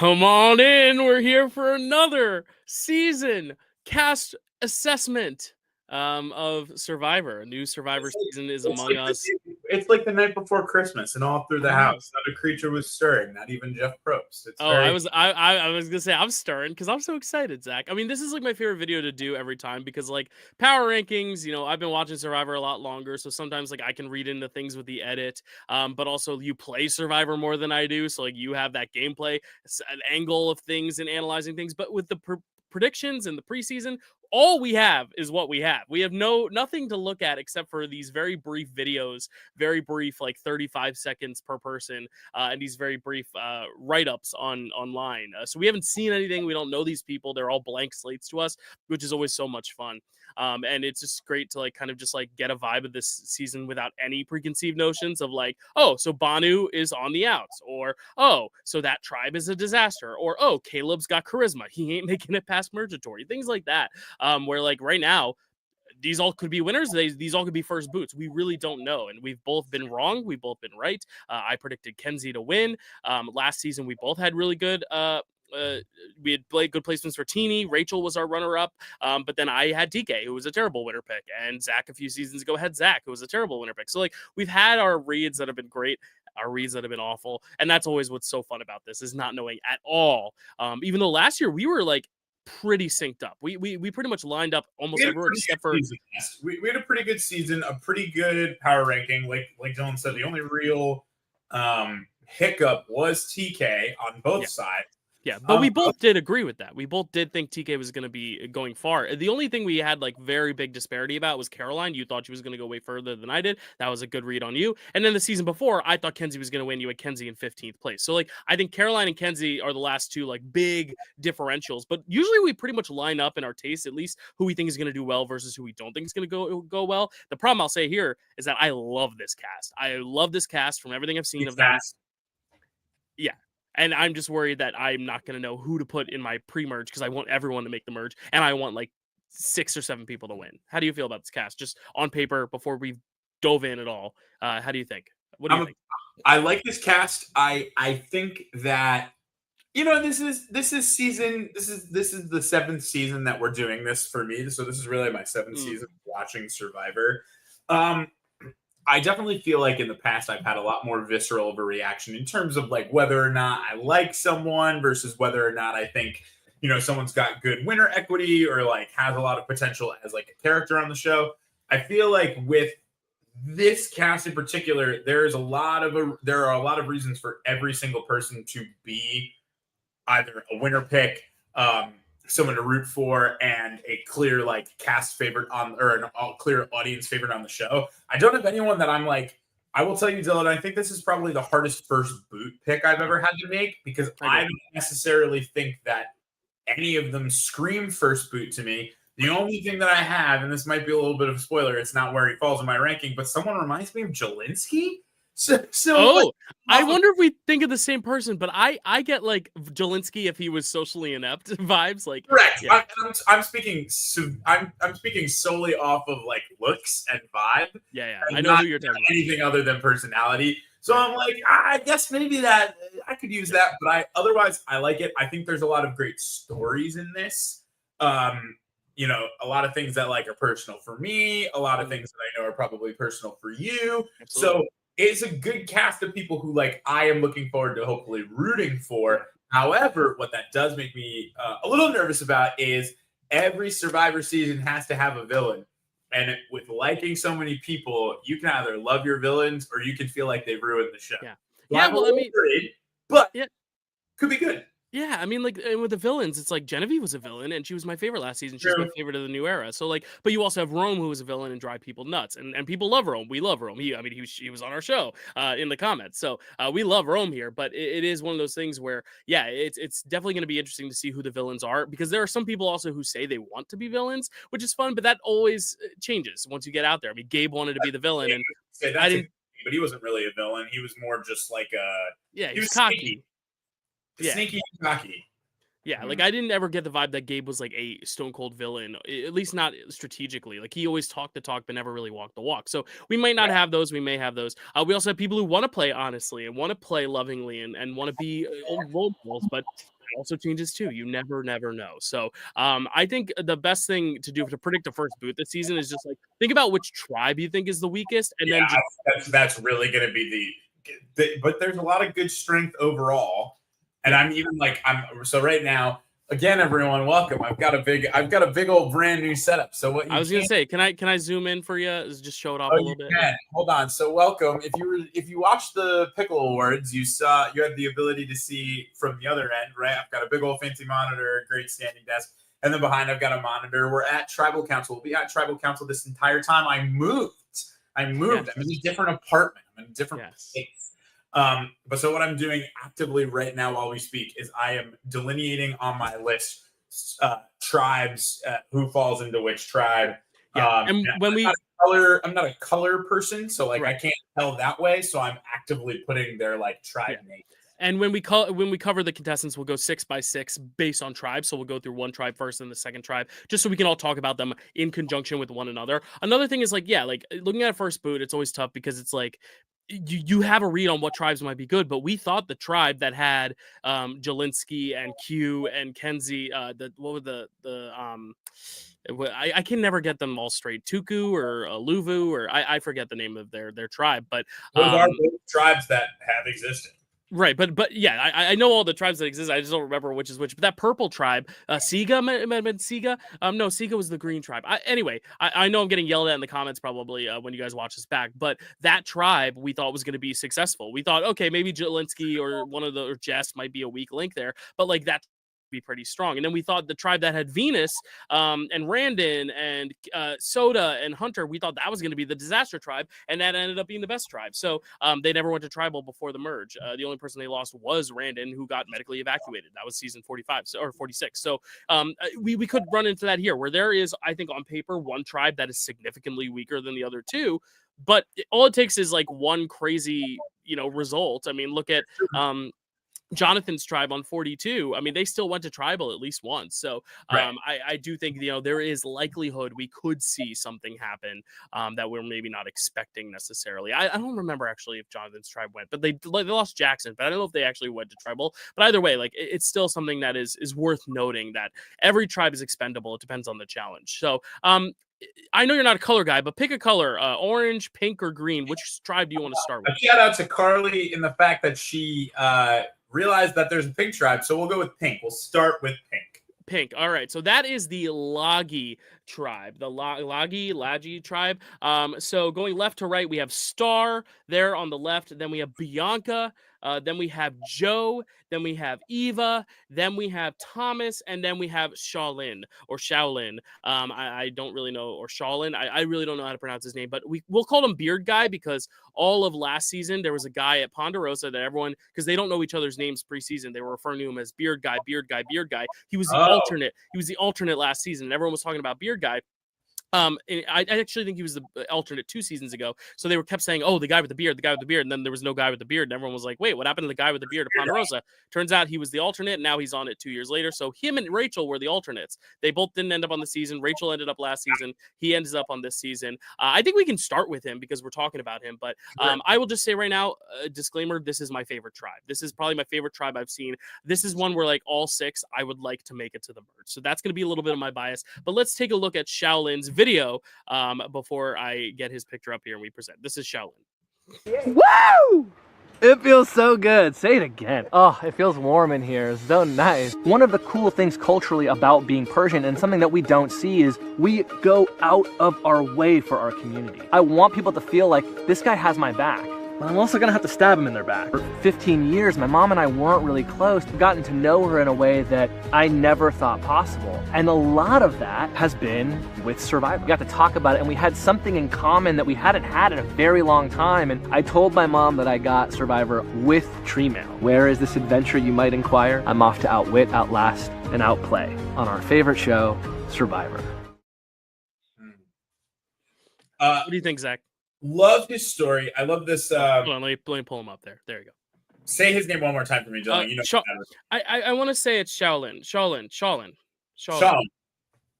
Come on in. We're here for another season cast assessment of Survivor. A new Survivor season is among us. It's like the night before Christmas, and all through the house, not a creature was stirring, not even Jeff Probst. It's I was gonna say I'm stirring because I'm so excited, Zach. I mean, this is like my favorite video to do every time because like power rankings, I've been watching Survivor a lot longer, so sometimes like I can read into things with the edit. But also you play Survivor more than I do, so like you have that gameplay, an angle of things and analyzing things. But with the predictions and the preseason, all we have is what we have. We have nothing to look at except for these very brief videos, very brief, like 35 seconds per person, and these very brief write-ups online. So we haven't seen anything. We don't know these people. They're all blank slates to us, which is always so much fun. And it's just great to like kind of just like get a vibe of this season without any preconceived notions of like, oh, so Banu is on the outs, or oh, so that tribe is a disaster, or oh, Caleb's got charisma, he ain't making it past Murgatory, things like that. Where like right now, these all could be winners. These all could be first boots. We really don't know. And we've both been wrong. We've both been right. I predicted Kenzie to win. Last season, we both had really good we had played good placements for Teeny. Rachel was our runner-up, but then I had TK, who was a terrible winner pick, and Zach a few seasons ago had Zach, who was a terrible winner pick. So like we've had our reads that have been great, our reads that have been awful, and that's always what's so fun about this is not knowing at all. Even though last year we were like pretty synced up, we pretty much lined up almost everywhere except for we had a pretty good season, a pretty good power ranking. Like Dylan said, the only real hiccup was TK on both sides. Yeah, but we both did agree with that. We both did think TK was going to be going far. The only thing we had like very big disparity about was Caroline. You thought she was going to go way further than I did. That was a good read on you. And then the season before, I thought Kenzie was going to win. You had Kenzie in 15th place. So like I think Caroline and Kenzie are the last two like big differentials. But usually we pretty much line up in our taste, at least who we think is going to do well versus who we don't think is going to go well. The problem I'll say here is that I love this cast. I love this cast from everything I've seen of them. Yeah. And I'm just worried that I'm not going to know who to put in my pre-merge because I want everyone to make the merge, and I want like 6 or 7 people to win. How do you feel about this cast, just on paper before we dove in at all? How do you think? What do you think? I like this cast. I think that this is the 7th season that we're doing this for me. So this is really my 7th season watching Survivor. I definitely feel like in the past I've had a lot more visceral of a reaction in terms of like whether or not I like someone versus whether or not I think, someone's got good winner equity or like has a lot of potential as like a character on the show. I feel like with this cast in particular, there are a lot of reasons for every single person to be either a winner pick, someone to root for, and a clear like cast favorite an clear audience favorite on the show. I don't have anyone that I'm like, I will tell you, Dylan, I think this is probably the hardest first boot pick I've ever had to make because I don't necessarily think that any of them scream first boot to me. The only thing that I have, and this might be a little bit of a spoiler, it's not where he falls in my ranking, but someone reminds me of Jelinski. I wonder if we think of the same person, but I get like Jelinski if he was socially inept vibes. Like correct. Yeah. I'm speaking solely off of like looks and vibe. Yeah. I know who you're talking about. Anything other than personality. So I'm like, I guess maybe that I could use that, but otherwise I like it. I think there's a lot of great stories in this. A lot of things that like are personal for me, a lot of things that I know are probably personal for you. Absolutely. So it's a good cast of people who like I am looking forward to hopefully rooting for. However, what that does make me a little nervous about is every Survivor season has to have a villain. And with liking so many people, you can either love your villains or you can feel like they've ruined the show. Yeah. Could be good. Yeah, I mean, like with the villains, it's like Genevieve was a villain, and she was my favorite last season. She's my favorite of the new era. So, like, but you also have Rome, who was a villain and drive people nuts, and people love Rome. We love Rome. He was on our show in the comments, so we love Rome here. But it is one of those things where, yeah, it's definitely going to be interesting to see who the villains are because there are some people also who say they want to be villains, which is fun, but that always changes once you get out there. I mean, Gabe wanted to be the villain, and I didn't, but he wasn't really a villain. He was more just like he was cocky. Sneaky and cocky. Yeah, like I didn't ever get the vibe that Gabe was like a stone cold villain, at least not strategically. Like he always talked the talk, but never really walked the walk. So we might not have those. We may have those. We also have people who want to play honestly and want to play lovingly and want to be old role models, but it also changes too. You never know. So I think the best thing to do to predict a first boot this season is just like think about which tribe you think is the weakest, and then just that's really going to be but there's a lot of good strength overall. And I'm even like so right now, again, everyone, welcome. I've got a big old brand new setup. So what I was gonna say, can I zoom in for you? Just show it off Oh, a you little bit. can. Hold on. So welcome. If you watched the Pickle Awards, you had the ability to see from the other end, right? I've got a big old fancy monitor, great standing desk, and then behind I've got a monitor. We're at Tribal Council. We'll be at Tribal Council this entire time. I moved. Yes. I'm in a different apartment. I'm in a different Yes. place. But so what I'm doing actively right now while we speak is I am delineating on my list tribes, who falls into which tribe. Yeah, and when I'm not a color person, so like I can't tell that way. So I'm actively putting their like tribe name. And when we cover the contestants, we'll go 6 by 6 based on tribe. So we'll go through one tribe first and the second tribe, just so we can all talk about them in conjunction with one another. Another thing is like, yeah, like looking at a first boot, it's always tough because it's like you have a read on what tribes might be good, but we thought the tribe that had Jelinski and Q and Kenzie, I can never get them all straight. Tuku or Luvu, or I forget the name of their tribe, but those are both tribes that have existed. Right, but yeah, I know all the tribes that exist. I just don't remember which is which. But that purple tribe, Siga, might have been Siga. No, Siga was the green tribe. Anyway, I know I'm getting yelled at in the comments probably when you guys watch this back. But that tribe we thought was going to be successful. We thought, okay, maybe Jelinski or one of the or Jess might be a weak link there, but like that be pretty strong. And then we thought the tribe that had Venus and Randon and Soda and Hunter, we thought that was going to be the disaster tribe, and that ended up being the best tribe. So they never went to tribal before the merge. The only person they lost was Randon, who got medically evacuated. That was season 45 or 46. So we could run into that here, where there is, I think, on paper, one tribe that is significantly weaker than the other two. But all it takes is like one crazy, result. I mean, look at Jonathan's tribe on 42. I mean, they still went to tribal at least once. So I do think, there is likelihood we could see something happen that we're maybe not expecting necessarily. I don't remember actually if Jonathan's tribe went, but they lost Jackson, but I don't know if they actually went to tribal. But either way, like it's still something that is worth noting, that every tribe is expendable. It depends on the challenge. So I know you're not a color guy, but pick a color, orange, pink, or green. Which tribe do you want to start with? A shout out to Carly in the fact that she realized that there's a pink tribe, so we'll go with pink. We'll start with pink. Pink. All right. So that is the Lagi tribe, the Lagi tribe. So going left to right, we have Star there on the left. Then we have Bianca. Then we have Joe. Then we have Eva. Then we have Thomas. And then we have Shaolin or Shaolin. I don't really know, or Shaolin. I really don't know how to pronounce his name, but we'll call him Beard Guy because all of last season there was a guy at Ponderosa that everyone, because they don't know each other's names preseason, they were referring to him as Beard Guy, Beard Guy, Beard Guy. He was the alternate. He was the alternate last season, and everyone was talking about Beard Guy. I actually think he was the alternate 2 seasons ago. So they kept saying, "Oh, the guy with the beard," and then there was no guy with the beard, and everyone was like, "Wait, what happened to the guy with the beard at Ponderosa?" Turns out he was the alternate, and now he's on it 2 years later. So him and Rachel were the alternates. They both didn't end up on the season. Rachel ended up last season. He ends up on this season. I think we can start with him because we're talking about him. But I will just say right now, disclaimer: this is my favorite tribe. This is probably my favorite tribe I've seen. This is one where like all 6, I would like to make it to the merge. So that's going to be a little bit of my bias. But let's take a look at Shaolin's video. Before I get his picture up here and we present. This is Shaolin. Woo! It feels so good. Say it again. Oh, it feels warm in here. It's so nice. One of the cool things culturally about being Persian, and something that we don't see, is we go out of our way for our community. I want people to feel like this guy has my back. But I'm also gonna have to stab him in their back. For 15 years, my mom and I weren't really close. I've gotten to know her in a way that I never thought possible. And a lot of that has been with Survivor. We got to talk about it, and we had something in common that we hadn't had in a very long time. And I told my mom that I got Survivor with Tree Mail. Where is this adventure, you might inquire? I'm off to outwit, outlast, and outplay on our favorite show, Survivor. What do you think, Zach? Love his story. I love this. Hold on, let me pull him up there. There you go. Say his name one more time for me, Dylan. You know, I want to say it's Shaolin. Sean.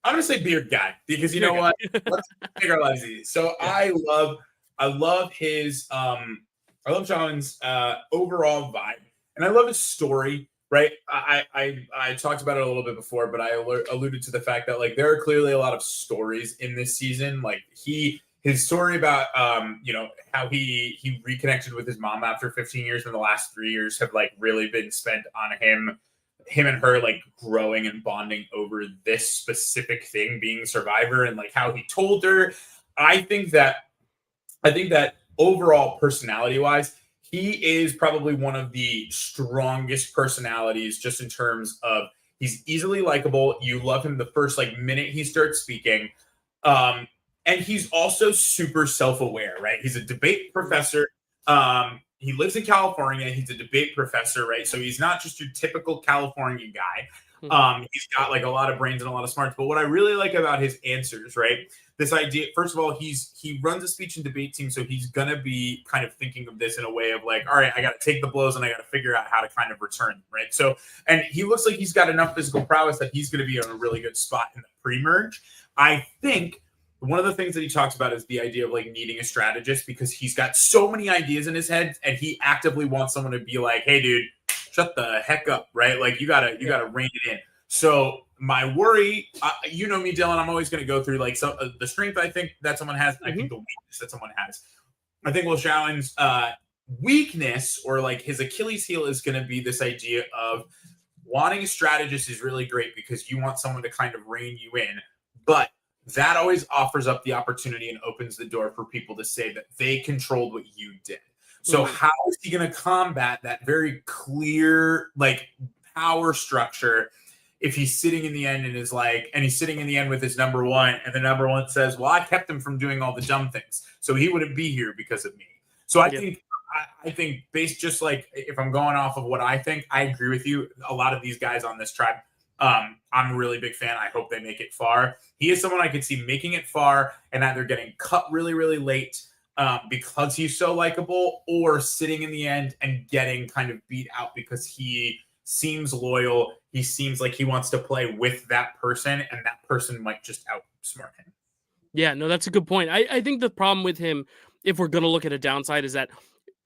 I'm gonna say beard guy because you know what? Let's make our lives easy. So I love his I love Sean's overall vibe, and I love his story. Right, I talked about it a little bit before, but I alluded to the fact that like there are clearly a lot of stories in this season. Like his story about how he reconnected with his mom after 15 years, and the last 3 years have like really been spent on him and her like growing and bonding over this specific thing, being Survivor, and like how he told her. I think that overall, personality wise, he is probably one of the strongest personalities just in terms of he's easily likable. You love him the first like minute he starts speaking. And he's also super self-aware, right? He's a debate professor. He lives in California. He's a debate professor, right? So he's not just your typical California guy. He's got like a lot of brains and a lot of smarts. But what I really like about his answers, right? This idea, first of all, he runs a speech and debate team, so he's gonna be kind of thinking of this in a way of like, all right, I got to take the blows and I got to figure out how to kind of return them, right? So, and he looks like he's got enough physical prowess that he's going to be in a really good spot in the pre-merge. I think one of the things that he talks about is the idea of like needing a strategist because he's got so many ideas in his head, and he actively wants someone to be like, hey, dude, shut the heck up, right? Like you gotta rein it in. So my worry, you know me, Dylan, I'm always going to go through like the strength I think that someone has. I think the weakness that someone has. I think Will Shallon's weakness or like his Achilles heel is going to be this idea of wanting a strategist is really great because you want someone to kind of rein you in. But that always offers up the opportunity and opens the door for people to say that they controlled what you did. So how is he going to combat that very clear like power structure if he's sitting in the end and is like, and he's sitting in the end with his number one, and the number one says, well, I kept him from doing all the dumb things, so he wouldn't be here because of me. So I think based just like if I'm going off of what I think, I agree with you. A lot of these guys on this tribe, I'm a really big fan. I hope they make it far. He is someone I could see making it far and either getting cut really, really late because he's so likable, or sitting in the end and getting kind of beat out because he seems loyal. He seems like he wants to play with that person, and that person might just outsmart him. Yeah, no, that's a good point. I think the problem with him, if we're going to look at a downside, is that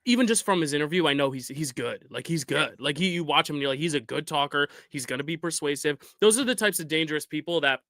even just from his interview, I know he's good. Like he's good. Like you watch him and you're like, he's a good talker. He's going to be persuasive. Those are the types of dangerous people that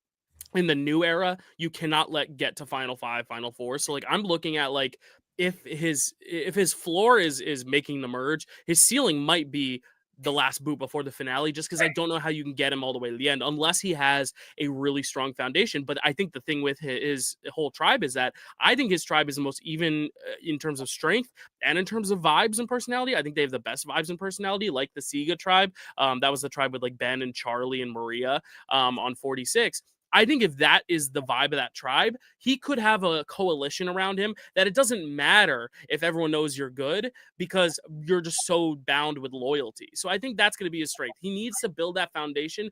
in the new era, you cannot let get to Final 5, Final 4. So like I'm looking at like if his floor is making the merge, his ceiling might be the last boot before the finale, just because I don't know how you can get him all the way to the end unless he has a really strong foundation. But I think the thing with his whole tribe is that I think his tribe is the most even in terms of strength and in terms of vibes and personality. I think they have the best vibes and personality, like the Siga tribe. That was the tribe with like Ben and Charlie and Maria on 46. I think if that is the vibe of that tribe, he could have a coalition around him that it doesn't matter if everyone knows you're good because you're just so bound with loyalty. So I think that's going to be his strength. He needs to build that foundation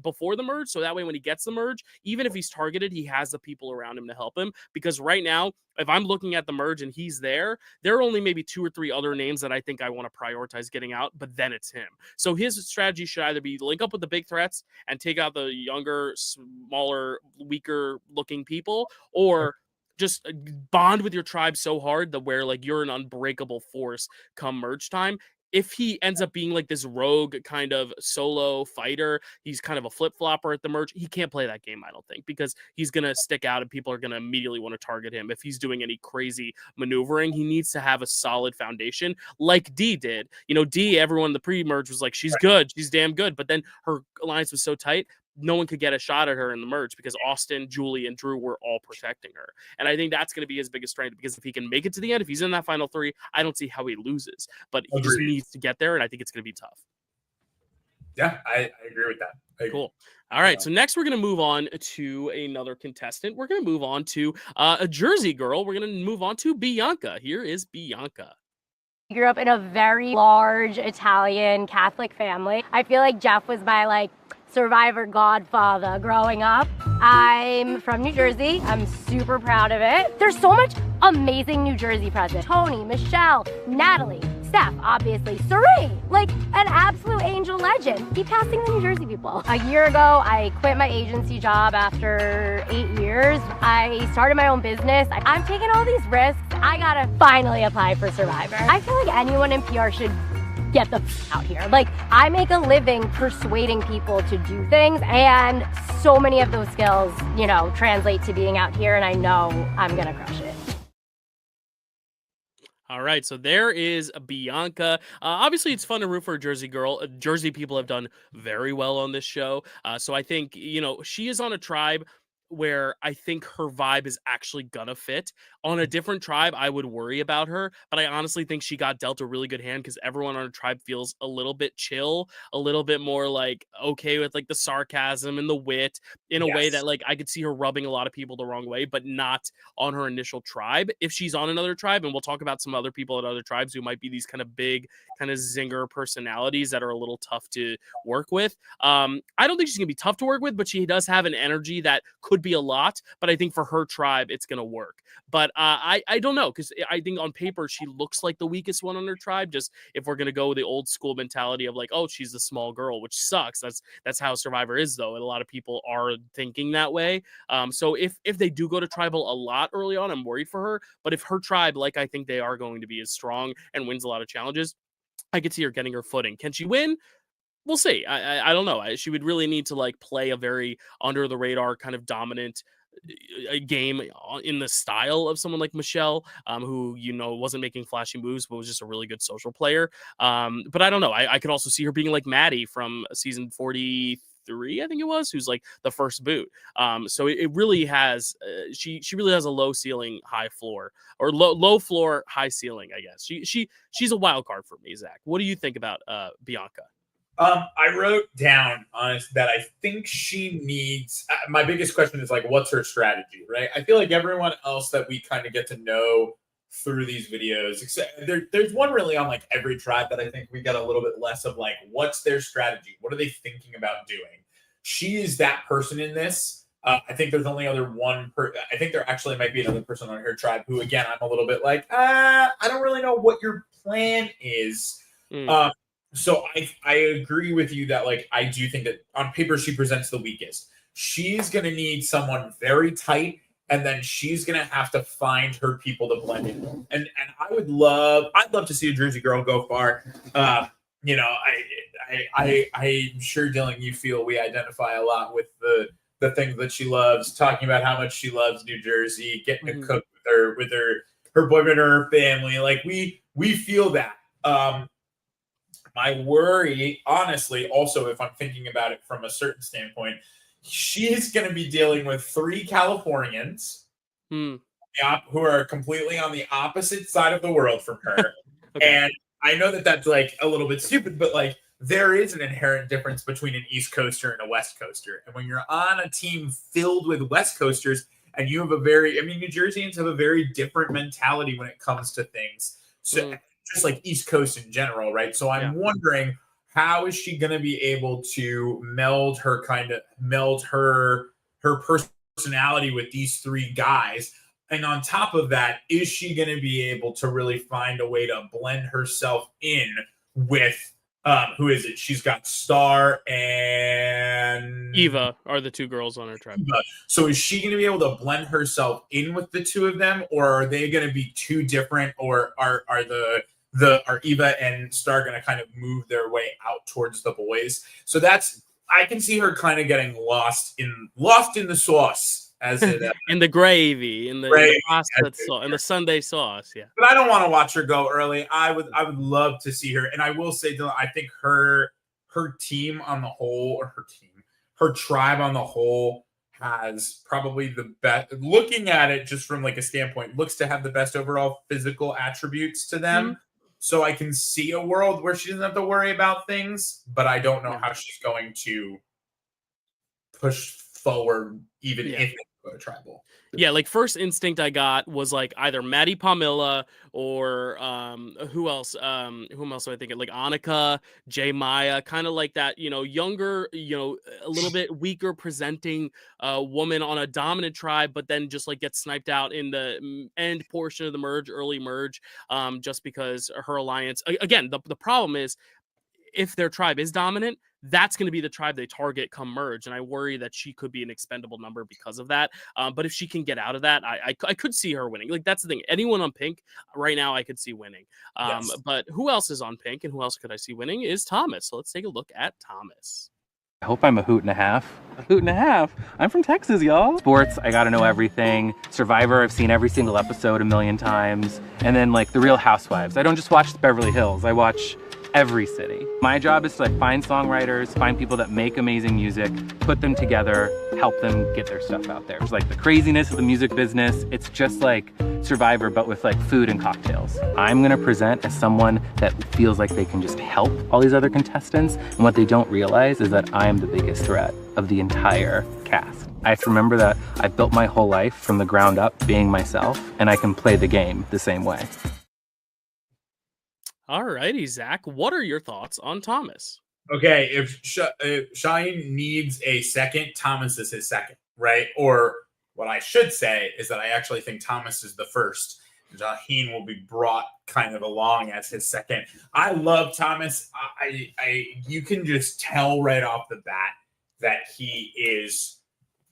before the merge, so that way when he gets the merge, even if he's targeted, he has the people around him to help him. Because right now, if I'm looking at the merge and he's there are only maybe 2 or 3 other names that I think I want to prioritize getting out, but then it's him. So his strategy should either be link up with the big threats and take out the younger, smaller, weaker looking people, or just bond with your tribe so hard that where like you're an unbreakable force come merge time. If he ends up being like this rogue kind of solo fighter, he's kind of a flip-flopper at the merge, he can't play that game, I don't think, because he's going to stick out and people are going to immediately want to target him. If he's doing any crazy maneuvering, he needs to have a solid foundation like D did. You know, D, everyone in the pre-merge was like, she's good, she's damn good, but then her alliance was so tight, no one could get a shot at her in the merge because Austin, Julie, and Drew were all protecting her. And I think that's going to be his biggest strength, because if he can make it to the end, if he's in that final 3, I don't see how he loses. But he just needs to get there, and I think it's going to be tough. Yeah, I agree with that. Cool. All right, so next we're going to move on to another contestant. We're going to move on to a Jersey girl. We're going to move on to Bianca. Here is Bianca. I grew up in a very large Italian Catholic family. I feel like Jeff was my Survivor godfather growing up. I'm from New Jersey. I'm super proud of it. There's so much amazing New Jersey present. Tony, Michelle, Natalie, Steph, obviously. Serene, like an absolute angel legend. Keep passing the New Jersey people. A year ago, I quit my agency job after 8 years. I started my own business. I'm taking all these risks. I gotta finally apply for Survivor. I feel like anyone in PR should get the out here. Like, I make a living persuading people to do things, and so many of those skills, you know, translate to being out here, and I know I'm gonna crush it. All right, so there is Bianca. Obviously, it's fun to root for a Jersey girl. Jersey people have done very well on this show. So I think, you know, she is on a tribe where I think her vibe is actually gonna fit. On a different tribe, I would worry about her, but I honestly think she got dealt a really good hand because everyone on her tribe feels a little bit chill, a little bit more like okay with like the sarcasm and the wit in a way that like I could see her rubbing a lot of people the wrong way, but not on her initial tribe. If she's on another tribe, and we'll talk about some other people at other tribes who might be these kind of big, kind of zinger personalities that are a little tough to work with. I don't think she's gonna be tough to work with, but she does have an energy that could be a lot. But I think for her tribe, it's gonna work. But I don't know, because I think on paper she looks like the weakest one on her tribe. Just if we're gonna go with the old school mentality of like, oh, she's the small girl, which sucks. That's how Survivor is, though, and a lot of people are thinking that way. So if they do go to tribal a lot early on, I'm worried for her. But if her tribe, like I think they are going to be, is strong and wins a lot of challenges, I could see her getting her footing. Can she win? We'll see. I don't know. She would really need to like play a very under the radar kind of dominant a game in the style of someone like Michelle, who, you know, wasn't making flashy moves, but was just a really good social player. But I don't know. I could also see her being like Maddie from season 43, I think it was, who's like the first boot. So it really has, she really has a low ceiling, high floor, or low floor, high ceiling, I guess. She's a wild card for me, Zach. What do you think about Bianca? I wrote down honest that I think she needs. My biggest question is like, what's her strategy, right? I feel like everyone else that we kind of get to know through these videos, except there's one really on like every tribe that I think we get a little bit less of like, what's their strategy? What are they thinking about doing? She is that person in this. I think there's only other one. I think there actually might be another person on her tribe who, again, I'm a little bit like, I don't really know what your plan is. So I agree with you that like I do think that on paper she presents the weakest. She's gonna need someone very tight, and then she's gonna have to find her people to blend in. And I'd love to see a Jersey girl go far. You know, I'm sure, Dylan, you feel we identify a lot with the things that she loves, talking about how much she loves New Jersey, getting to cook with her boyfriend or her family. Like we feel that. My worry, honestly, also, if I'm thinking about it from a certain standpoint, she's going to be dealing with 3 Californians who are completely on the opposite side of the world from her. Okay. And I know that that's like a little bit stupid, but like there is an inherent difference between an East Coaster and a West Coaster. And when you're on a team filled with West Coasters, and you have New Jerseyans have a very different mentality when it comes to things. So. Just like East Coast in general, right? So I'm wondering, how is she going to be able to meld her personality with these 3 guys? And on top of that, is she going to be able to really find a way to blend herself in with who is it? She's got Star and Eva are the 2 girls on her tribe. Eva. So is she going to be able to blend herself in with the 2 of them, or are they going to be too different, or are Eva and Star going to kind of move their way out towards the boys? So I can see her kind of getting lost in the sauce, as it in the gravy, in the pasta sauce, in the Sunday sauce. Yeah, but I don't want to watch her go early. I would love to see her, and I will say, Dylan, I think her team on the whole, or her tribe on the whole, has probably the best. Looking at it just from like a standpoint, looks to have the best overall physical attributes to them. So I can see a world where she doesn't have to worry about things, but I don't know how she's going to push forward, even if it a tribal. Yeah, like first instinct I got was like either Maddie Pamela or who else? Whom else do I think of? Like Annika, J Maya, kind of like that, younger, a little bit weaker presenting woman on a dominant tribe, but then just like gets sniped out in the end portion of the early merge, just because her alliance. Again, the problem is if their tribe is dominant, that's going to be the tribe they target come merge. And I worry that she could be an expendable number because of that. But if she can get out of that, I could see her winning. Like, that's the thing. Anyone on pink right now, I could see winning. Yes. But who else is on pink and who else could I see winning is Thomas. So let's take a look at Thomas. I hope I'm a hoot and a half. A hoot and a half. I'm from Texas, y'all. Sports, I gotta know everything. Survivor, I've seen every single episode a million times. And then like the Real Housewives. I don't just watch Beverly Hills, I watch every city. My job is to like find songwriters, find people that make amazing music, put them together, help them get their stuff out there. It's like the craziness of the music business. It's just like Survivor, but with like food and cocktails. I'm gonna present as someone that feels like they can just help all these other contestants. And what they don't realize is that I am the biggest threat of the entire cast. I have to remember that I built my whole life from the ground up being myself, and I can play the game the same way. All righty, Zach. What are your thoughts on Thomas? Okay, if Shaheen needs a second, Thomas is his second, right? Or what I should say is that I actually think Thomas is the first. Shaheen will be brought kind of along as his second. I love Thomas. You can just tell right off the bat that he is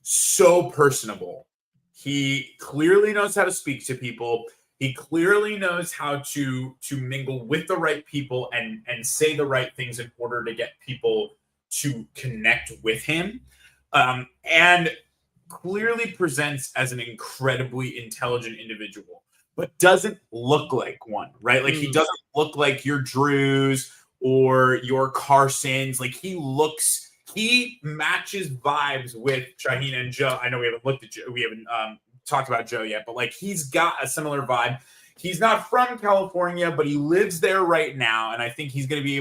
so personable. He clearly knows how to speak to people. He clearly knows how to mingle with the right people and say the right things in order to get people to connect with him. And clearly presents as an incredibly intelligent individual, but doesn't look like one, right? Like he doesn't look like your Drews or your Carsons. Like he matches vibes with Shaheen and Joe. I know we haven't looked at Joe. We haven't talked about Joe yet, but like he's got a similar vibe. He's not from California, but he lives there right now. And I think he's going to be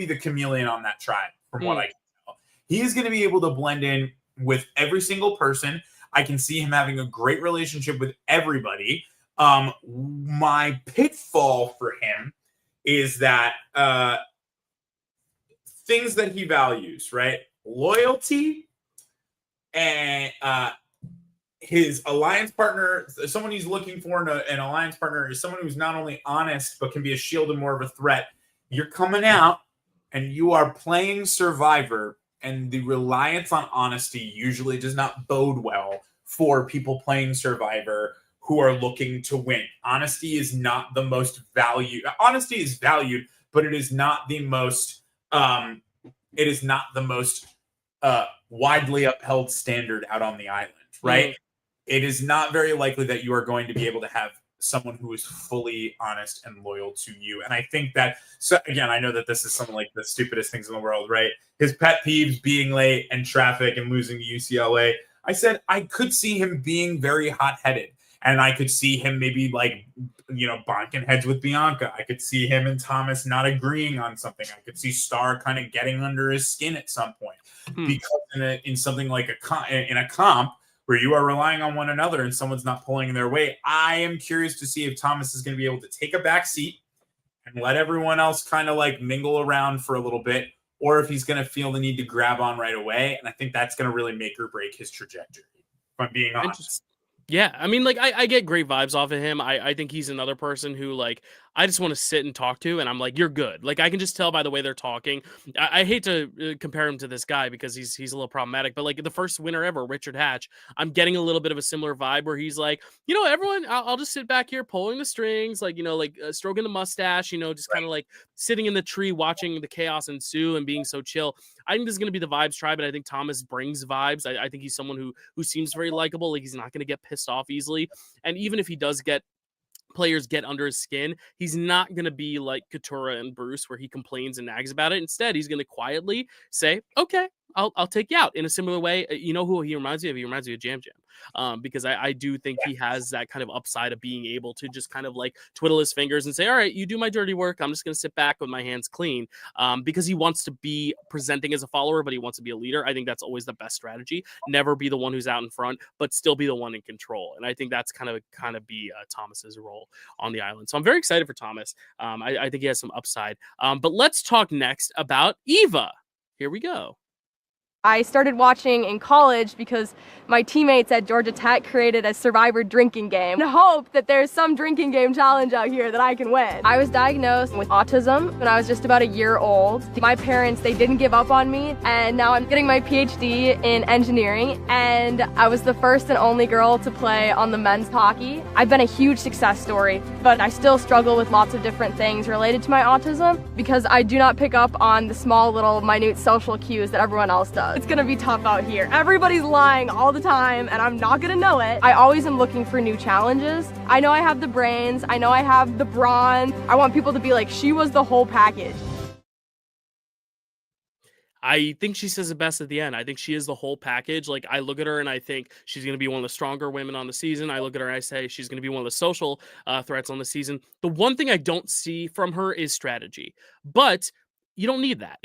the chameleon on that tribe from what I can tell. He's going to be able to blend in with every single person. I can see him having a great relationship with everybody. My pitfall for him is that things that he values, right? Loyalty and his alliance partner, someone he's looking for an alliance partner is someone who's not only honest, but can be a shield and more of a threat. You're coming out and you are playing Survivor, and the reliance on honesty usually does not bode well for people playing Survivor who are looking to win. Honesty is not the most valued. Honesty is valued, but it is not the most widely upheld standard out on the island, right? It is not very likely that you are going to be able to have someone who is fully honest and loyal to you. And I think that, so again, I know that this is some like the stupidest things in the world, right? His pet peeves being late and traffic and losing to UCLA. I said I could see him being very hot-headed, and I could see him maybe like, bonking heads with Bianca. I could see him and Thomas not agreeing on something. I could see Star kind of getting under his skin at some point because in something like a comp where you are relying on one another and someone's not pulling their weight. I am curious to see if Thomas is going to be able to take a back seat and let everyone else kind of like mingle around for a little bit, or if he's going to feel the need to grab on right away. And I think that's going to really make or break his trajectory, if I'm being honest. Yeah, I mean, like, I get great vibes off of him. I think he's another person who, like, I just want to sit and talk to, and I'm like, you're good. Like, I can just tell by the way they're talking. I hate to compare him to this guy because he's a little problematic, but, like, the first winner ever, Richard Hatch, I'm getting a little bit of a similar vibe where he's like, everyone, I'll just sit back here pulling the strings, like, stroking the mustache, just kind of, like, sitting in the tree watching the chaos ensue and being so chill. I think this is going to be the vibes tribe, and I think Thomas brings vibes. I think he's someone who seems very likable. Like, he's not going to get pissed off easily. And even if he does get players get under his skin, he's not going to be like Katura and Bruce where he complains and nags about it. Instead, he's going to quietly say, okay, I'll take you out in a similar way. You know who he reminds me of? He reminds me of Jam Jam. Because I do think he has that kind of upside of being able to just kind of like twiddle his fingers and say, all right, you do my dirty work. I'm just going to sit back with my hands clean. Because he wants to be presenting as a follower, but he wants to be a leader. I think that's always the best strategy. Never be the one who's out in front, but still be the one in control. And I think that's kind of be Thomas's role on the island. So I'm very excited for Thomas. I think he has some upside. But let's talk next about Eva. Here we go. I started watching in college because my teammates at Georgia Tech created a Survivor drinking game and hope that there's some drinking game challenge out here that I can win. I was diagnosed with autism when I was just about a year old. My parents, they didn't give up on me, and now I'm getting my PhD in engineering, and I was the first and only girl to play on the men's hockey. I've been a huge success story, but I still struggle with lots of different things related to my autism because I do not pick up on the small little minute social cues that everyone else does. It's gonna be tough out here. Everybody's lying all the time and I'm not gonna know it. I always am looking for new challenges. I know I have the brains, I know I have the brawn. I want people to be like, she was the whole package. I think she says it best at the end. I think she is the whole package. Like, I look at her and I think she's going to be one of the stronger women on the season. I look at her and I say she's going to be one of the social threats on the season. The one thing I don't see from her is strategy. But you don't need that,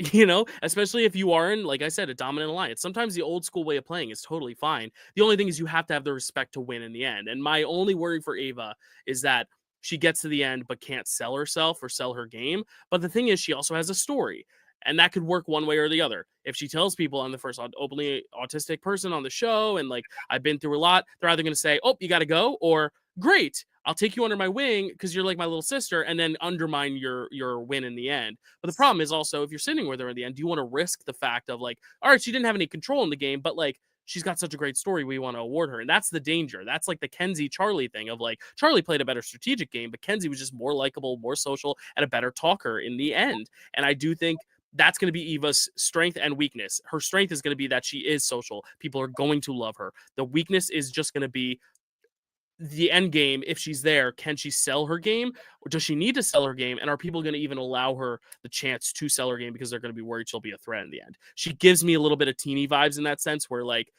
especially if you are in, like I said, a dominant alliance. Sometimes the old school way of playing is totally fine. The only thing is you have to have the respect to win in the end. And my only worry for Ava is that she gets to the end but can't sell herself or sell her game. But the thing is, she also has a story. And that could work one way or the other. If she tells people I'm the first openly autistic person on the show and like I've been through a lot, they're either going to say, oh, you got to go, or great, I'll take you under my wing because you're like my little sister, and then undermine your win in the end. But the problem is also, if you're sitting with her in the end, do you want to risk the fact of like, all right, she didn't have any control in the game, but like she's got such a great story, we want to award her. And that's the danger. That's like the Kenzie Charlie thing of like, Charlie played a better strategic game, but Kenzie was just more likable, more social, and a better talker in the end. And I do think that's going to be Eva's strength and weakness. Her strength is going to be that she is social. People are going to love her. The weakness is just going to be the end game. If she's there, can she sell her game, or does she need to sell her game? And are people going to even allow her the chance to sell her game because they're going to be worried she'll be a threat in the end? She gives me a little bit of teeny vibes in that sense, where like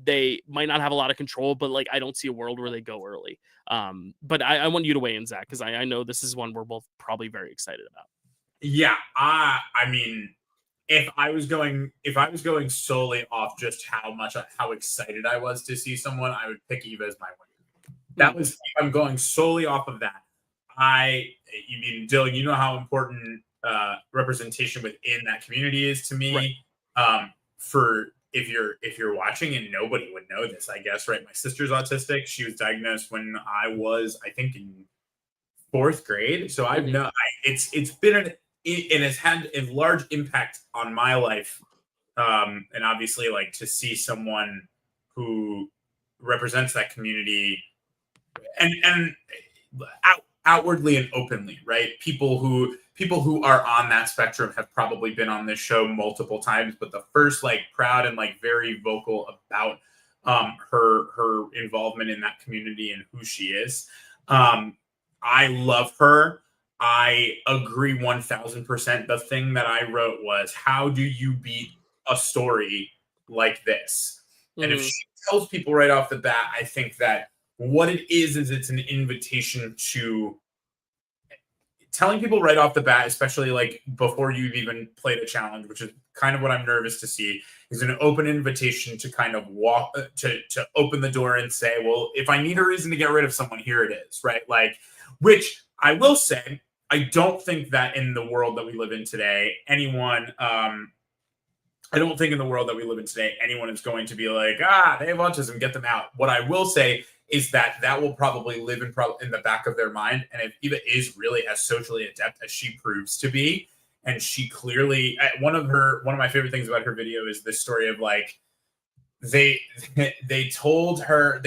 they might not have a lot of control, but like I don't see a world where they go early. But I want you to weigh in, Zach, because I know this is one we're both probably very excited about. Yeah, I mean, if I was going solely off just how excited I was to see someone, I would pick Eva as my winner. That was, if I'm going solely off of that. You mean, Dylan, you know how important representation within that community is to me. Right. For if you're watching and nobody would know this, I guess, right? My sister's autistic. She was diagnosed when I was, I think, in 4th grade. So I've known it's been it has had a large impact on my life. And obviously, like, to see someone who represents that community and outwardly and openly, right? People who are on that spectrum have probably been on this show multiple times, but the first, like, proud and like very vocal about her involvement in that community and who she is. I love her. I agree 1000%. The thing that I wrote was, how do you beat a story like this? And if she tells people right off the bat, I think that what it is it's an invitation to telling people right off the bat, especially like before you've even played a challenge, which is kind of what I'm nervous to see, is an open invitation to kind of walk to open the door and say, well, if I need a reason to get rid of someone, here it is, right? Like, which I will say, I don't think that in the world that we live in today, anyone is going to be like, they have autism, get them out. What I will say is that will probably live in the back of their mind. And if Eva is really as socially adept as she proves to be, and she clearly, one of my favorite things about her video is this story of like, they told her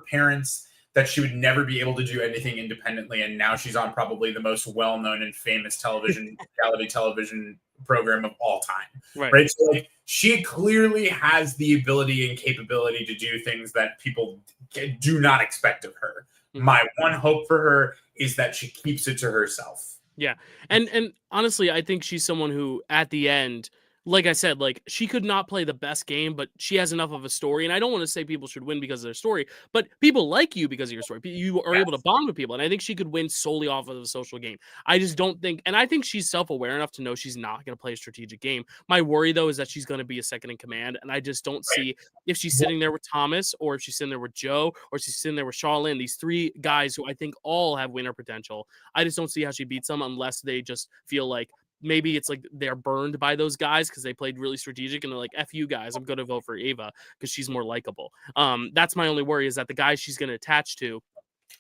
parents that she would never be able to do anything independently, and now she's on probably the most well-known and famous reality television program of all time. Right? So like, she clearly has the ability and capability to do things that people do not expect of her. Mm-hmm. My one hope for her is that she keeps it to herself. Yeah. And honestly, I think she's someone who at the end like I said, like she could not play the best game, but she has enough of a story. And I don't want to say people should win because of their story, but people like you because of your story. You are able to bond with people. And I think she could win solely off of the social game. I just don't think, and I think she's self-aware enough to know she's not going to play a strategic game. My worry though is that she's going to be a second in command. And I just don't see if she's sitting there with Thomas or if she's sitting there with Joe or she's sitting there with Shaolin, these three guys who I think all have winner potential. I just don't see how she beats them unless they just feel like, maybe it's like they're burned by those guys because they played really strategic and they're like, F you guys, I'm going to vote for Ava because she's more likable. That's my only worry, is that the guys she's going to attach to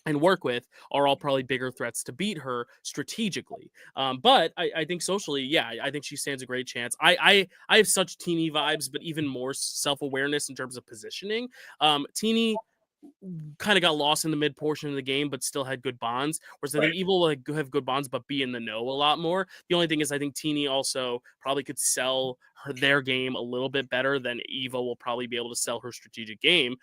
and work with are all probably bigger threats to beat her strategically. But I think socially, yeah, I think she stands a great chance. I have such Teeny vibes, but even more self-awareness in terms of positioning. Teeny kind of got lost in the mid portion of the game, but still had good bonds. Whereas I think Eva will have good bonds, but be in the know a lot more. The only thing is, I think Teeny also probably could sell their game a little bit better than Eva will probably be able to sell her strategic game.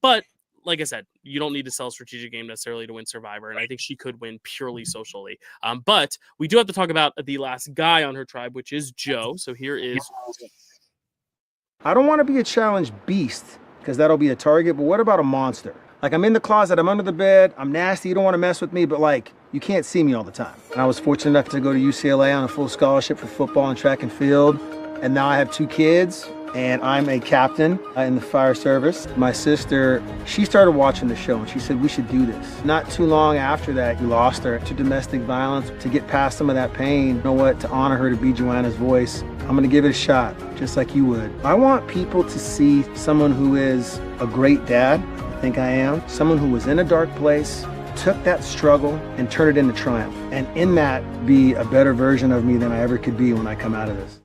But like I said, you don't need to sell strategic game necessarily to win Survivor, and I think she could win purely socially. But we do have to talk about the last guy on her tribe, which is Joe. So here is. I don't want to be a challenge beast, because that'll be a target, but what about a monster? Like, I'm in the closet, I'm under the bed, I'm nasty, you don't want to mess with me, but like, you can't see me all the time. And I was fortunate enough to go to UCLA on a full scholarship for football and track and field, and now I have 2 kids, and I'm a captain in the fire service. My sister, she started watching the show, and she said, we should do this. Not too long after that, we lost her to domestic violence. To get past some of that pain, you know what, to honor her, to be Joanna's voice, I'm gonna give it a shot, just like you would. I want people to see someone who is a great dad, I think I am, someone who was in a dark place, took that struggle and turned it into triumph. And in that, be a better version of me than I ever could be when I come out of this.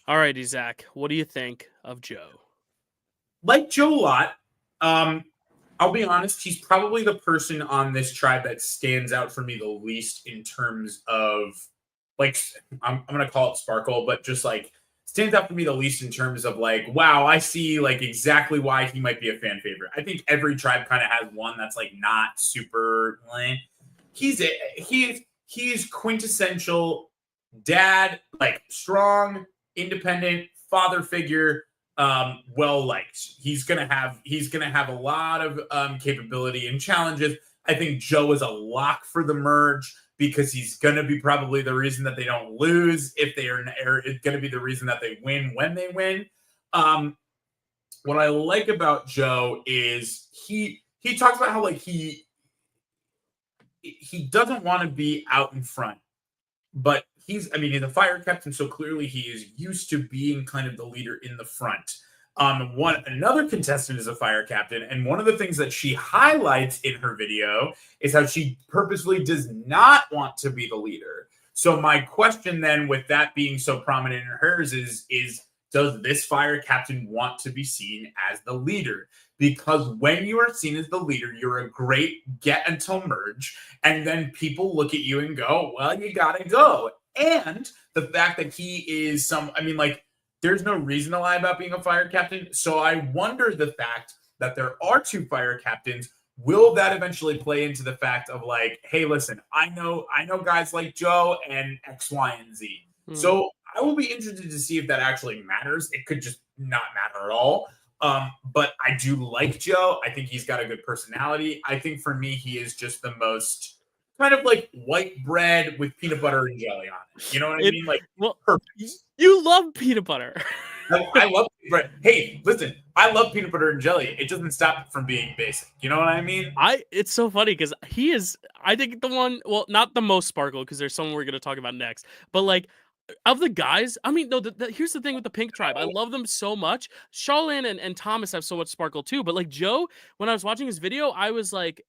All righty, Zach, what do you think of Joe? Like Joe a lot. I'll be honest, he's probably the person on this tribe that stands out for me the least in terms of, like, I'm going to call it sparkle, but just like stands out for me the least in terms of like, wow, I see like exactly why he might be a fan favorite. I think every tribe kind of has one that's like not super lame. He is quintessential dad, like strong, independent father figure, well liked. He's gonna have a lot of capability and challenges. I think Joe is a lock for the merge because he's gonna be probably the reason that they don't lose if they are. It's gonna be the reason that they win when they win. What I like about Joe is he talks about how like he doesn't want to be out in front, but he's a fire captain, so clearly he is used to being kind of the leader in the front. Another contestant is a fire captain, and one of the things that she highlights in her video is how she purposely does not want to be the leader. So my question then, with that being so prominent in hers, is does this fire captain want to be seen as the leader? Because when you are seen as the leader, you're a great get until merge, and then people look at you and go, well, you gotta go. And the fact that he is there's no reason to lie about being a fire captain. So I wonder the fact that there are 2 fire captains, will that eventually play into the fact of like, hey, listen, I know guys like Joe and X, Y, and Z. So I will be interested to see if that actually matters. It could just not matter at all. But I do like Joe. I think he's got a good personality. I think for me, he is just the most kind of like white bread with peanut butter and jelly on it. You know what I mean? Like, well, perfect. You love peanut butter. I love bread. Hey, listen, I love peanut butter and jelly. It doesn't stop it from being basic. You know what I mean? It's so funny because he is, I think, the one, well, not the most sparkle, because there's someone we're going to talk about next, but like, of the guys, I mean, no, here's the thing with the Pink Tribe. I love them so much. Shaolin and Thomas have so much sparkle too. But like Joe, when I was watching his video, I was like,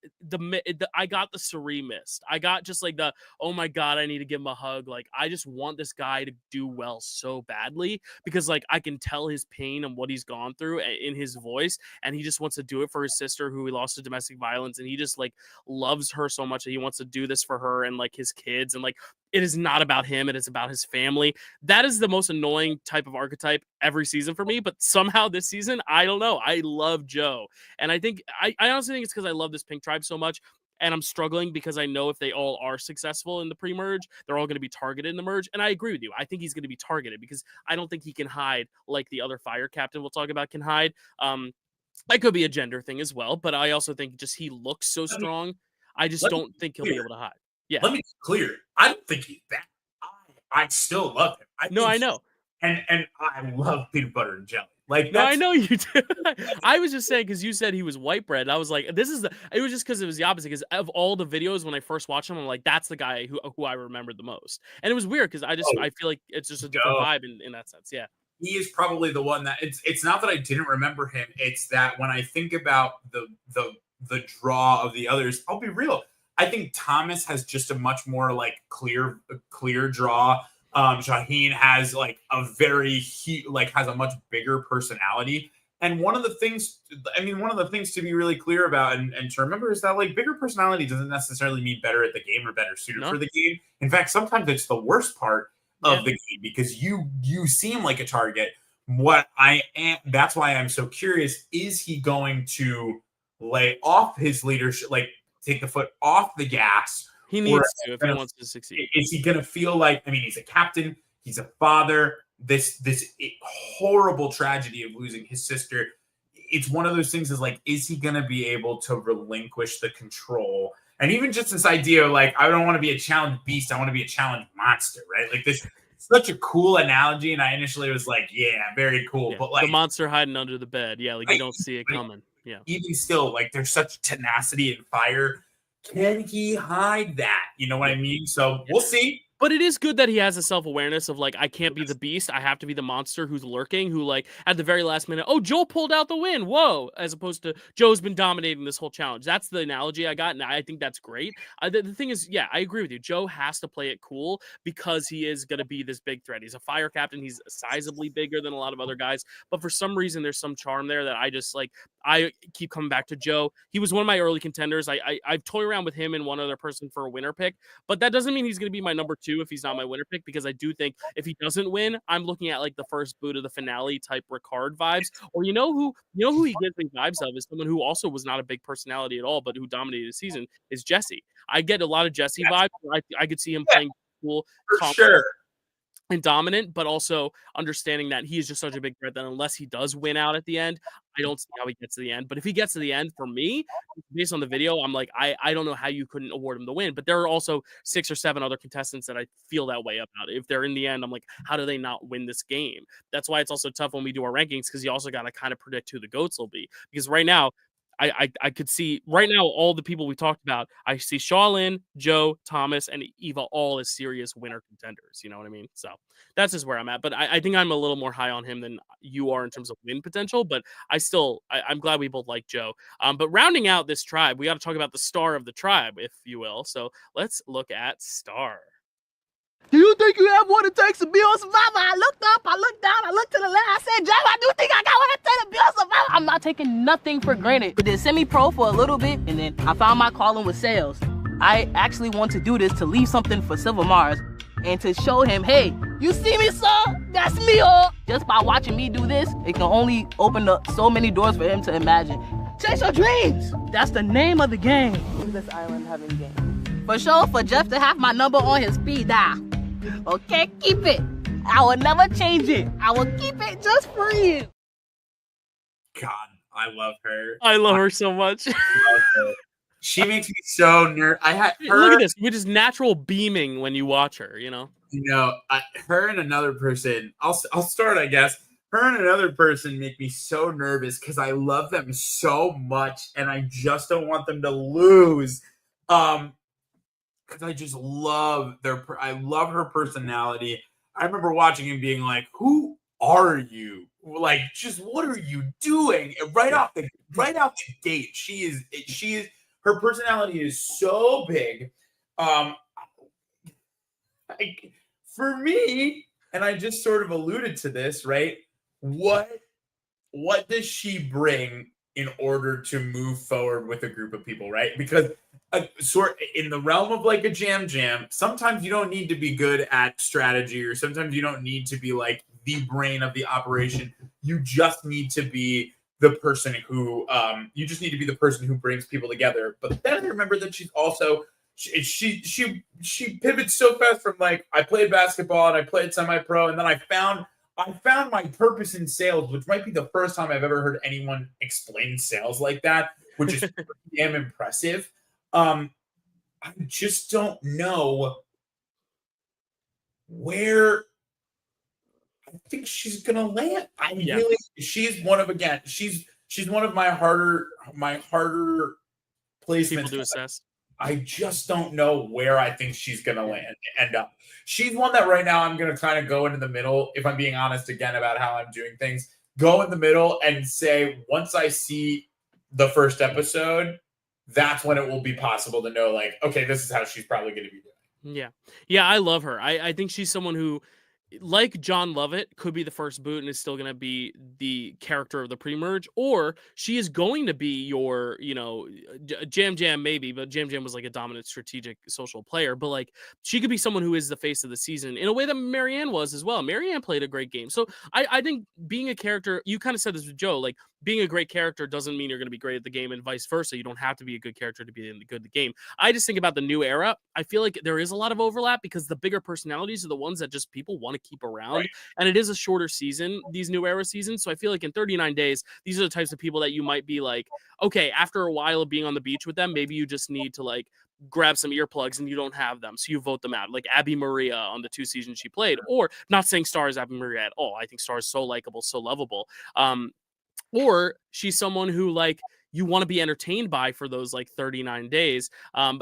I got the Suri mist. I got just like the, oh my God, I need to give him a hug. Like, I just want this guy to do well so badly because like I can tell his pain and what he's gone through in his voice. And he just wants to do it for his sister who he lost to domestic violence. And he just like loves her so much that he wants to do this for her and like his kids. And like, it is not about him. It is about his family. That is the most annoying type of archetype every season for me. But somehow this season, I don't know. I love Joe. And I think, I honestly think it's because I love this Pink Tribe so much. and I'm struggling because I know if they all are successful in the pre-merge, they're all going to be targeted in the merge. And I agree with you. I think he's going to be targeted because I don't think he can hide like the other fire captain we'll talk about can hide. That could be a gender thing as well, but I also think just he looks so strong. I just don't think he'll be able to hide. Yeah. Let me be clear. I don't think he's that. I still love him. I know. And I love peanut butter and jelly. Like, no, I know you do. I was just saying because you said he was white bread. I was like, it was just because it was the opposite. Because of all the videos when I first watched him, I'm like, that's the guy who I remembered the most. And it was weird because I feel like it's just a different vibe in that sense. Yeah. He is probably the one that it's not that I didn't remember him. It's that when I think about the draw of the others, I'll be real. I think Thomas has just a much more like clear draw. Shaheen has like has a much bigger personality. And one of the things to be really clear about and to remember is that like bigger personality doesn't necessarily mean better at the game or better suited for the game. In fact, sometimes it's the worst part of the game because you seem like a target. That's why I'm so curious. Is he going to lay off his leadership, like take the foot off the gas? He needs to if he wants to succeed. Is he going to feel like, he's a captain, he's a father, this horrible tragedy of losing his sister. It's one of those things is like, is he going to be able to relinquish the control? And even just this idea of like, I don't want to be a challenge beast. I want to be a challenge monster, right? Like this, such a cool analogy. And I initially was like, yeah, very cool. Yeah, but like the monster hiding under the bed. Yeah. Like you don't see it coming. Yeah. Even still, like there's such tenacity and fire. Can he hide that? You know what I mean? So we'll see. But it is good that he has a self-awareness of like, I can't be the beast. I have to be the monster who's lurking, who like at the very last minute, oh, Joe pulled out the win. Whoa. As opposed to Joe's been dominating this whole challenge. That's the analogy I got. And I think that's great. The thing is, yeah, I agree with you. Joe has to play it cool because he is going to be this big threat. He's a fire captain. He's sizably bigger than a lot of other guys. But for some reason, there's some charm there that I just like, I keep coming back to Joe. He was one of my early contenders. I've toyed around with him and one other person for a winner pick, but that doesn't mean he's going to be my number 2 if he's not my winner pick, because I do think if he doesn't win, I'm looking at like the first boot of the finale type Ricard vibes. Or you know who he gives me vibes of is someone who also was not a big personality at all, but who dominated the season is Jesse. I get a lot of Jesse vibes. I could see him playing cool, for sure, and dominant, but also understanding that he is just such a big threat that unless he does win out at the end, I don't see how he gets to the end. But if he gets to the end, for me, based on the video, I'm like, I don't know how you couldn't award him the win. But there are also 6 or 7 other contestants that I feel that way about. If they're in the end, I'm like, how do they not win this game? That's why it's also tough when we do our rankings, because you also got to kind of predict who the GOATs will be. Because right now, I could see right now all the people we talked about. I see Shaolin, Joe, Thomas, and Eva all as serious winner contenders. You know what I mean? So that's just where I'm at. But I think I'm a little more high on him than you are in terms of win potential. But I'm glad we both like Joe. But rounding out this tribe, we got to talk about the star of the tribe, if you will. So let's look at Star. Do you think you have what it takes to be on Survivor? I looked up, I looked down, I looked to the left. I said, Jeff, I do think I got what it takes to be on Survivor. I'm not taking nothing for granted. I did semi-pro for a little bit, and then I found my calling with sales. I actually want to do this to leave something for Silver Mars and to show him, hey, you see me, sir? That's me, oh. Just by watching me do this, it can only open up so many doors for him to imagine. Chase your dreams. That's the name of the game. Is this island having game? For sure, for Jeff to have my number on his speed dial. Okay, keep it. I will never change it. I will keep it just for you. God, I love her. I love her so much. She makes me so nervous. I had her. Look at this. We're just natural beaming when you watch her, you know? Her and another person, I'll start, I guess. Her and another person make me so nervous because I love them so much and I just don't want them to lose. Because I just love I love her personality. I remember watching him being like, who are you? Like, just what are you doing? And right off the gate, she is her personality is so big. For me, and I just sort of alluded to this, right? What does she bring in order to move forward with a group of people, right? Because in the realm of like a jam, sometimes you don't need to be good at strategy, or sometimes you don't need to be like the brain of the operation. You just need to be the person who you just need to be the person who brings people together. But then I remember that she's also she pivots so fast from like I played basketball and I played semi-pro, and then I found my purpose in sales, which might be the first time I've ever heard anyone explain sales like that, which is pretty damn impressive. I just don't know where I think she's gonna land. She's one of my harder placements. People to assess. I just don't know where I think she's gonna end up. She's one that right now I'm gonna kind of go into the middle, if I'm being honest again about how I'm doing things. Go in the middle and say once I see the first episode, that's when it will be possible to know, like, okay, this is how she's probably gonna be doing. Yeah, I love her. I think she's someone who, like John Lovett, could be the first boot and is still going to be the character of the pre-merge, or she is going to be your, Jam Jam maybe, but Jam Jam was like a dominant strategic social player, but like she could be someone who is the face of the season in a way that Marianne was as well. Marianne played a great game. So I think being a character, you kind of said this with Joe, like being a great character doesn't mean you're going to be great at the game and vice versa. You don't have to be a good character to be good at the game. I just think about the new era. I feel like there is a lot of overlap because the bigger personalities are the ones that just people want to keep around. Right. And it is a shorter season, these new era seasons. So I feel like in 39 days, these are the types of people that you might be like, okay, after a while of being on the beach with them, maybe you just need to like grab some earplugs and you don't have them. So you vote them out. Like Abby Maria on the 2 seasons she played, or not saying Star is Abby Maria at all. I think Star is so likable, so lovable. Or she's someone who like you want to be entertained by for those like 39 days,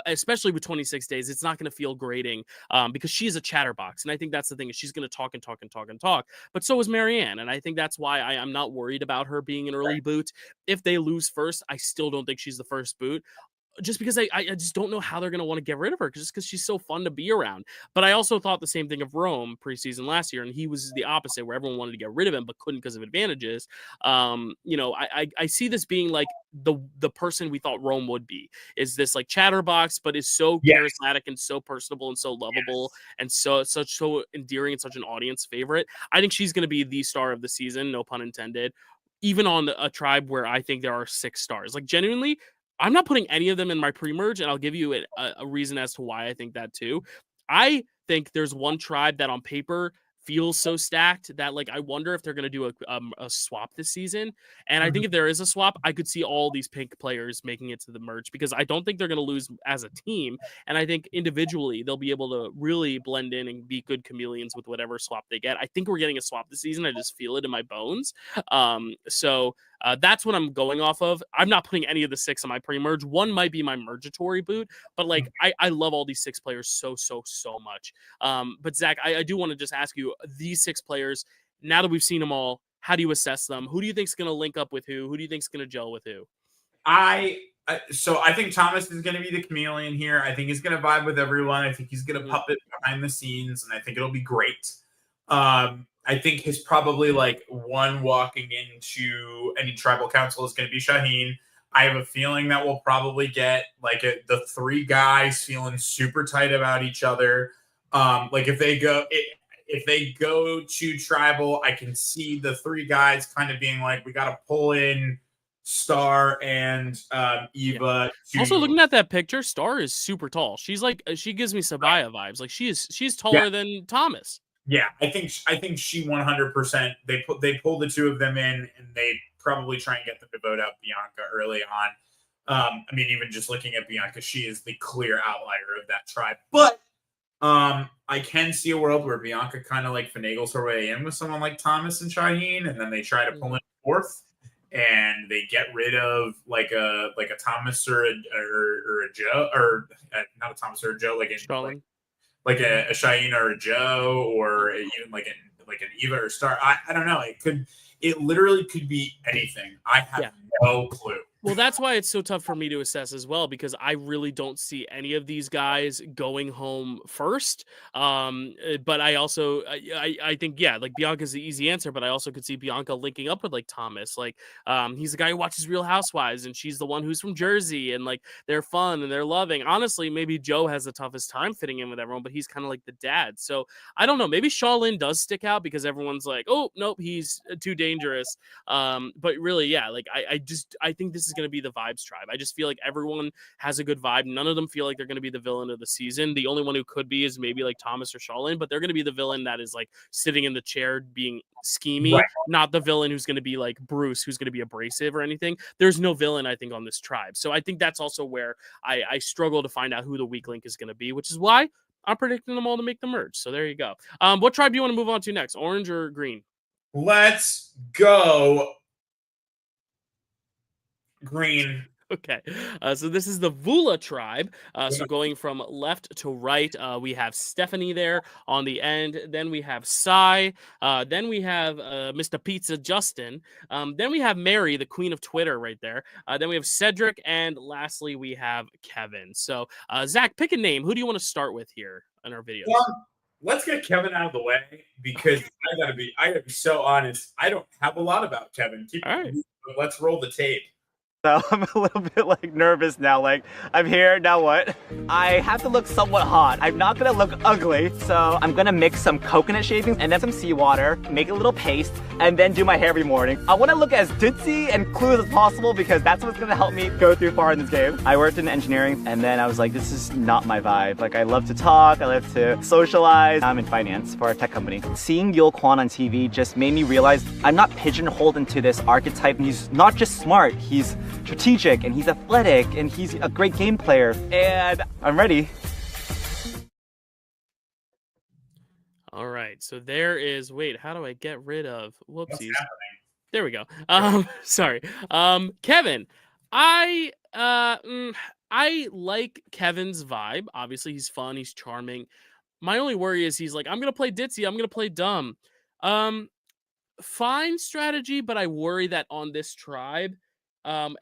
especially with 26 days. It's not going to feel grating because she's a chatterbox. And I think that's the thing is she's going to talk and talk and talk and talk. But so is Marianne. And I think that's why I'm not worried about her being an early boot. If they lose first, I still don't think she's the first boot. Just because I just don't know how they're going to want to get rid of her just because she's so fun to be around. But I also thought the same thing of Rome preseason last year, and he was the opposite, where everyone wanted to get rid of him but couldn't because of advantages. I see this being like the person we thought Rome would be, is this like chatterbox, but is so charismatic and so personable and so lovable and so endearing and such an audience favorite. I think she's going to be the star of the season, no pun intended, even on a tribe where I think there are 6 stars. Like genuinely, I'm not putting any of them in my pre-merge, and I'll give you a reason as to why I think that too. I think there's one tribe that on paper feels so stacked that like I wonder if they're going to do a swap this season. And I think if there is a swap, I could see all these pink players making it to the merge because I don't think they're going to lose as a team. And I think individually they'll be able to really blend in and be good chameleons with whatever swap they get. I think we're getting a swap this season. I just feel it in my bones. So that's what I'm going off of. I'm not putting any of the 6 on my pre-merge. One might be my mergatory boot, but like I love all these 6 players so much. But Zach, I do want to just ask you, these 6 players, now that we've seen them all, how do you assess them? Who do you think is going to link up with who? Who do you think is going to gel with who? So I think Thomas is going to be the chameleon here. I think he's going to vibe with everyone. I think he's going to puppet behind the scenes, and I think it'll be great. I think his probably like one walking into any tribal council is going to be Shaheen. I have a feeling that we'll probably get like the 3 guys feeling super tight about each other. Like if they go to tribal, I can see the 3 guys kind of being like, we got to pull in Star and Eva. Also, looking at that picture, Star is super tall. She's like, she gives me Sabaya vibes. Like she's taller than Thomas. Yeah, I think she 100%. They pull the 2 of them in, and they probably try and get them to vote out Bianca early on. I mean, even just looking at Bianca, she is the clear outlier of that tribe. But I can see a world where Bianca kind of like finagles her way in with someone like Thomas and Shaheen, and then they try to pull in 4th, and they get rid of like a Thomas or a Joe, or not a Thomas or a Joe, like a Shaheen or a Joe, or even like an Eva or Star. I don't know. It literally could be anything. I have no clue. Well, that's why it's so tough for me to assess as well, because I really don't see any of these guys going home first. But I also I think, yeah, like Bianca's the easy answer, but I also could see Bianca linking up with like Thomas. Like he's the guy who watches Real Housewives, and she's the one who's from Jersey, and like they're fun and they're loving. Honestly, maybe Joe has the toughest time fitting in with everyone, but he's kind of like the dad. So I don't know. Maybe Shaolin does stick out because everyone's like, oh nope, he's too dangerous. But really, yeah, like I think this is going to be the vibes tribe. I just feel like everyone has a good vibe. None of them feel like they're going to be the villain of the season. The only one who could be is maybe like Thomas or Shaolin, but they're going to be the villain that is like sitting in the chair being schemy, Right. not the villain who's going to be like Bruce, who's going to be abrasive or anything. There's no villain, I think, on this tribe. So I think that's also where I struggle to find out who the weak link is going to be, which is why I'm predicting them all to make the merge. So there you go. What tribe do you want to move on to next? Orange or green? Let's go green. Okay, so this is the Vula tribe. So going from left to right, we have Stephanie there on the end. Then we have Sai. Then we have Mr. Pizza Justin. Then we have Mary, the queen of Twitter, right there. Then we have Cedric, and lastly we have Kevin. So Zach, pick a name. Who do you want to start with here in our videos? Let's get Kevin out of the way because I gotta be so honest. I don't have a lot about Kevin. All right. Let's roll the tape. So I'm a little bit like nervous now, like I'm here, now what? I have to look somewhat hot. I'm not gonna look ugly, so I'm gonna mix some coconut shavings and then some seawater, make a little paste, and then do my hair every morning. I wanna look as ditzy and clueless as possible because that's what's gonna help me go through far in this game. I worked in engineering and then I was like, this is not my vibe. Like I love to talk, I love to socialize. I'm in finance for a tech company. Seeing Yul Kwan on TV just made me realize I'm not pigeonholed into this archetype. He's not just smart, he's strategic and he's athletic and he's a great game player, and I'm ready. All right, so there is, wait, how do I get rid of, whoopsies. There we go. Sorry. Kevin, I like Kevin's vibe. Obviously he's fun, he's charming. My only worry is he's like, I'm gonna play ditzy, I'm gonna play dumb. Fine strategy, but I worry that on this tribe,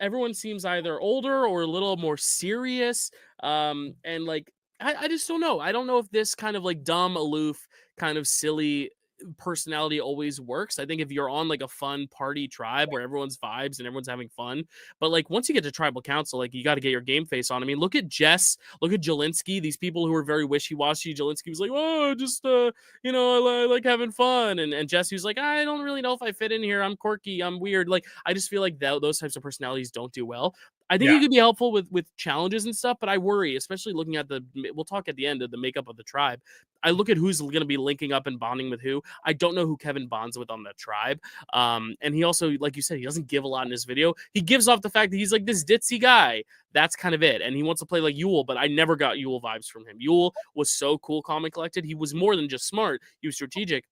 everyone seems either older or a little more serious. And like, I just don't know. I don't know if this kind of like dumb, aloof, kind of silly personality always works. I think if you're on like a fun party tribe where everyone's vibes and everyone's having fun, but like once you get to tribal council, like you got to get your game face on. I mean, look at Jess, look at Jelinski, these people who are very wishy-washy. Jelinski was like, oh, just you know, I like having fun, and Jesse was like, I don't really know if I fit in here, I'm quirky, I'm weird. Like I just feel like those types of personalities don't do well. I think it could be helpful with challenges and stuff, but I worry, especially looking at we'll talk at the end of the makeup of the tribe. I look at who's going to be linking up and bonding with who. I don't know who Kevin bonds with on that tribe. And he also, like you said, he doesn't give a lot in his video. He gives off the fact that he's like this ditzy guy. That's kind of it. And he wants to play like Yul, but I never got Yul vibes from him. Yul was so cool, calm, and collected. He was more than just smart. He was strategic.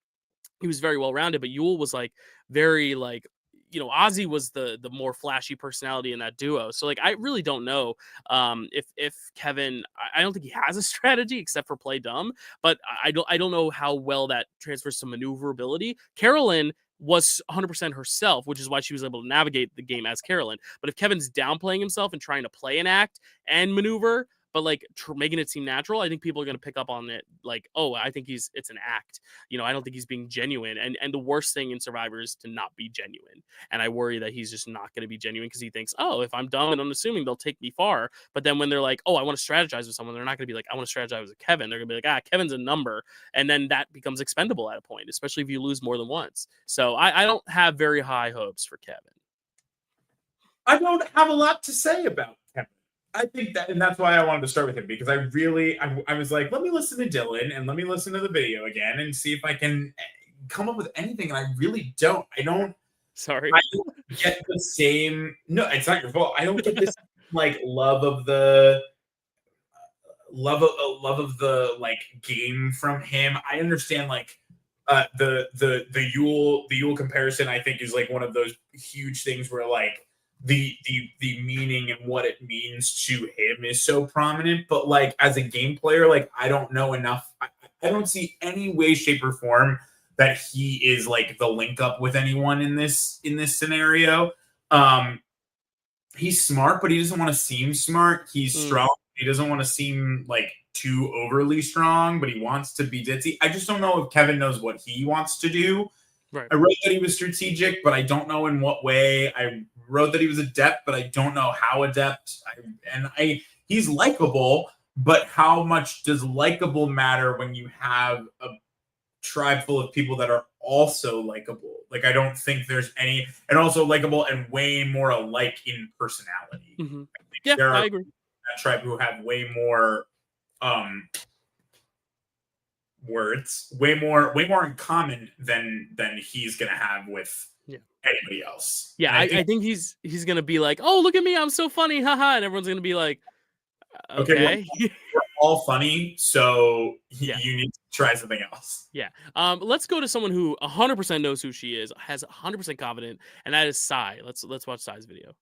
He was very well-rounded, but Yul was like very like, you know, Ozzy was the more flashy personality in that duo. So like, I really don't know if Kevin, I don't think he has a strategy except for play dumb, but I don't know how well that transfers to maneuverability. Carolyn was 100% herself, which is why she was able to navigate the game as Carolyn. But if Kevin's downplaying himself and trying to play an act and maneuver, but like making it seem natural, I think people are going to pick up on it. Like, oh, I think it's an act. You know, I don't think he's being genuine. And the worst thing in Survivor is to not be genuine. And I worry that he's just not going to be genuine because he thinks, oh, if I'm dumb and unassuming, they'll take me far. But then when they're like, oh, I want to strategize with someone, they're not going to be like, I want to strategize with Kevin. They're going to be like, Kevin's a number. And then that becomes expendable at a point, especially if you lose more than once. So I don't have very high hopes for Kevin. I don't have a lot to say about Kevin. I think that, and that's why I wanted to start with him, because I was like, let me listen to Dylan and let me listen to the video again and see if I can come up with anything. And I really don't. Sorry. I don't get the same. No, it's not your fault. I don't get this like love of the like game from him. I understand like the Yul comparison. I think is like one of those huge things where like the meaning and what it means to him is so prominent, but like as a game player, like I don't know enough. I don't see any way, shape, or form that he is like the link up with anyone in this scenario. he's smart, but he doesn't want to seem smart. He's Mm. strong. He doesn't want to seem like too overly strong, but he wants to be ditzy. I just don't know if Kevin knows what he wants to do. Right. I wrote that he was strategic, but I don't know in what way. I wrote that he was adept, but I don't know how adept. He's likable, but how much does likable matter when you have a tribe full of people that are also likable? Like, I don't think there's any, and also likable and way more alike in personality. Mm-hmm. Yeah, there I are agree. that tribe who have way more words, way more in common than he's gonna have with anybody else. Yeah, I think he's gonna be like, oh, look at me, I'm so funny, haha, and everyone's gonna be like, okay. We're all funny, so you need to try something else. Yeah. Let's go to someone who 100% knows who she is, has 100% confident, and that is Sai. Let's watch Sai's video.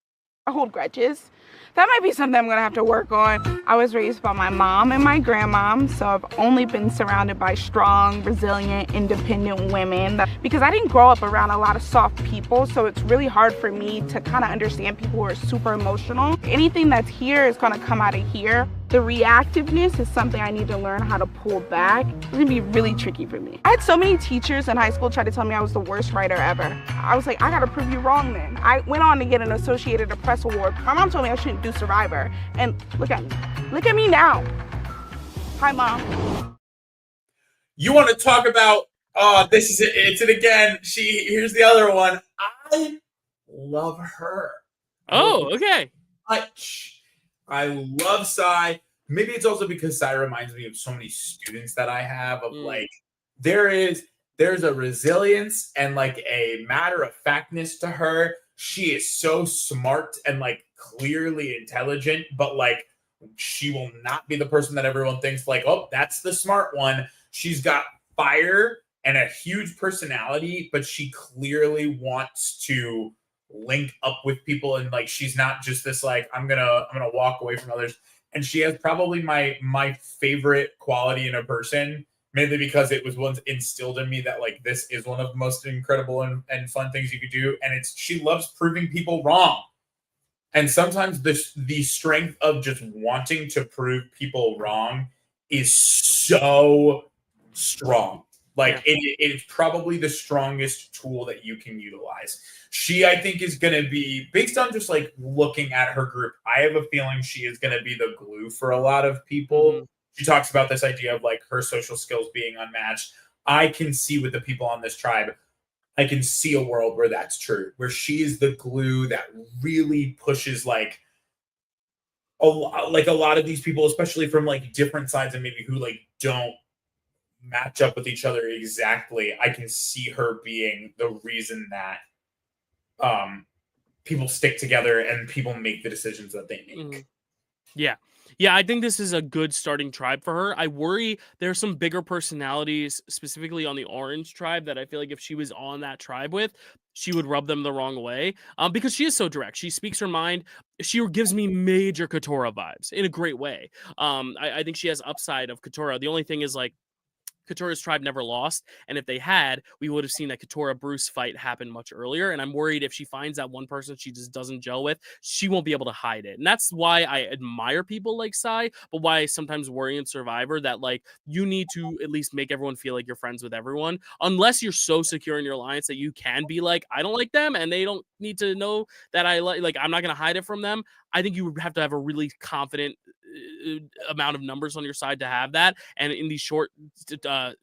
I hold grudges. That might be something I'm gonna have to work on. I was raised by my mom and my grandmom, so I've only been surrounded by strong, resilient, independent women. Because I didn't grow up around a lot of soft people, so it's really hard for me to kind of understand people who are super emotional. Anything that's here is gonna come out of here. The reactiveness is something I need to learn how to pull back. It's gonna be really tricky for me. I had so many teachers in high school try to tell me I was the worst writer ever. I was like, I gotta prove you wrong then. I went on to get an Associated Press award. My mom told me I shouldn't do Survivor. And look at me. Look at me now. Hi, Mom. You want to talk about, this is it. It's it again. Here's the other one. I love her. Oh, okay. I love Sai. Maybe it's also because Sai reminds me of so many students that I have of like, there's a resilience and like a matter of factness to her. She is so smart and like clearly intelligent, but like she will not be the person that everyone thinks like, oh, that's the smart one. She's got fire and a huge personality, but she clearly wants to link up with people, and like she's not just this like I'm gonna walk away from others. And she has probably my favorite quality in a person, mainly because it was once instilled in me that like this is one of the most incredible and fun things you could do, and it's she loves proving people wrong. And sometimes the strength of just wanting to prove people wrong is so strong. Like it's probably the strongest tool that you can utilize. She, I think, is going to be, based on just like looking at her group, I have a feeling she is going to be the glue for a lot of people. Mm-hmm. She talks about this idea of like her social skills being unmatched. I can see with the people on this tribe, I can see a world where that's true, where she is the glue that really pushes like a lot of these people, especially from like different sides and maybe who like don't match up with each other exactly. I can see her being the reason that people stick together and people make the decisions that they make. Mm-hmm. Yeah, I think this is a good starting tribe for her. I worry there's some bigger personalities, specifically on the Orange tribe, that I feel like if she was on that tribe with, she would rub them the wrong way. Because she is so direct. She speaks her mind. She gives me major Katora vibes in a great way. I think she has upside of Katora. The only thing is like, Katora's tribe never lost, and if they had, we would have seen that Katora Bruce fight happen much earlier. And I'm worried if she finds that one person she just doesn't gel with, she won't be able to hide it. And that's why I admire people like Sai, but why I sometimes worry in Survivor that like you need to at least make everyone feel like you're friends with everyone, unless you're so secure in your alliance that you can be like, I don't like them, and they don't need to know that I like I'm not gonna hide it from them. I think you would have to have a really confident amount of numbers on your side to have that. And in these short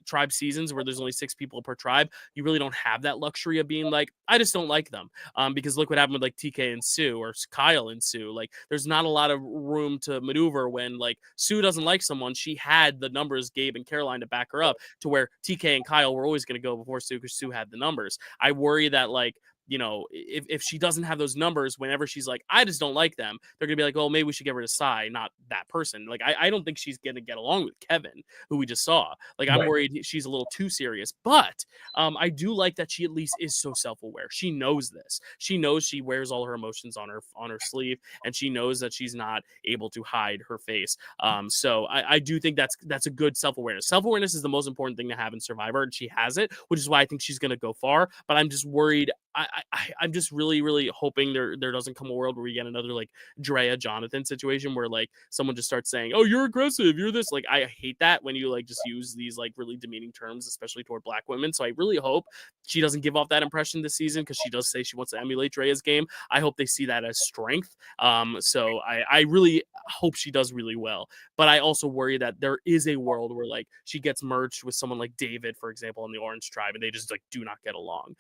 tribe seasons where there's only 6 people per tribe, you really don't have that luxury of being like, I just don't like them. Because look what happened with like TK and Sue, or Kyle and Sue. Like there's not a lot of room to maneuver when like Sue doesn't like someone. She had the numbers, Gabe and Caroline, to back her up, to where TK and Kyle were always going to go before Sue because Sue had the numbers. I worry that like, you know, if she doesn't have those numbers, whenever she's like, I just don't like them, they're gonna be like, oh, maybe we should get rid of Sai, not that person. Like, I don't think she's gonna get along with Kevin, who we just saw. Like, I'm worried she's a little too serious. But I do like that she at least is so self-aware. She knows this. She knows she wears all her emotions on her sleeve, and she knows that she's not able to hide her face. So I do think that's a good self-awareness. Self-awareness is the most important thing to have in Survivor, and she has it, which is why I think she's gonna go far. But I'm just worried I'm just really, really hoping there doesn't come a world where we get another like Drea Jonathan situation where like someone just starts saying, "Oh, you're aggressive, you're this." Like, I hate that when you like just use these like really demeaning terms, especially toward Black women. So I really hope she doesn't give off that impression this season, because she does say she wants to emulate Drea's game. I hope they see that as strength. So I really hope she does really well. But I also worry that there is a world where like she gets merged with someone like David, for example, in the Orange Tribe, and they just like do not get along.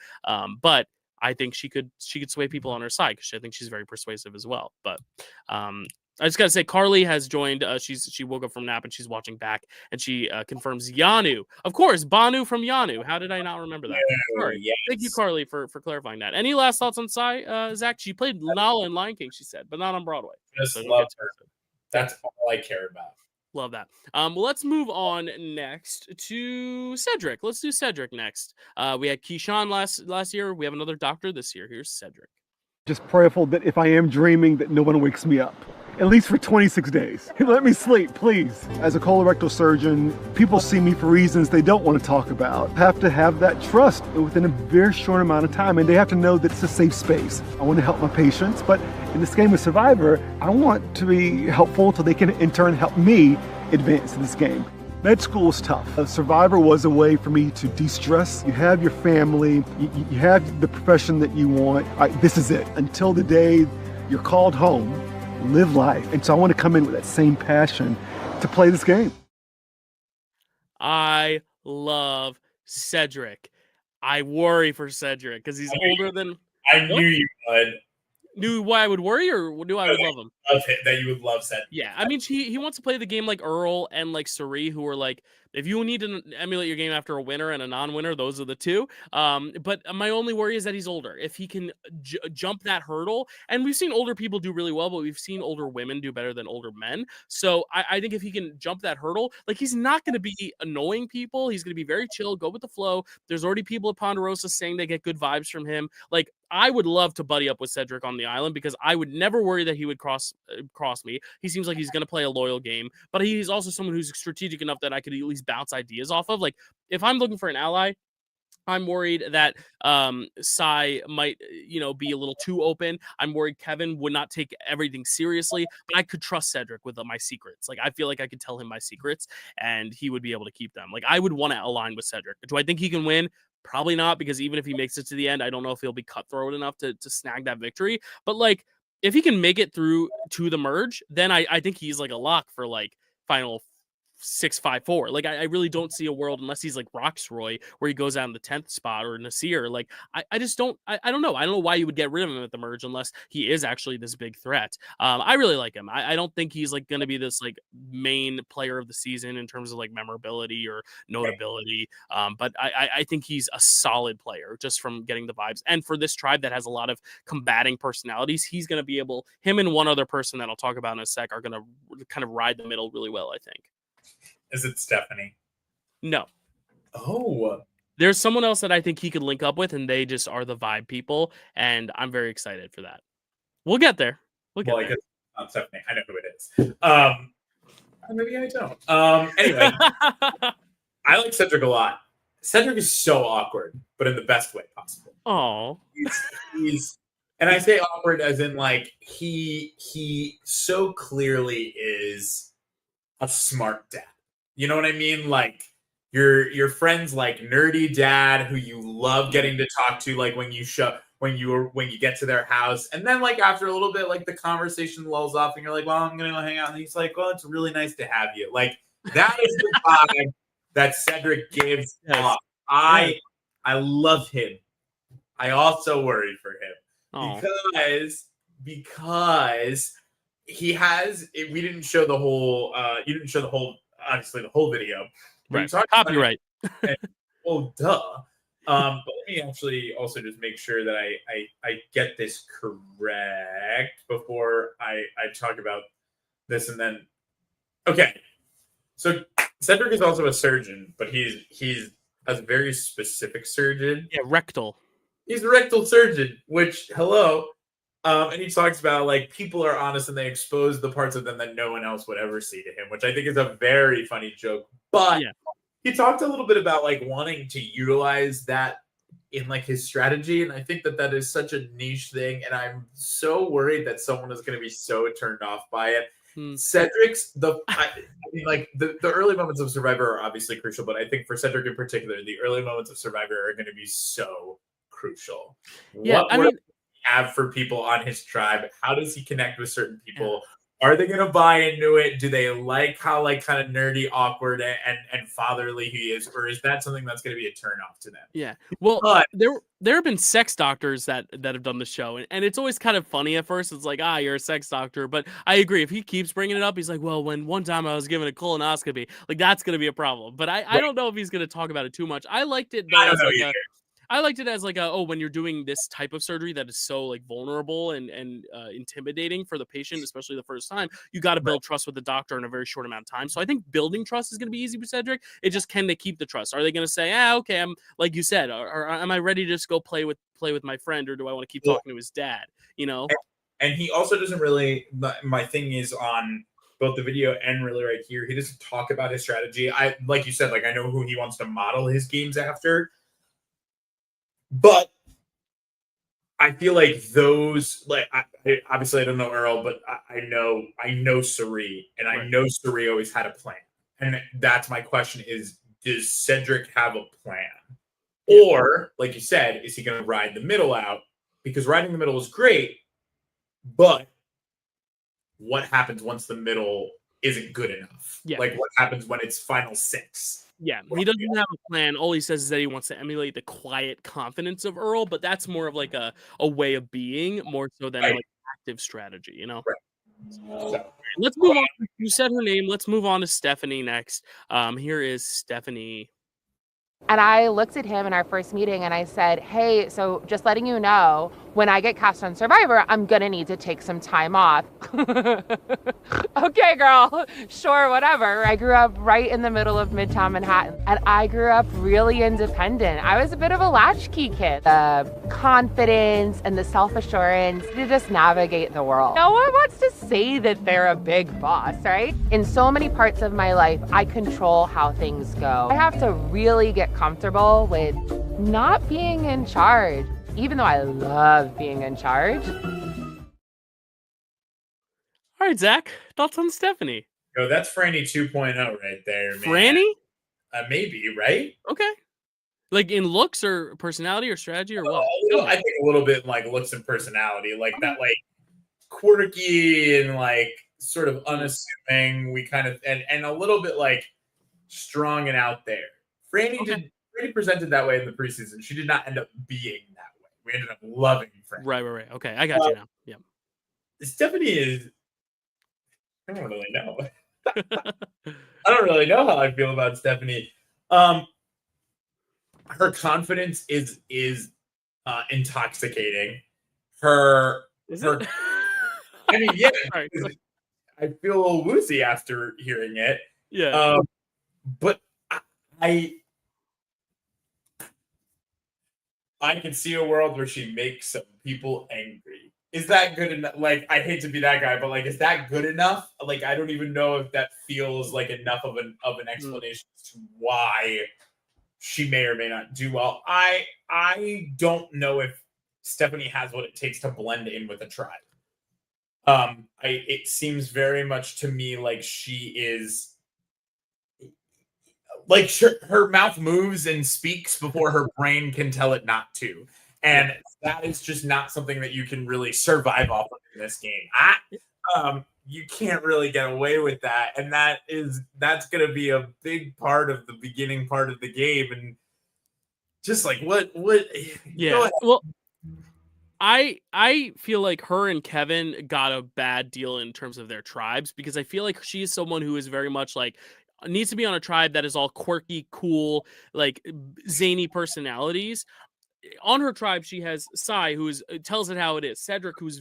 But I think she could sway people on her side, because I think she's very persuasive as well. But I just gotta say, Carly has joined. She woke up from nap and she's watching back, and she confirms Yanu. Of course, Banu from Yanu. How did I not remember that? Sorry. Yes. Thank you, Carly, for clarifying that. Any last thoughts on Zach? She played Nala in Lion King, she said, but not on Broadway. Just So love her. That's all I care about. Love that. Well, let's move on next to Cedric. Let's do Cedric next. We had Keyshawn last year. We have another doctor this year. Here's Cedric. Just prayerful that if I am dreaming, that no one wakes me up. At least for 26 days. Let me sleep, please. As a colorectal surgeon, people see me for reasons they don't want to talk about. I have to have that trust within a very short amount of time, and they have to know that it's a safe space. I want to help my patients, but in this game of Survivor, I want to be helpful so they can in turn help me advance in this game. Med school was tough. Survivor was a way for me to de-stress. You have your family, you have the profession that you want. All right, this is it. Until the day you're called home, live life. And so I want to come in with that same passion to play this game. I love Cedric. I worry for Cedric because he's older than... I knew you would. Knew why I would worry, or knew I would love him? That you would love Cedric. Yeah, I mean, he wants to play the game like Earl and like Suri, who are like, if you need to emulate your game after a winner and a non-winner, those are the two. But my only worry is that he's older. If he can jump that hurdle, and we've seen older people do really well, but we've seen older women do better than older men. So I think if he can jump that hurdle, like, he's not going to be annoying people. He's going to be very chill, go with the flow. There's already people at Ponderosa saying they get good vibes from him. Like, I would love to buddy up with Cedric on the island, because I would never worry that he would cross me. He seems like he's going to play a loyal game, but he's also someone who's strategic enough that I could at least bounce ideas off of. Like, if I'm looking for an ally, I'm worried that Sai might, be a little too open. I'm worried Kevin would not take everything seriously, but I could trust Cedric with my secrets. Like, I feel like I could tell him my secrets and he would be able to keep them. Like, I would want to align with Cedric. Do I think he can win? Probably not, because even if he makes it to the end, I don't know if he'll be cutthroat enough to snag that victory. But like, if he can make it through to the merge, then I think he's like a lock for like final 6-5-4. Like, I really don't see a world, unless he's like Roxroy, where he goes out in the 10th spot, or Nasir. Like, I just don't, I don't know. I don't know why you would get rid of him at the merge unless he is actually this big threat. I really like him. I don't think he's like going to be this like main player of the season in terms of like memorability or notability. But I think he's a solid player just from getting the vibes. And for this tribe that has a lot of combating personalities, he's going to be able, him and one other person that I'll talk about in a sec, are going to kind of ride the middle really well, I think. Is it Stephanie? No. Oh. There's someone else that I think he could link up with, and they just are the vibe people, and I'm very excited for that. We'll get there. I guess it's not Stephanie. I know who it is. Maybe I don't. Anyway, I like Cedric a lot. Cedric is so awkward, but in the best way possible. Oh. He's and I say awkward as in like he so clearly is a smart dad. You know what I mean? Like, your friend's like nerdy dad who you love getting to talk to, like when you get to their house, and then like after a little bit, like the conversation lulls off and you're like, well, I'm gonna go hang out, and he's like, well, it's really nice to have you. Like, that is the vibe that Cedric gives off. I love him. I also worry for him because he has. We didn't show the whole. You didn't show the whole. Obviously, the whole video. Right. Copyright. Oh, duh. But let me actually also just make sure that I get this correct before I talk about this, and then. Okay. So Cedric is also a surgeon, but he's a very specific surgeon. Yeah, rectal. He's a rectal surgeon, which, hello. And he talks about, like, people are honest and they expose the parts of them that no one else would ever see to him, which I think is a very funny joke. But he talked a little bit about, like, wanting to utilize that in like his strategy, and I think that is such a niche thing, and I'm so worried that someone is going to be so turned off by it. Cedric's I mean, like the early moments of Survivor are obviously crucial, but I think for Cedric in particular, the early moments of Survivor are going to be so crucial. Yeah, What I work mean, does he have for people on his tribe? How does he connect with certain people? Are they gonna buy into it? Do they like how like kind of nerdy, awkward, and fatherly he is, or is that something that's gonna be a turn off to them? yeah. Well, But there have been sex doctors that have done the show, and it's always kind of funny at first. It's like, you're a sex doctor, but I agree. If he keeps bringing it up, he's like, well, when one time I was given a colonoscopy, like that's gonna be a problem. But I don't know if he's gonna talk about it too much. I liked it though I don't as know like either. I liked it as like when you're doing this type of surgery that is so like vulnerable and intimidating for the patient, especially the first time, you got to build trust with the doctor in a very short amount of time. So I think building trust is going to be easy with Cedric. It just, can they keep the trust? Are they going to say, okay, I'm like you said, or am I ready to just go play with my friend, or do I want to keep talking to his dad? You know. And he also doesn't really. My thing is on both the video and really right here, he doesn't talk about his strategy. I like you said, like I know who he wants to model his games after. But I feel like those, like, obviously I don't know Earl, but I know Suri, and I know Suri always had a plan. And that's my question is, does Cedric have a plan? Or, like you said, is he going to ride the middle out? Because riding the middle is great, but what happens once the middle isn't good enough? Yeah. Like, what happens when it's final 6? Yeah, he doesn't have a plan. All he says is that he wants to emulate the quiet confidence of Earl, but that's more of like a way of being, more so than like active strategy, you know? So, let's move on. You said her name. Let's move on to Stephanie next. Here is Stephanie. And I looked at him in our first meeting and I said, hey, so just letting you know, when I get cast on Survivor, I'm going to need to take some time off. Okay, girl, sure, whatever. I grew up right in the middle of Midtown Manhattan, and I grew up really independent. I was a bit of a latchkey kid. The confidence and the self-assurance to just navigate the world. No one wants to say that they're a big boss, right? In so many parts of my life, I control how things go. I have to really get comfortable with not being in charge, even though I love being in charge. All right, Zach, thoughts on Stephanie? No, that's Franny 2.0 right there, man. Franny? Maybe, right? Okay. Like in looks or personality or strategy or what? I think a little bit like looks and personality, like that, like quirky and like sort of unassuming. We kind of and a little bit like strong and out there. Franny Franny presented that way in the preseason. She did not end up being that way. We ended up loving Franny. Right. Okay, I got you now. Yeah. Stephanie is. I don't really know. I don't really know how I feel about Stephanie. Her confidence is intoxicating. I mean, yeah. Right. I feel a little woozy after hearing it. Yeah. But I can see a world where she makes some people angry. Is that good enough? Like, I hate to be that guy, but like, is that good enough? Like, I don't even know if that feels like enough of an explanation as to why she may or may not do well. I don't know if Stephanie has what it takes to blend in with a tribe. It seems very much to me like she is like her mouth moves and speaks before her brain can tell it not to. And that is just not something that you can really survive off of in this game. You can't really get away with that. And that's going to be a big part of the beginning part of the game. And just like, what? Yeah. Well, I feel like her and Kevin got a bad deal in terms of their tribes, because I feel like she is someone who is very much like, needs to be on a tribe that is all quirky, cool, like zany personalities. On her tribe, she has Sai, who tells it how it is. Cedric, who's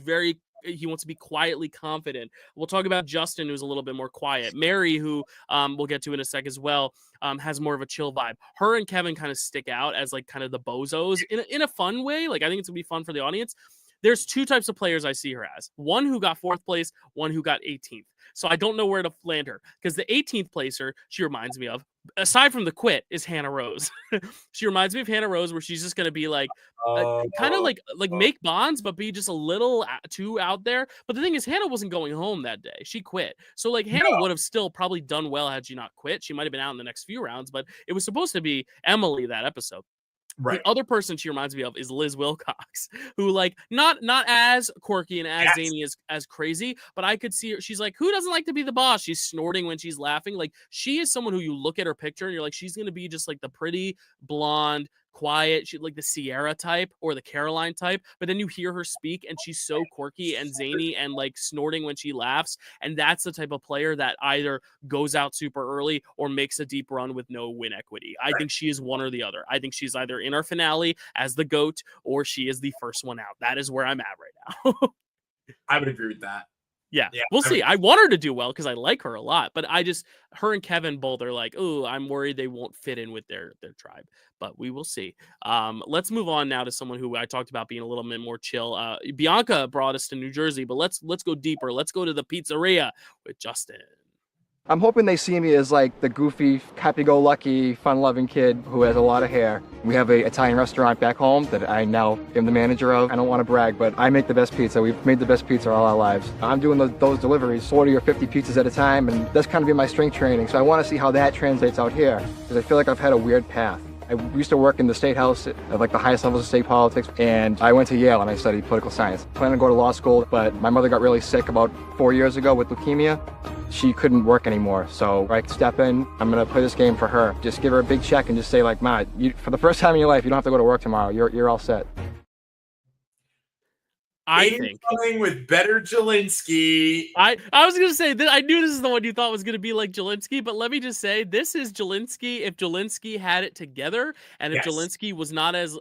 he wants to be quietly confident. We'll talk about Justin, who's a little bit more quiet. Mary, who we'll get to in a sec as well, has more of a chill vibe. Her and Kevin kind of stick out as like kind of the bozos in a fun way. Like, I think it's gonna be fun for the audience. there's two types of players I see her as. One who got 4th place, one who got 18th. So I don't know where to land her, because the 18th placer she reminds me of, aside from the quit, is Hannah Rose. She reminds me of Hannah Rose, where she's just going to be like, kind of like make bonds, but be just a little too out there. But the thing is, Hannah wasn't going home that day. She quit. So like Hannah would have still probably done well had she not quit. She might have been out in the next few rounds, but it was supposed to be Emily that episode. Right. The other person she reminds me of is Liz Wilcox, who like not as quirky and as zany as crazy, but I could see her. She's like, who doesn't like to be the boss? She's snorting when she's laughing. Like, she is someone who you look at her picture and you're like, she's gonna be just like the pretty blonde, quiet, she like the Sierra type or the Caroline type, but then you hear her speak and she's so quirky and zany and like snorting when she laughs, and that's the type of player that either goes out super early or makes a deep run with no win equity. I think she is one or the other. I think she's either in our finale as the GOAT or she is the first one out. That is where I'm at right now. I would agree with that. Yeah, we'll see. I want her to do well because I like her a lot, but her and Kevin both are like, oh, I'm worried they won't fit in with their tribe, but we will see. Let's move on now to someone who I talked about being a little bit more chill. Bianca brought us to New Jersey, but let's go deeper. Let's go to the pizzeria with Justin. I'm hoping they see me as like the goofy, happy-go-lucky, fun-loving kid who has a lot of hair. We have an Italian restaurant back home that I now am the manager of. I don't want to brag, but I make the best pizza. We've made the best pizza all our lives. I'm doing those deliveries, 40 or 50 pizzas at a time, and that's kind of been my strength training. So I want to see how that translates out here, because I feel like I've had a weird path. I used to work in the state house at like the highest levels of state politics, and I went to Yale and I studied political science. I planned to go to law school, but my mother got really sick about 4 years ago with leukemia. She couldn't work anymore, so I step in. I'm gonna play this game for her. Just give her a big check and just say like, Ma, for the first time in your life, you don't have to go to work tomorrow. You're all set. I think with better Jelinski. I was gonna say that I knew this is the one you thought was gonna be like Jelinski, but let me just say this is Jelinski if Jelinski had it together, and if Jelinski was not as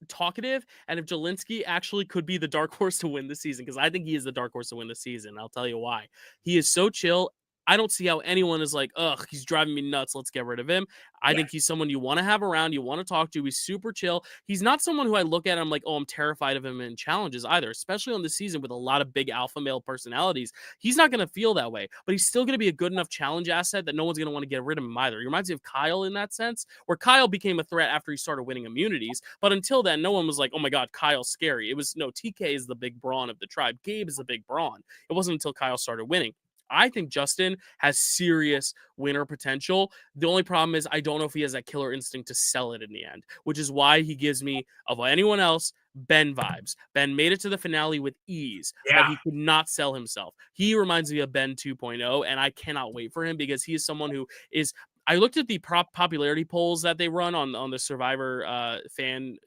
talkative, and if Jelinski actually could be the dark horse to win the season, because I think he is the dark horse to win the season. I'll tell you why. He is so chill. I don't see how anyone is like, ugh, he's driving me nuts. Let's get rid of him. I think he's someone you want to have around, you want to talk to. He's super chill. He's not someone who I look at and I'm like, oh, I'm terrified of him in challenges either, especially on this season with a lot of big alpha male personalities. He's not going to feel that way, but he's still going to be a good enough challenge asset that no one's going to want to get rid of him either. He reminds me of Kyle in that sense, where Kyle became a threat after he started winning immunities. But until then, no one was like, oh my God, Kyle's scary. It was, no, TK is the big brawn of the tribe. Gabe is the big brawn. It wasn't until Kyle started winning. I think Justin has serious winner potential. The only problem is I don't know if he has that killer instinct to sell it in the end, which is why he gives me, of anyone else, Ben vibes. Ben made it to the finale with ease, but he could not sell himself. He reminds me of Ben 2.0, and I cannot wait for him because he is someone who is... I looked at the popularity polls that they run on the Survivor fan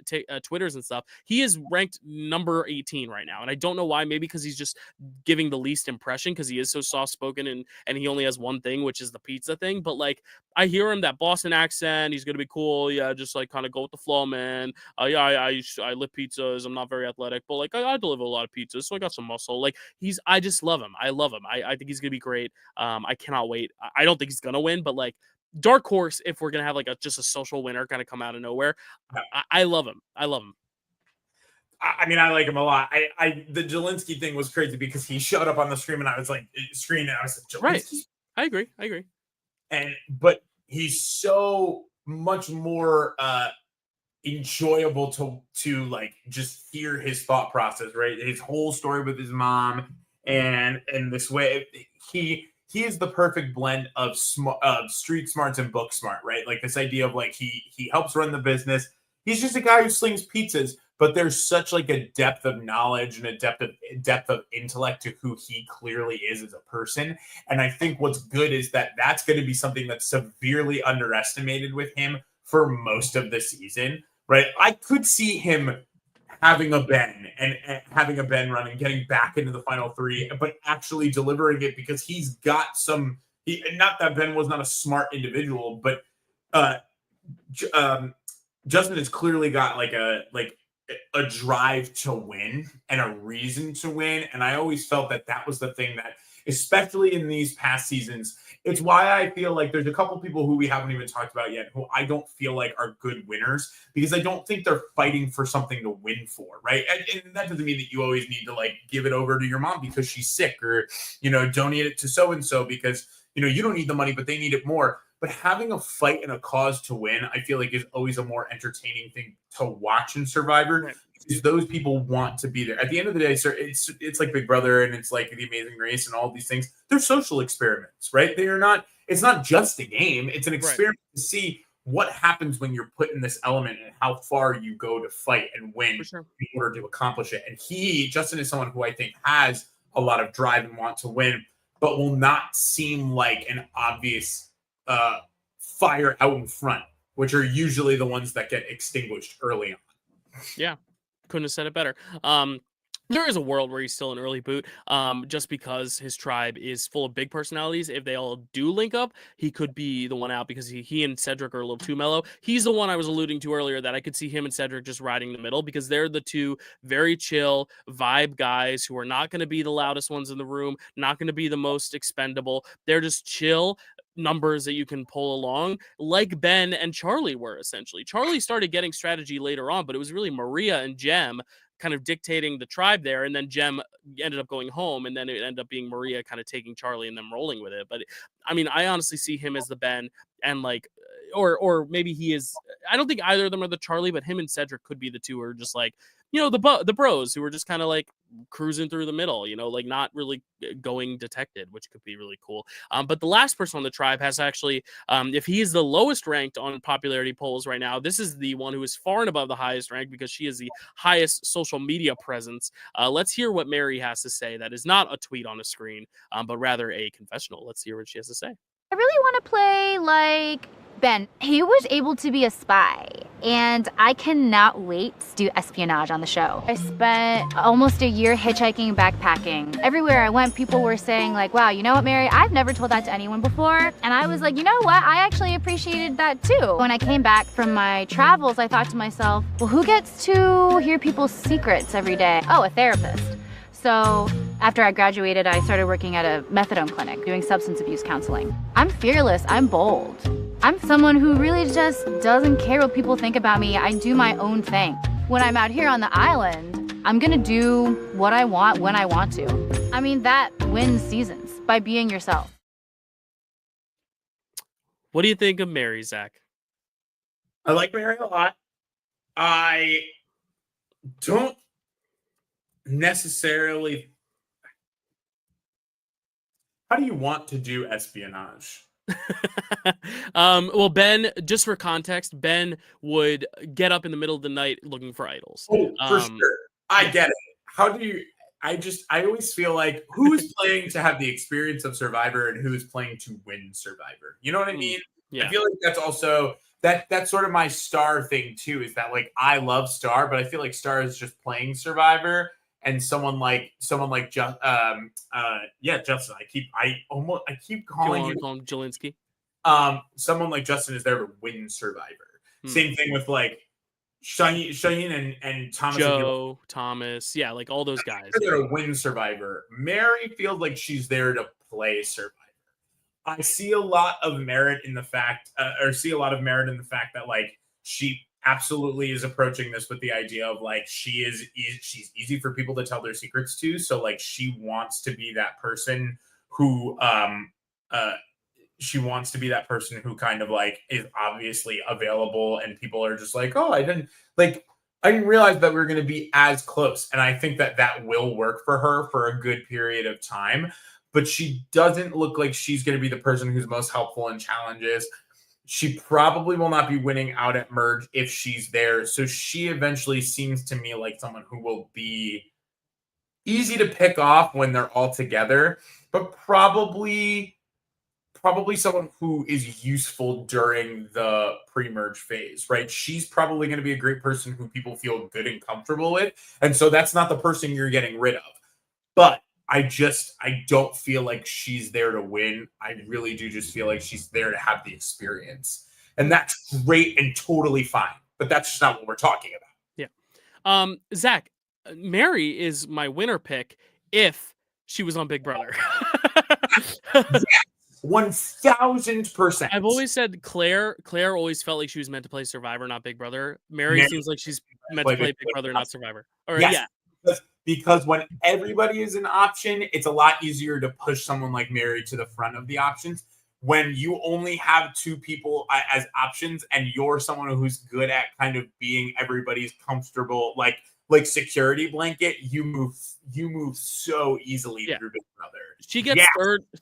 Twitters and stuff. He is ranked number 18 right now. And I don't know why. Maybe because he's just giving the least impression because he is so soft-spoken and he only has one thing, which is the pizza thing. But, like, I hear him, that Boston accent. He's going to be cool. Yeah, just, like, kind of go with the flow, man. I lift pizzas. I'm not very athletic, but, like, I deliver a lot of pizzas, so I got some muscle. Like, I just love him. I love him. I think he's going to be great. I cannot wait. I don't think he's going to win, but, like, dark horse, if we're gonna have like just a social winner kind of come out of nowhere. I love him. I love him. I mean, I like him a lot. The Jelinski thing was crazy because he showed up on the screen and I was like, Jelinski. Right. I agree. But he's so much more enjoyable to like just hear his thought process, right? His whole story with his mom and this way he is the perfect blend of street smarts and book smart, right? Like this idea of like he helps run the business. He's just a guy who slings pizzas, but there's such like a depth of knowledge and a depth of intellect to who he clearly is as a person. And I think what's good is that that's going to be something that's severely underestimated with him for most of the season, right? I could see him having a Ben and having a Ben run and getting back into the final three, but actually delivering it because he's got not that Ben was not a smart individual, but Justin has clearly got like a drive to win and a reason to win. And I always felt that was the thing that especially in these past seasons. It's why I feel like there's a couple people who we haven't even talked about yet who I don't feel like are good winners, because I don't think they're fighting for something to win for, right? And that doesn't mean that you always need to like give it over to your mom because she's sick, or, you know, donate it to so-and-so because, you know, you don't need the money, but they need it more. But having a fight and a cause to win, I feel like is always a more entertaining thing to watch in Survivor. Right. Because those people want to be there. At the end of the day, sir, it's like Big Brother and it's like The Amazing Race and all these things. They're social experiments, right? They are not. It's not just a game. It's an experiment to see what happens when you're put in this element and how far you go to fight and win in order to accomplish it. And Justin, is someone who I think has a lot of drive and want to win, but will not seem like an obvious fire out in front, which are usually the ones that get extinguished early on. Yeah. Couldn't have said it better. There is a world where he's still an early boot, just because his tribe is full of big personalities. If they all do link up, he could be the one out because he and Cedric are a little too mellow. He's the one I was alluding to earlier that I could see him and Cedric just riding the middle, because they're the two very chill vibe guys who are not going to be the loudest ones in the room, not going to be the most expendable. They're just chill numbers that you can pull along, like Ben and Charlie were essentially. Charlie started getting strategy later on, but it was really Maria and Jem kind of dictating the tribe there, and then Jem ended up going home, and then it ended up being Maria kind of taking Charlie and them rolling with it. But I mean, I honestly see him as the Ben, and like, or maybe he is. I don't think either of them are the Charlie, but him and Cedric could be the two who are just like, you know, the bros who are just kind of like cruising through the middle, you know, like not really going detected, which could be really cool. But the last person on the tribe has actually, if he is the lowest ranked on popularity polls right now, this is the one who is far and above the highest rank because she is the highest social media presence. Let's hear what Mary has to say. That is not a tweet on a screen, but rather a confessional. Let's hear what she has to say. I really want to play like Ben. He was able to be a spy, and I cannot wait to do espionage on the show. I spent almost a year hitchhiking and backpacking. Everywhere I went, people were saying like, wow, you know what, Mary, I've never told that to anyone before. And I was like, you know what, I actually appreciated that too. When I came back from my travels, I thought to myself, well, who gets to hear people's secrets every day? Oh, a therapist. So after I graduated, I started working at a methadone clinic doing substance abuse counseling. I'm fearless, I'm bold. I'm someone who really just doesn't care what people think about me. I do my own thing. When I'm out here on the island, I'm gonna do what I want when I want to. I mean, that wins seasons by being yourself. What do you think of Mary, Zach? I like Mary a lot. I don't necessarily. How do you want to do espionage? Well, Ben, just for context, Ben would get up in the middle of the night looking for idols. Oh, for sure. I get it. How do you? I always feel like who is playing to have the experience of Survivor and who is playing to win Survivor. You know what I mean? Yeah. I feel like that's also that's sort of my Star thing too. Is that like I love Star, but I feel like Star is just playing Survivor. And someone like Justin. I keep calling him Jelinski. Someone like Justin is there to win Survivor. Same thing with like Cheyenne and Thomas. Joe, Thomas, yeah, like all those guys. They're there to win Survivor. Mary feels like she's there to play Survivor. I see a lot of merit in the fact, that like she absolutely is approaching this with the idea of like she's easy for people to tell their secrets to, so like she wants to be that person who kind of like is obviously available, and people are just like, oh, I didn't realize that we were going to be as close. And I think that will work for her for a good period of time, but she doesn't look like she's going to be the person who's most helpful in challenges. She probably will not be winning out at Merge if she's there. So she eventually seems to me like someone who will be easy to pick off when they're all together, but probably someone who is useful during the pre-merge phase, right? She's probably going to be a great person who people feel good and comfortable with. And so that's not the person you're getting rid of. But I don't feel like she's there to win. I really do just feel like she's there to have the experience. And that's great and totally fine. But that's just not what we're talking about. Yeah. Zach, Mary is my winner pick if she was on Big Brother. 1000%. I've always said Claire always felt like she was meant to play Survivor, not Big Brother. Mary seems like she's meant to play Big Brother, not Survivor. Or yes, yeah. Because when everybody is an option, it's a lot easier to push someone like Mary to the front of the options. When you only have two people as options and you're someone who's good at kind of being everybody's comfortable, like security blanket, you move so easily through Big Brother. She gets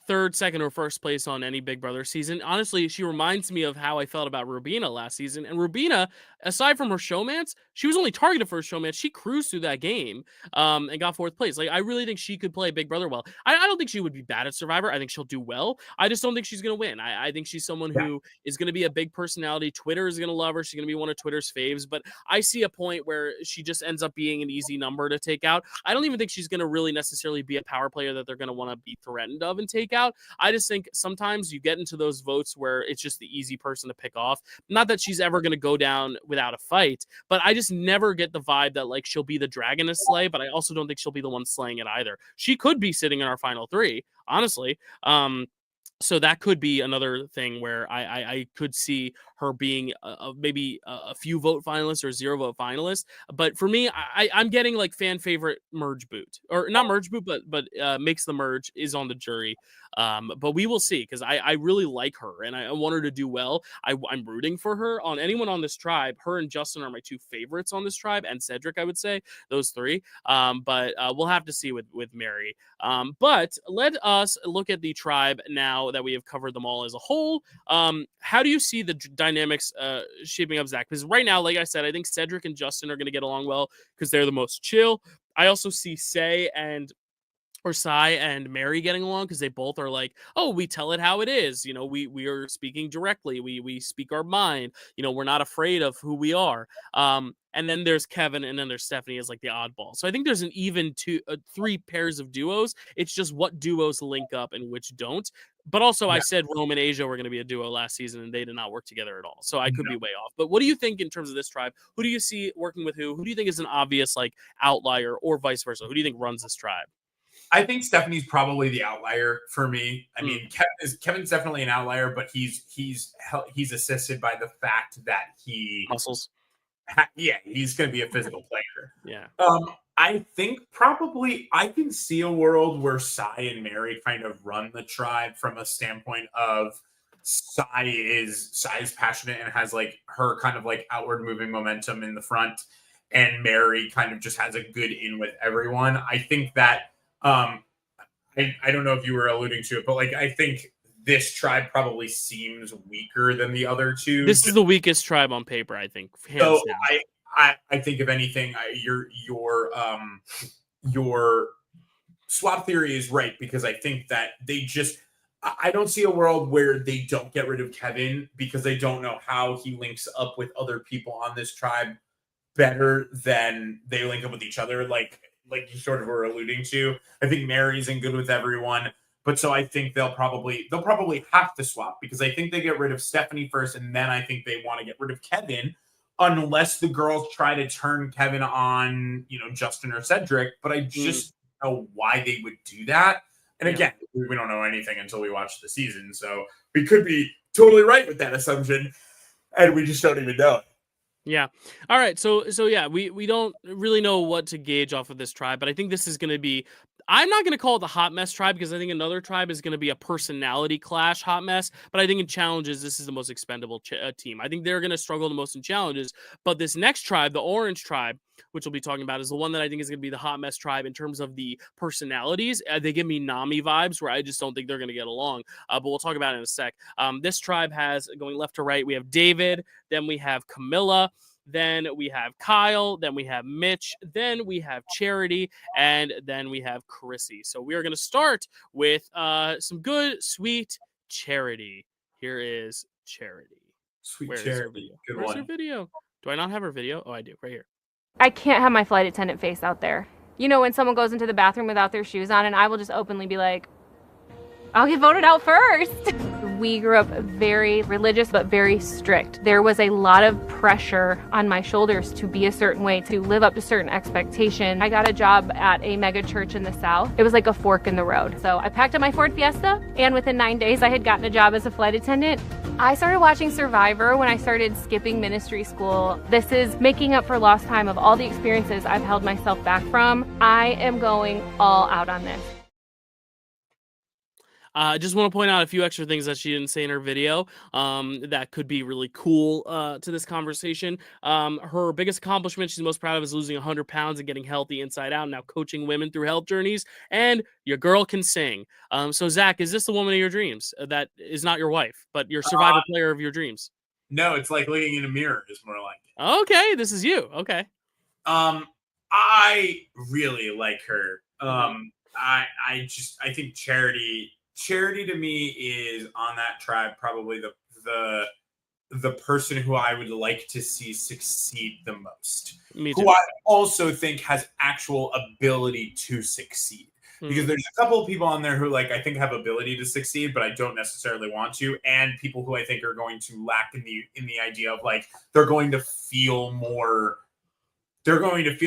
third, second, or first place on any Big Brother season. Honestly, she reminds me of how I felt about Rubina last season. And Rubina, aside from her showmance, she was only targeted for her showmance. She cruised through that game and got fourth place. Like, I really think she could play Big Brother well. I don't think she would be bad at Survivor. I think she'll do well. I just don't think she's going to win. I think she's someone who is going to be a big personality. Twitter is going to love her. She's going to be one of Twitter's faves. But I see a point where she just ends up being an easy number to take out. I don't even think she's going to really necessarily be a power player that they're going to want to be threatened of and take out. I just think sometimes you get into those votes where it's just the easy person to pick off. Not that she's ever going to go down without a fight, but I just never get the vibe that like she'll be the dragon to slay, but I also don't think she'll be the one slaying it either. She could be sitting in our final three, honestly. So that could be another thing where I could see her being maybe a few vote finalists or 0 vote finalists. But for me, I'm getting like fan favorite Merge Boot, or not Merge Boot, but Makes the Merge is on the jury. But we will see, because I really like her and I want her to do well. I'm rooting for her on anyone on this tribe. Her and Justin are my two favorites on this tribe, and Cedric, I would say, those three. But we'll have to see with Mary. But let us look at the tribe now that we have covered them all as a whole. How do you see the dynamics shaping up, Zach? Because right now, like I said, I think Cedric and Justin are going to get along well because they're the most chill. I also see Sai and Mary getting along because they both are like, oh, we tell it how it is. You know, we are speaking directly. We speak our mind. You know, we're not afraid of who we are. And then there's Kevin, and then there's Stephanie as like the oddball. So I think there's an even three pairs of duos. It's just what duos link up and which don't. But also, I said Rome and Asia were going to be a duo last season, and they did not work together at all. So I could be way off. But what do you think in terms of this tribe? Who do you see working with who? Who do you think is an obvious like outlier, or vice versa? Who do you think runs this tribe? I think Stephanie's probably the outlier for me. I mean, Kevin's definitely an outlier, but he's assisted by the fact that he hustles. He's going to be a physical player. Yeah. I think probably I can see a world where Sai and Mary kind of run the tribe from a standpoint of Sai is passionate and has like her kind of like outward moving momentum in the front, and Mary kind of just has a good in with everyone. I think that I don't know if you were alluding to it, but like I think this tribe probably seems weaker than the other two. This is the weakest tribe on paper, I think. So I think if anything, your swap theory is right, because I think that I don't see a world where they don't get rid of Kevin because they don't know how he links up with other people on this tribe better than they link up with each other. Like you sort of were alluding to. I think Mary's in good with everyone. But so I think they'll probably have to swap, because I think they get rid of Stephanie first, and then I think they want to get rid of Kevin, unless the girls try to turn Kevin on, Justin or Cedric. But I just don't know why they would do that. And again, we don't know anything until we watch the season. So we could be totally right with that assumption, and we just don't even know. Yeah. All right. So yeah, we don't really know what to gauge off of this tribe, but I think this is going to be, I'm not going to call it the hot mess tribe, because I think another tribe is going to be a personality clash hot mess. But I think in challenges, this is the most expendable team. I think they're going to struggle the most in challenges. But this next tribe, the orange tribe, which we'll be talking about, is the one that I think is going to be the hot mess tribe in terms of the personalities. They give me Nami vibes, where I just don't think they're going to get along. But we'll talk about it in a sec. This tribe has, going left to right, we have David, then we have Camilla, then we have Kyle, then we have Mitch, then we have Charity, and then we have Chrissy. So we are going to start with some good, sweet Charity. Here is Charity. Sweet Where Charity. Good Where's one. her video? Do I not have her video? Oh, I do. Right here. I can't have my flight attendant face out there. You know, when someone goes into the bathroom without their shoes on, and I will just openly be like, I'll get voted out first. We grew up very religious, but very strict. There was a lot of pressure on my shoulders to be a certain way, to live up to certain expectations. I got a job at a mega church in the South. It was like a fork in the road. So I packed up my Ford Fiesta, and within 9 days, I had gotten a job as a flight attendant. I started watching Survivor when I started skipping ministry school. This is making up for lost time of all the experiences I've held myself back from. I am going all out on this. I just want to point out a few extra things that she didn't say in her video that could be really cool to this conversation. Her biggest accomplishment she's most proud of is losing 100 pounds and getting healthy inside out, now coaching women through health journeys. And your girl can sing. So, Zach, is this the woman of your dreams that is not your wife, but your Survivor player of your dreams? No, it's like looking in a mirror is more like it. Okay, this is you. Okay. I really like her. I think Charity to me is on that tribe probably the person who I would like to see succeed the most. Me too. Who I also think has actual ability to succeed. Because there's a couple of people on there who I think have ability to succeed, but I don't necessarily want to, and people who I think are going to lack in the idea of they're going to feel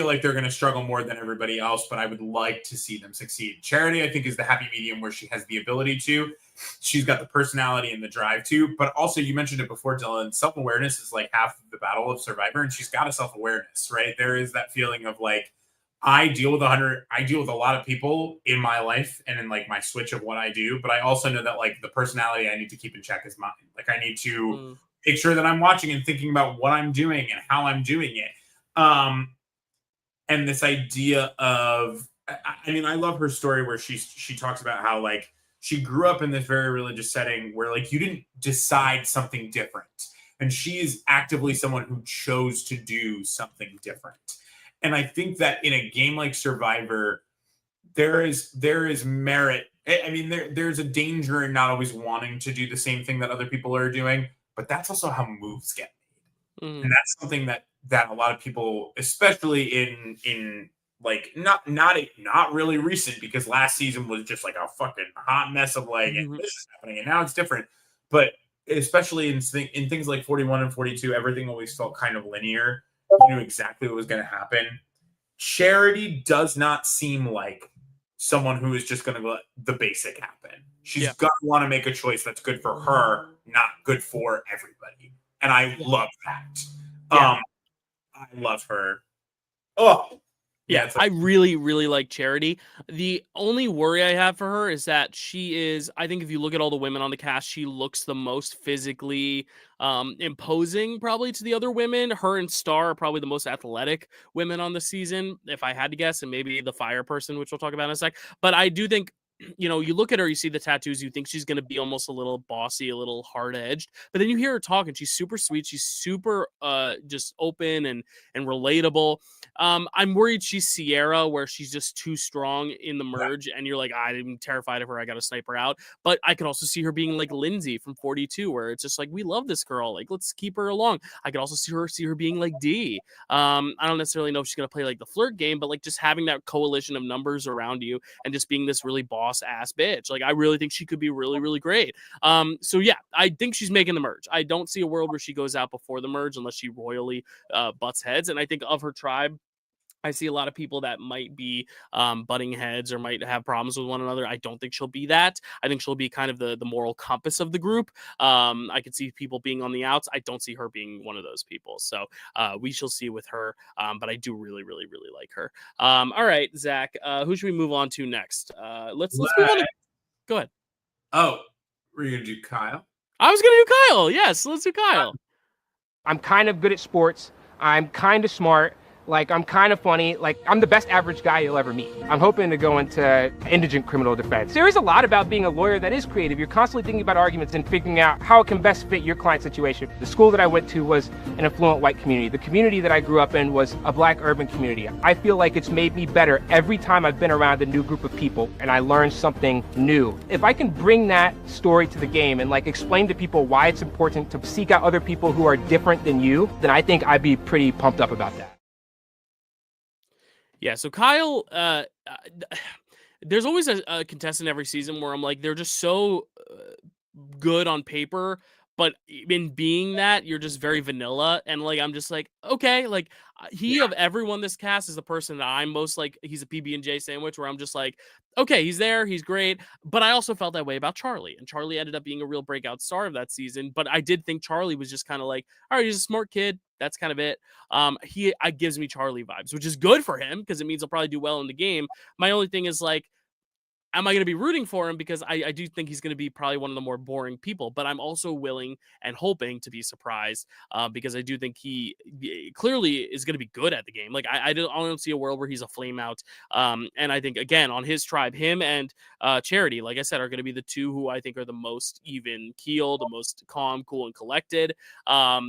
like they're going to struggle more than everybody else, but I would like to see them succeed. Charity, I think, is the happy medium where she has the ability to. She's got the personality and the drive to, but also you mentioned it before, Dylan, self-awareness is half of the battle of Survivor, and she's got a self-awareness, right? There is that feeling of I deal with a lot of people in my life and in my switch of what I do, but I also know that the personality I need to keep in check is mine. I need to make sure that I'm watching and thinking about what I'm doing and how I'm doing it. And this idea of, I love her story where she talks about how she grew up in this very religious setting where you didn't decide something different. And she is actively someone who chose to do something different. And I think that in a game like Survivor, there is merit. There's a danger in not always wanting to do the same thing that other people are doing, but that's also how moves get made. And that's something that a lot of people, especially in not really recent, because last season was just a fucking hot mess of this is happening and now it's different. But especially in things like 41 and 42, everything always felt kind of linear. You knew exactly what was going to happen. Charity does not seem like someone who is just going to let the basic happen. She's going to want to make a choice that's good for her, not good for everybody. And I love that. I love her. Oh, yeah, I really, really like Charity. The only worry I have for her is that I think if you look at all the women on the cast, she looks the most physically imposing probably to the other women. Her and Star are probably the most athletic women on the season, if I had to guess, and maybe the fire person, which we'll talk about in a sec. But I do think, you look at her, you see the tattoos, you think she's going to be almost a little bossy, a little hard-edged, but then you hear her talk and she's super sweet. She's super just open and relatable. I'm worried she's Sierra, where she's just too strong in the merge, and you're I'm terrified of her. I got to snipe her out. But I could also see her being like Lindsay from 42, where it's just we love this girl. Let's keep her along. I could also see her being like D. I don't necessarily know if she's going to play the flirt game, but just having that coalition of numbers around you and just being this really boss ass bitch. I really think she could be really, really great. So yeah, I think she's making the merge. I don't see a world where she goes out before the merge unless she royally butts heads. And I think of her tribe, I see a lot of people that might be butting heads or might have problems with one another. I don't think she'll be that. I think she'll be kind of the moral compass of the group. I could see people being on the outs. I don't see her being one of those people. So we shall see with her. But I do really, really, really like her. All right, Zach, who should we move on to next? Let's move on. Go ahead. Oh, were you going to do Kyle? I was going to do Kyle. Yes, let's do Kyle. I'm kind of good at sports. I'm kind of smart. I'm kind of funny. I'm the best average guy you'll ever meet. I'm hoping to go into indigent criminal defense. There is a lot about being a lawyer that is creative. You're constantly thinking about arguments and figuring out how it can best fit your client situation. The school that I went to was an affluent white community. The community that I grew up in was a black urban community. I feel like it's made me better every time I've been around a new group of people and I learned something new. If I can bring that story to the game and explain to people why it's important to seek out other people who are different than you, then I think I'd be pretty pumped up about that. Yeah, so Kyle, there's always a contestant every season where I'm they're just so good on paper, but in being that, you're just very vanilla. And like, I'm just like, okay, like he of everyone this cast is the person that I'm most like, he's a PB&J sandwich where I'm just like, okay, he's there, he's great. But I also felt that way about Charlie. And Charlie ended up being a real breakout star of that season. But I did think Charlie was just kind of like, all right, he's a smart kid. That's kind of it. He gives me Charlie vibes, which is good for him because it means he'll probably do well in the game. My only thing is like, am I going to be rooting for him? Because I do think he's going to be probably one of the more boring people, but I'm also willing and hoping to be surprised because I do think he clearly is going to be good at the game. Like I don't see a world where he's a flame out. And I think, again, on his tribe, him and Charity, like I said, are going to be the two who I think are the most even keeled, the most calm, cool, and collected.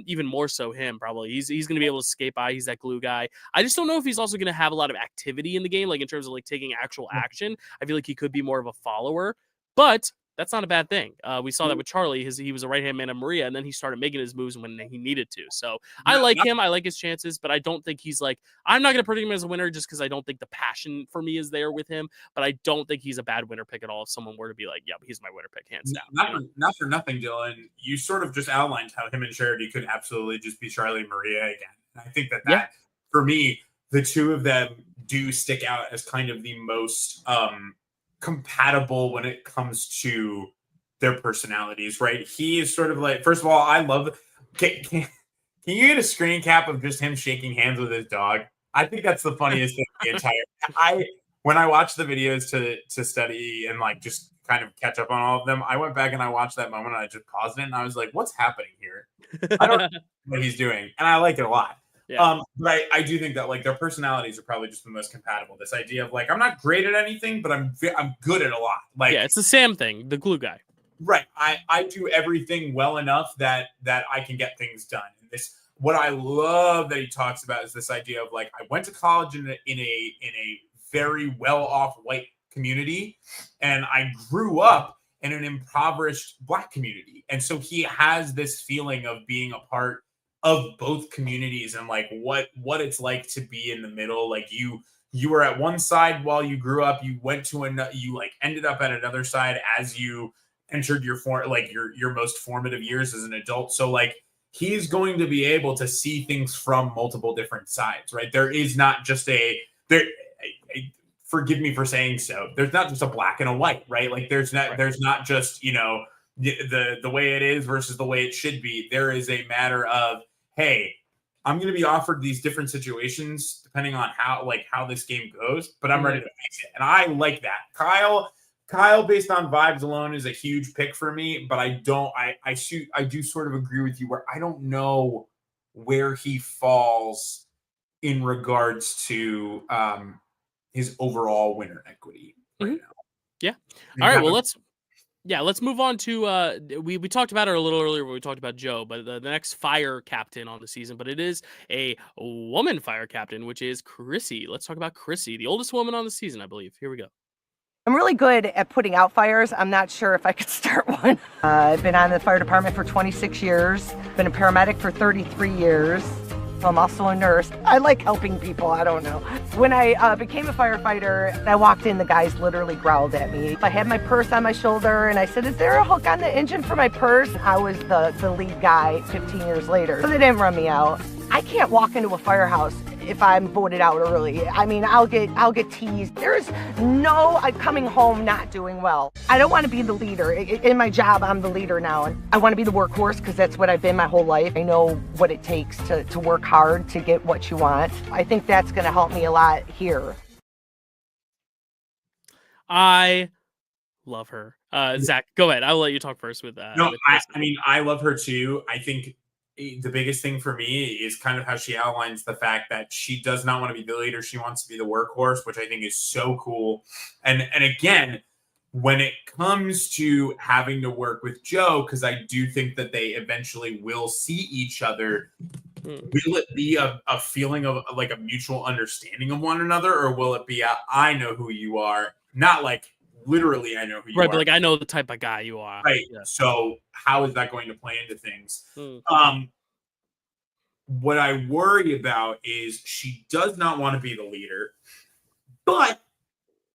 Even more so him, probably. He's going to be able to skate by. He's that glue guy. I just don't know if he's also going to have a lot of activity in the game, like in terms of like taking actual action. I feel like he could be more of a follower, but that's not a bad thing. We saw that with Charlie. He was a right-hand man of Maria, and then he started making his moves when he needed to. So I like him. I like his chances, but I don't think he's like, I'm not going to predict him as a winner just because I don't think the passion for me is there with him, but I don't think he's a bad winner pick at all if someone were to be like, yep, he's my winner pick, hands down. Not for nothing, Dylan. You sort of just outlined how him and Charity could absolutely just be Charlie and Maria again. And I think that for me, the two of them do stick out as kind of the most compatible when it comes to their personalities, right? He is sort of like, first of all, I love, can you get a screen cap of just him shaking hands with his dog? I think that's the funniest thing in the entire, when I watched the videos to study and like just kind of catch up on all of them, I went back and I watched that moment and I just paused it and I was like, what's happening here? I don't know what he's doing. And I like it a lot. Yeah. But I do think that like their personalities are probably just the most compatible. This idea of like, I'm not great at anything, but I'm good at a lot. Like, yeah, it's the Sam thing, the glue guy. Right. I do everything well enough that I can get things done. And this, what I love that he talks about is this idea of like, I went to college in a very well-off white community, and I grew up in an impoverished Black community. And so he has this feeling of being a part of both communities and like what it's like to be in the middle. Like you were at one side while you grew up, you went to another, you like ended up at another side as you entered your most formative years as an adult. So like he's going to be able to see things from multiple different sides, right? There is not just forgive me for saying so, there's not just a black and a white, right? Like there's not just, you know, the way it is versus the way it should be. There is a matter of, hey, I'm going to be offered these different situations depending on how this game goes, but I'm ready to face it. And I like that. Kyle, based on vibes alone, is a huge pick for me, but I do sort of agree with you where I don't know where he falls in regards to his overall winner equity right now. Yeah. All right. Well, let's move on to we talked about it a little earlier when we talked about Joe, but the next fire captain on the season, but it is a woman fire captain, which is Chrissy. Let's talk about Chrissy, the oldest woman on the season, I believe. Here we go. I'm really good at putting out fires. I'm not sure if I could start one. I've been on the fire department for 26 years, been a paramedic for 33 years. I'm also a nurse. I like helping people, I don't know. When I became a firefighter, I walked in, the guys literally growled at me. I had my purse on my shoulder and I said, is there a hook on the engine for my purse? I was the lead guy 15 years later. So they didn't run me out. I can't walk into a firehouse if I'm voted out early. I mean, I'll get teased. There's no coming home not doing well. I don't want to be the leader. In my job, I'm the leader now. And I want to be the workhorse because that's what I've been my whole life. I know what it takes to work hard to get what you want. I think that's going to help me a lot here. I love her. Zach, go ahead. I'll let you talk first with that. No, I mean, I love her too. I think the biggest thing for me is kind of how she outlines the fact that she does not want to be the leader. She wants to be the workhorse, which I think is so cool. And again, when it comes to having to work with Joe, because I do think that they eventually will see each other, will it be a feeling of like a mutual understanding of one another, or will it be I know who you are, not like literally I know who you are. Right, but like I know the type of guy you are. Right. Yeah. So how is that going to play into things? What I worry about is she does not want to be the leader, but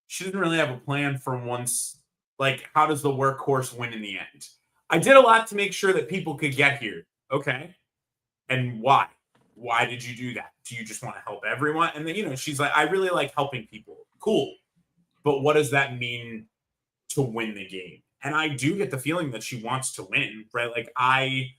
she doesn't really have a plan for once. Like, how does the workhorse win in the end? I did a lot to make sure that people could get here. Okay. And why? Why did you do that? Do you just want to help everyone? And then, you know, she's like, I really like helping people. Cool. But what does that mean to win the game? And I do get the feeling that she wants to win, right? Like I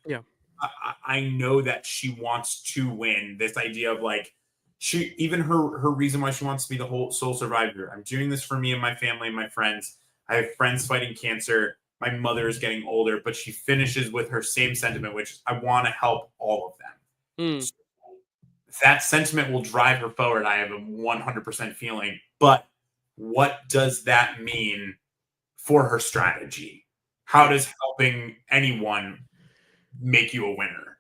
know that she wants to win. This idea of like, she, even her reason why she wants to be the whole sole survivor. I'm doing this for me and my family and my friends. I have friends fighting cancer. My mother is getting older, but she finishes with her same sentiment, which I want to help all of them. So that sentiment will drive her forward. I have a 100% feeling. But what does that mean for her strategy? How does helping anyone make you a winner?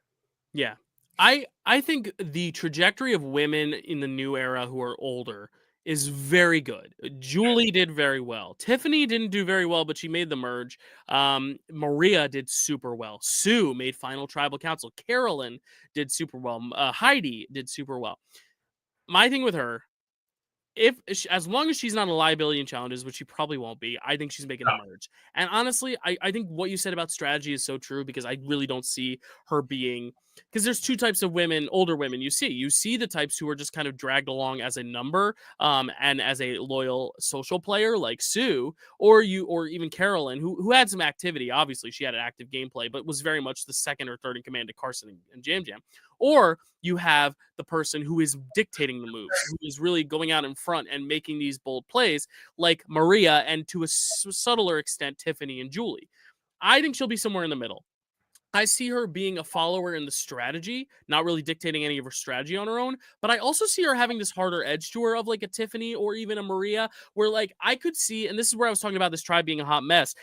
Yeah. I think the trajectory of women in the new era who are older is very good. Julie did very well. Tiffany didn't do very well, but she made the merge. Maria did super well. Sue made final tribal council. Carolyn did super well. Heidi did super well. My thing with her, as long as she's not a liability in challenges, which she probably won't be, I think she's making a merge. And honestly, I think what you said about strategy is so true, because I really don't see her being, because there's two types of women, older women you see the types who are just kind of dragged along as a number, and as a loyal social player like Sue, or even Carolyn, who had some activity. Obviously she had an active gameplay, but was very much the second or third in command to Carson and Jam Jam. Or you have the person who is dictating the moves, who is really going out in front and making these bold plays, like Maria, and to a subtler extent, Tiffany and Julie. I think she'll be somewhere in the middle. I see her being a follower in the strategy, not really dictating any of her strategy on her own. But I also see her having this harder edge to her of like a Tiffany or even a Maria, where like I could see, and this is where I was talking about this tribe being a hot mess.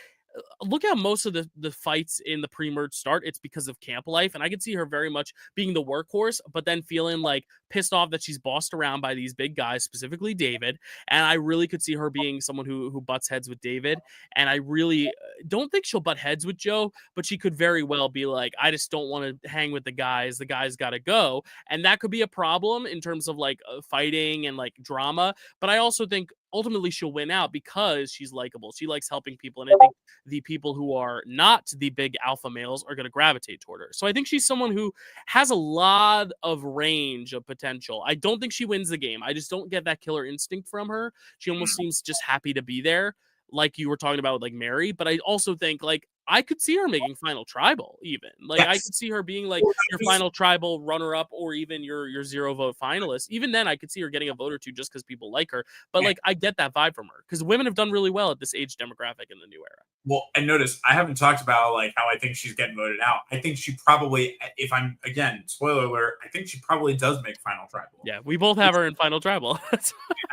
Look at most of the fights in the pre-merge start. It's because of camp life, and I could see her very much being the workhorse, but then feeling like pissed off that she's bossed around by these big guys, specifically David. And I really could see her being someone who butts heads with David. And I really don't think she'll butt heads with Joe, but she could very well be like, I just don't want to hang with the guys. The guys got to go, and that could be a problem in terms of like fighting and like drama. But I also think ultimately she'll win out because she's likable. She likes helping people, and I think the people who are not the big alpha males are going to gravitate toward her. So I think she's someone who has a lot of range of potential. I don't think she wins the game. I just don't get that killer instinct from her. She almost seems just happy to be there, like you were talking about with like Mary. But I also think like I could see her making final tribal even. Like I could see her being like your final tribal runner up, or even your 0 vote finalist. Even then I could see her getting a vote or two just because people like her. But like I get that vibe from her, because women have done really well at this age demographic in the new era. Well, and notice I haven't talked about like how I think she's getting voted out. I think she probably, if I'm, again, spoiler alert, I think she probably does make final tribal. Yeah, we both have her in final tribal. I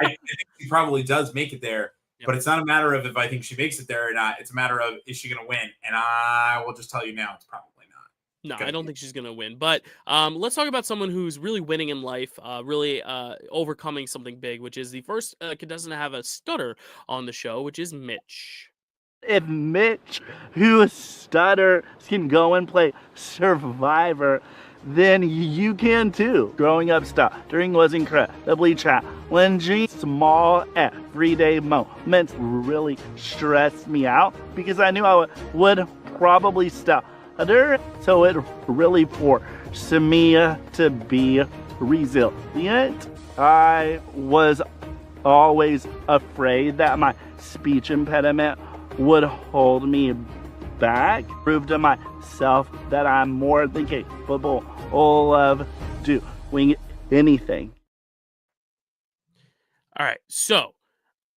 think she probably does make it there. Yep. But it's not a matter of if I think she makes it there or not. It's a matter of, is she going to win? And I will just tell you now, it's probably not. No, I don't think she's going to win. But let's talk about someone who's really winning in life, really overcoming something big, which is the first contestant to have a stutter on the show, which is Mitch. If Mitch, who stutter, can go and play Survivor, then you can too. Growing up stuttering was incredibly challenging. Small everyday moments really stressed me out because I knew I would probably stutter. So it really forced me to be resilient. I was always afraid that my speech impediment would hold me back. Prove to myself that I'm more than capable of doing anything. All right, so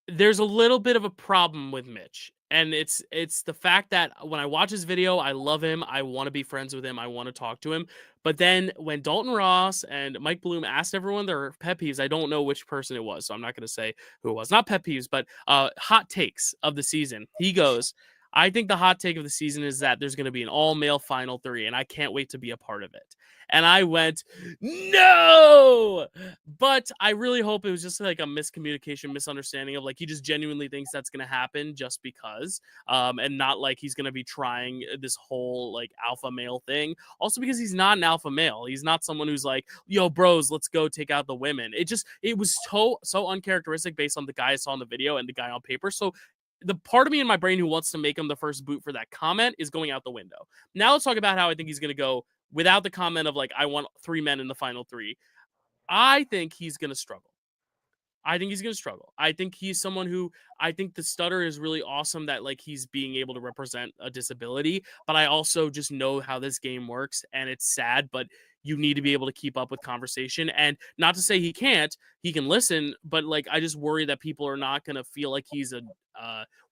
there's a little bit of a problem with Mitch, and it's the fact that when I watch his video, I love him, I want to be friends with him, I want to talk to him. But then when Dalton Ross and Mike Bloom asked everyone their pet peeves, I don't know which person it was, so I'm not going to say who it was. Not pet peeves, but hot takes of the season. He goes, I think the hot take of the season is that there's going to be an all-male Final 3, and I can't wait to be a part of it. And I went, no! But I really hope it was just like a miscommunication, misunderstanding of like he just genuinely thinks that's going to happen just because, and not like he's going to be trying this whole like alpha male thing. Also because he's not an alpha male. He's not someone who's like, yo, bros, let's go take out the women. It was so uncharacteristic based on the guy I saw in the video and the guy on paper. So the part of me in my brain who wants to make him the first boot for that comment is going out the window. Now let's talk about how I think he's going to go without the comment of like, I want 3 men in the final 3. I think he's going to struggle. I think he's going to struggle. I think he's someone who, I think the stutter is really awesome that like he's being able to represent a disability, but I also just know how this game works and it's sad, but you need to be able to keep up with conversation. And not to say he can't, he can listen, but like I just worry that people are not going to feel like he's a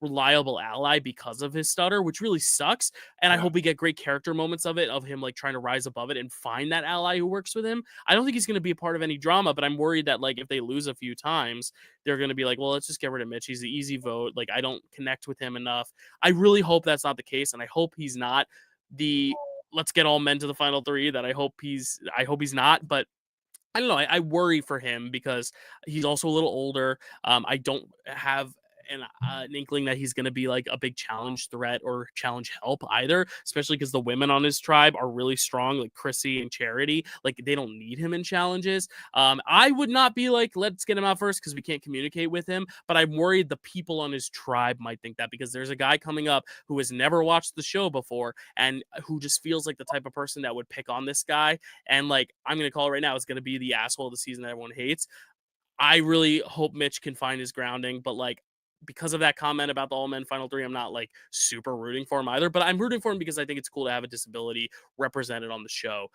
reliable ally because of his stutter, which really sucks. And I hope we get great character moments of it, of him like trying to rise above it and find that ally who works with him. I don't think he's going to be a part of any drama, but I'm worried that like if they lose a few times, they're going to be like, well, let's just get rid of Mitch. He's the easy vote. Like I don't connect with him enough. I really hope that's not the case, and I hope he's not the let's get all men to the final 3 that I hope he's not. But I don't know. I worry for him because he's also a little older. I don't have an inkling that he's going to be like a big challenge threat or challenge help either, especially because the women on his tribe are really strong, like Chrissy and Charity. Like they don't need him in challenges. I would not be like, let's get him out first because we can't communicate with him, but I'm worried the people on his tribe might think that, because there's a guy coming up who has never watched the show before and who just feels like the type of person that would pick on this guy. And like, I'm going to call it right now, it's going to be the asshole of the season that everyone hates. I really hope Mitch can find his grounding, but like, because of that comment about the all men final 3, I'm not like super rooting for him either, but I'm rooting for him because I think it's cool to have a disability represented on the show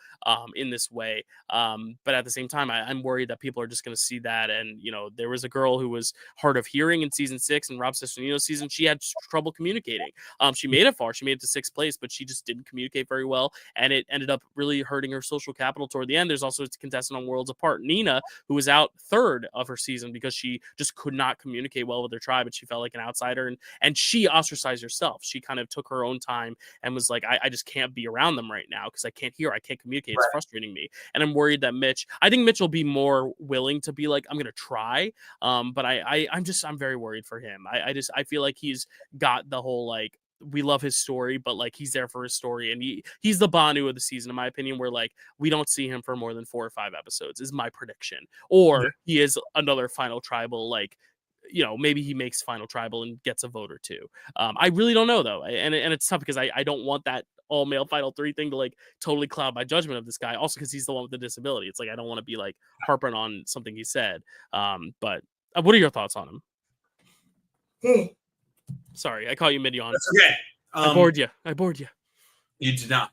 in this way. But at the same time, I'm worried that people are just going to see that. And, you know, there was a girl who was hard of hearing in season 6 and Rob Cesternino's season. She had trouble communicating. She made it far. She made it to 6th place, but she just didn't communicate very well. And it ended up really hurting her social capital toward the end. There's also a contestant on Worlds Apart, Nina, who was out 3rd of her season because she just could not communicate well with her tribe. She felt like an outsider, and she ostracized herself. She kind of took her own time and was like, I just can't be around them right now because I can't hear, I can't communicate. It's frustrating me. And I'm worried that I think Mitch will be more willing to be like, I'm going to try. But I'm very worried for him. I feel like he's got the whole, like, we love his story, but like he's there for his story, and he's the Banu of the season, in my opinion, where like we don't see him for more than 4 or 5 episodes is my prediction. Or he is another final tribal, like, you know, maybe he makes final tribal and gets a vote or 2. I really don't know though. And it's tough because I don't want that all male final 3 thing to like totally cloud my judgment of this guy. Also, because he's the one with the disability. It's like, I don't want to be like harping on something he said. But what are your thoughts on him? Sorry, I caught you mid-yawn. That's okay. I bored you. You did not.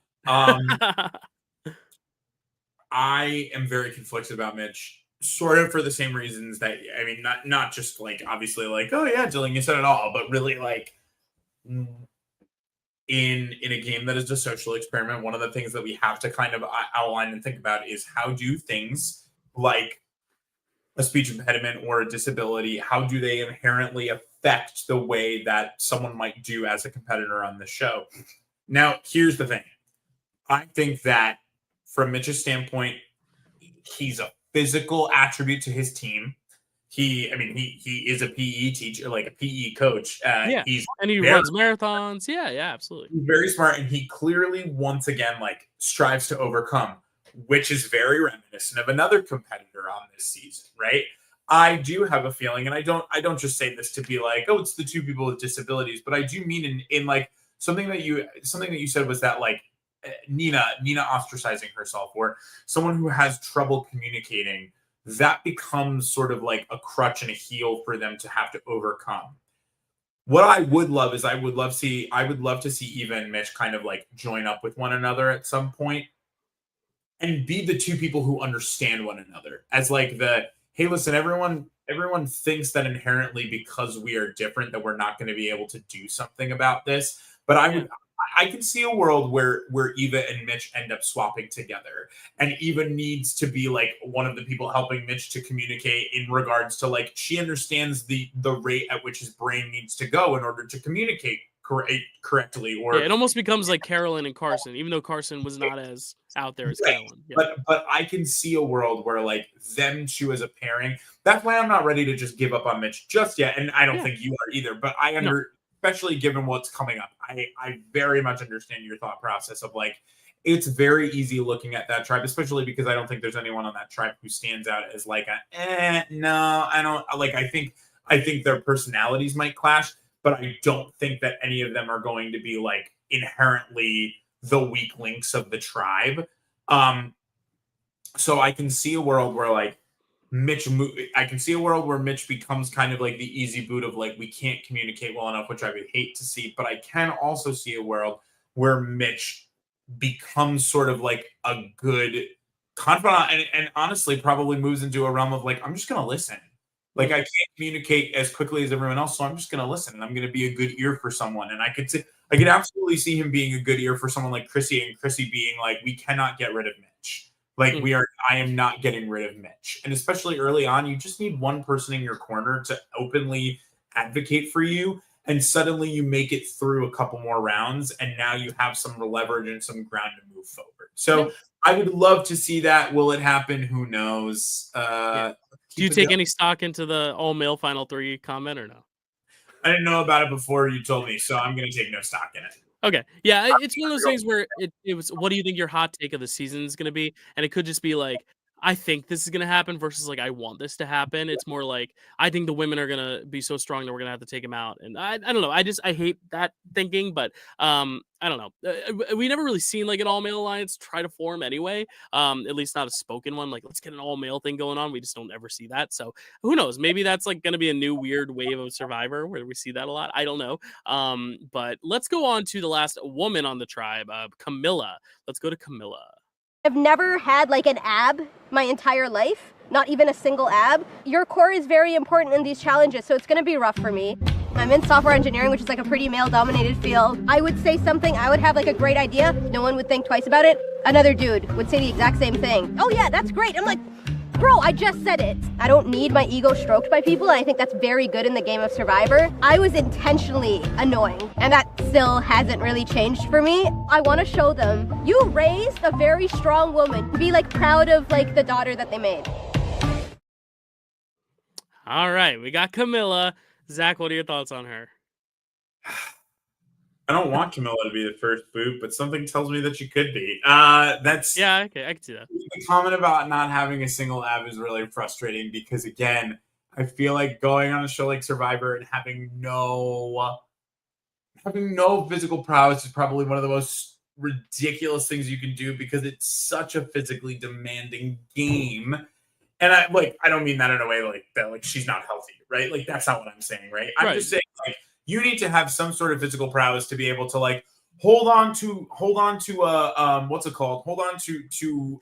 I am very conflicted about Mitch. Sort of for the same reasons that, I mean, not just like obviously like, oh yeah, Dylan, you said it all, but really like in a game that is a social experiment, one of the things that we have to kind of outline and think about is how do things like a speech impediment or a disability, how do they inherently affect the way that someone might do as a competitor on the show? Now, here's the thing. I think that from Mitch's standpoint, he's a physical attribute to his team. He is a PE teacher, like a PE coach. And he runs marathons. Yeah, absolutely. He's very smart, and he clearly, once again, like strives to overcome, which is very reminiscent of another competitor on this season, right? I do have a feeling, and I don't just say this to be like, oh, it's the 2 people with disabilities, but I do mean in like something that you said was that like Nina ostracizing herself, or someone who has trouble communicating, that becomes sort of like a crutch and a heel for them to have to overcome. What I would love is I would love to see Eva and Mitch kind of like join up with one another at some point and be the 2 people who understand one another as like the, hey, listen, everyone thinks that inherently because we are different that we're not going to be able to do something about this. But I can see a world where Eva and Mitch end up swapping together, and Eva needs to be like one of the people helping Mitch to communicate in regards to like she understands the rate at which his brain needs to go in order to communicate correctly. Or it almost becomes like Carolyn and Carson, even though Carson was not as out there as Carolyn. Yeah. But I can see a world where like them 2 as a pairing. That's why I'm not ready to just give up on Mitch just yet, and I don't think you are either. But especially given what's coming up, I very much understand your thought process of like, it's very easy looking at that tribe, especially because I don't think there's anyone on that tribe who stands out as like no, I don't like, I think their personalities might clash. but I don't think that any of them are going to be like inherently the weak links of the tribe. So I can see a world where like I can see a world where Mitch becomes kind of like the easy boot of like, we can't communicate well enough, which I would hate to see. But I can also see a world where Mitch becomes sort of like a good confidant and honestly probably moves into a realm of like, I'm just going to listen. Like I can't communicate as quickly as everyone else, so I'm just going to listen and I'm going to be a good ear for someone. And I could absolutely see him being a good ear for someone like Chrissy, and Chrissy being like, we cannot get rid of Mitch. Like I am not getting rid of Mitch. And especially early on, you just need one person in your corner to openly advocate for you. And suddenly you make it through a couple more rounds. And now you have some leverage and some ground to move forward. So I would love to see that. Will it happen? Who knows? Do you take any stock into the all male final 3 comment or no? I didn't know about it before you told me, so I'm going to take no stock in it. Okay. Yeah, it's one of those things where it was, what do you think your hot take of the season is going to be? And it could just be like, I think this is going to happen versus like, I want this to happen. It's more like, I think the women are going to be so strong that we're going to have to take them out. And I don't know. I hate that thinking, but I don't know. We never really seen like an all male alliance try to form anyway. At least not a spoken one. Like, let's get an all male thing going on. We just don't ever see that. So who knows? Maybe that's like going to be a new weird wave of Survivor where we see that a lot. I don't know. But let's go on to the last woman on the tribe, Camilla. Let's go to Camilla. I've never had like an ab my entire life, not even a single ab. Your core is very important in these challenges, so it's gonna be rough for me. I'm in software engineering, which is like a pretty male-dominated field. I would say something, I would have like a great idea, no one would think twice about it. Another dude would say the exact same thing. Oh yeah, that's great. I'm like, bro, I just said it. I don't need my ego stroked by people, and I think that's very good in the game of Survivor. I was intentionally annoying, and that still hasn't really changed for me. I want to show them, you raised a very strong woman. Be like proud of like the daughter that they made. All right, we got Camilla. Zach, what are your thoughts on her? I don't want Camilla to be the first boot, but something tells me that she could be. Yeah, okay, I can see that. The comment about not having a single ab is really frustrating because, again, I feel like going on a show like Survivor and having no physical prowess is probably one of the most ridiculous things you can do because it's such a physically demanding game. And I don't mean that in a way like that, like she's not healthy, right? Like that's not what I'm saying, right? I'm just saying like you need to have some sort of physical prowess to be able to like hold on to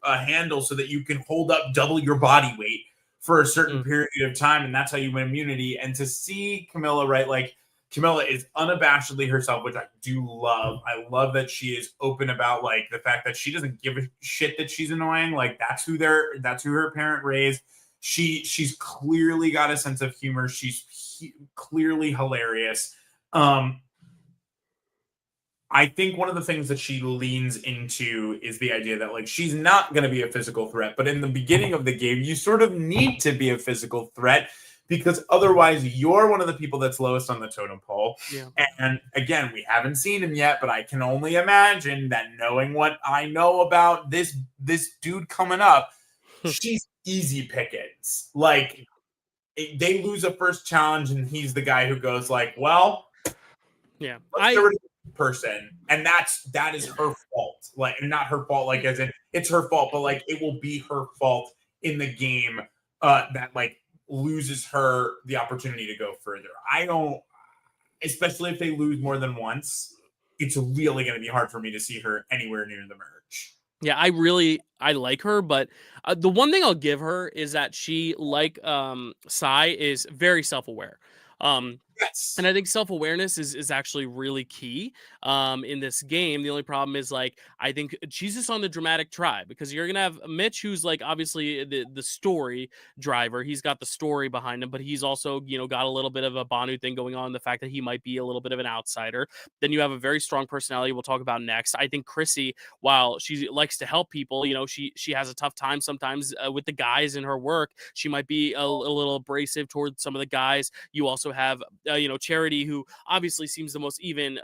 a handle so that you can hold up double your body weight for a certain period of time, and that's how you win immunity. And to see Camilla, right, like Camilla is unabashedly herself, which I do love. I love that she is open about like the fact that she doesn't give a shit that she's annoying. Like that's who her parent raised. She's clearly got a sense of humor. She's clearly hilarious. I think one of the things that she leans into is the idea that like she's not going to be a physical threat, but in the beginning of the game, you sort of need to be a physical threat because otherwise you're one of the people that's lowest on the totem pole. Yeah. And again, we haven't seen him yet, but I can only imagine that knowing what I know about this dude coming up, she's easy pickings. Like they lose a first challenge and he's the guy who goes like, well, yeah, person, and that is her fault. Like not her fault, like as in it's her fault, but like it will be her fault in the game that like loses her the opportunity to go further. I don't, especially if they lose more than once, it's really going to be hard for me to see her anywhere near the merge. Yeah, I like her, but the one thing I'll give her is that she, like Sai, is very self-aware. Yes. And I think self-awareness is actually really key in this game. The only problem is like I think she's just on the dramatic tribe because you're gonna have Mitch, who's like obviously the story driver. He's got the story behind him, but he's also got a little bit of a Banu thing going on. The fact that he might be a little bit of an outsider. Then you have a very strong personality. We'll talk about next. I think Chrissy, while she likes to help people, she has a tough time sometimes with the guys in her work. She might be a little abrasive towards some of the guys. You also have Charity, who obviously seems the most even,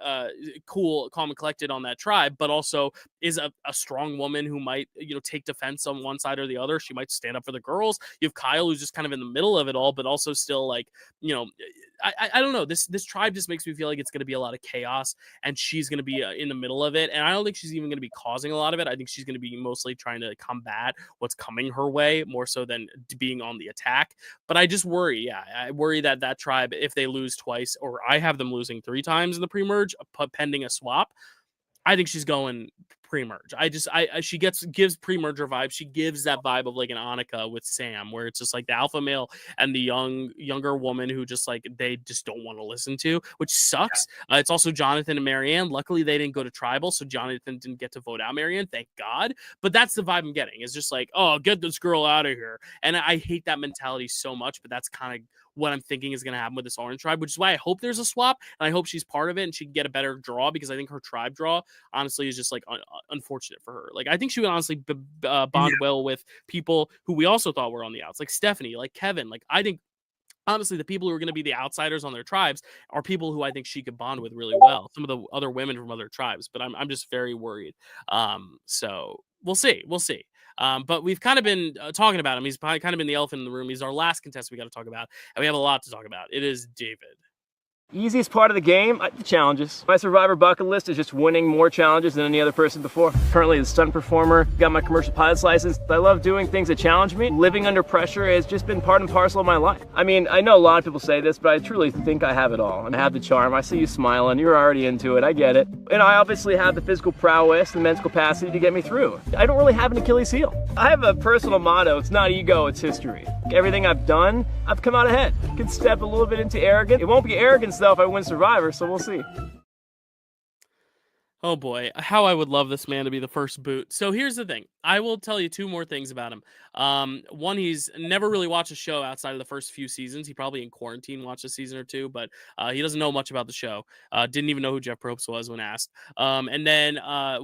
cool, calm, and collected on that tribe, but also is a strong woman who might, take defense on one side or the other. She might stand up for the girls. You have Kyle, who's just kind of in the middle of it all, but also still like, I don't know. This tribe just makes me feel like it's going to be a lot of chaos, and she's going to be in the middle of it. And I don't think she's even going to be causing a lot of it. I think she's going to be mostly trying to combat what's coming her way more so than being on the attack. But I just worry. Yeah, I worry that tribe, if they lose twice, or I have them losing 3 times in the pre-merge, pending a swap, I think she's going pre-merge. She gives pre-merger vibes. She gives that vibe of like an Annika with Sam, where it's just like the alpha male and the younger woman who just like they just don't want to listen to, which sucks. It's also Jonathan and Marianne. Luckily, they didn't go to tribal, so Jonathan didn't get to vote out Marianne. Thank God. But that's the vibe I'm getting. It's just like, oh, get this girl out of here. And I hate that mentality so much. But that's kind of what I'm thinking is going to happen with this Orange tribe, which is why I hope there's a swap, and I hope she's part of it and she can get a better draw, because I think her tribe draw honestly is just like unfortunate for her. Like I think she would honestly bond well with people who we also thought were on the outs, like Stephanie, like Kevin. Like I think honestly the people who are going to be the outsiders on their tribes are people who I think she could bond with really well. Some of the other women from other tribes, but I'm just very worried. So we'll see. But we've kind of been talking about him. He's kind of been the elephant in the room. He's our last contestant we got to talk about, and we have a lot to talk about. It is David. Easiest part of the game, the challenges. My Survivor bucket list is just winning more challenges than any other person before. Currently the stunt performer, got my commercial pilot's license. I love doing things that challenge me. Living under pressure has just been part and parcel of my life. I mean, I know a lot of people say this, but I truly think I have it all. I have the charm, I see you smiling, you're already into it, I get it. And I obviously have the physical prowess and mental capacity to get me through. I don't really have an Achilles heel. I have a personal motto, it's not ego, it's history. Everything I've done, I've come out ahead. Could step a little bit into arrogance. It won't be arrogance though if I win Survivor, so we'll see. Oh boy, how I would love this man to be the first boot. So here's the thing. I will tell you 2 more things about him. One, he's never really watched a show outside of the first few seasons. He probably in quarantine watched a season or 2, but he doesn't know much about the show. Didn't even know who Jeff Probst was when asked. And then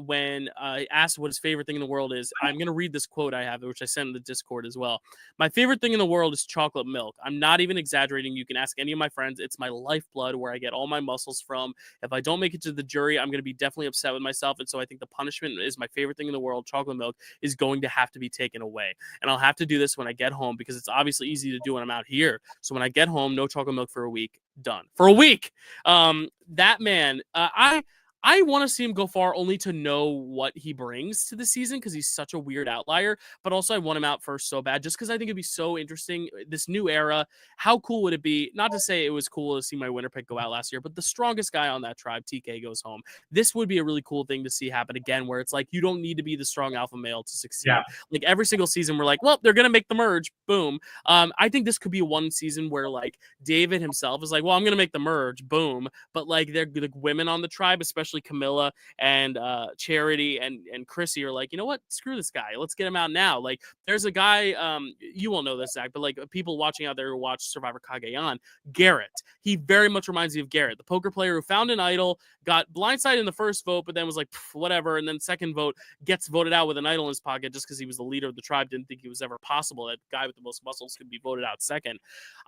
when I asked what his favorite thing in the world is, I'm going to read this quote I have, which I sent in the Discord as well. My favorite thing in the world is chocolate milk. I'm not even exaggerating. You can ask any of my friends. It's my lifeblood, where I get all my muscles from. If I don't make it to the jury, I'm going to be definitely upset with myself. And so I think the punishment is my favorite thing in the world. Chocolate milk is going to have to be taken away. And I'll have to do this when I get home, because it's obviously easy to do when I'm out here. So when I get home, no chocolate milk for a week. Done. For a week. That man, I want to see him go far, only to know what he brings to the season, because he's such a weird outlier. But also I want him out first so bad, just because I think it'd be so interesting. This new era, how cool would it be? Not to say it was cool to see my winner pick go out last year, but the strongest guy on that tribe, TK, goes home. This would be a really cool thing to see happen again, where it's like you don't need to be the strong alpha male to succeed. Yeah. Like every single season, we're like, well, they're gonna make the merge. Boom. I think this could be one season where like David himself is like, well, I'm gonna make the merge. Boom. But like they're like women on the tribe, especially Camilla and Charity and Chrissy, are like, you know what? Screw this guy. Let's get him out now. Like there's a guy, you won't know this, Zach, but like people watching out there who watch Survivor Cagayan, Garrett. He very much reminds me of Garrett, the poker player who found an idol, got blindsided in the first vote, but then was like, whatever. And then second vote gets voted out with an idol in his pocket just because he was the leader of the tribe. Didn't think it was ever possible that guy with the most muscles could be voted out second.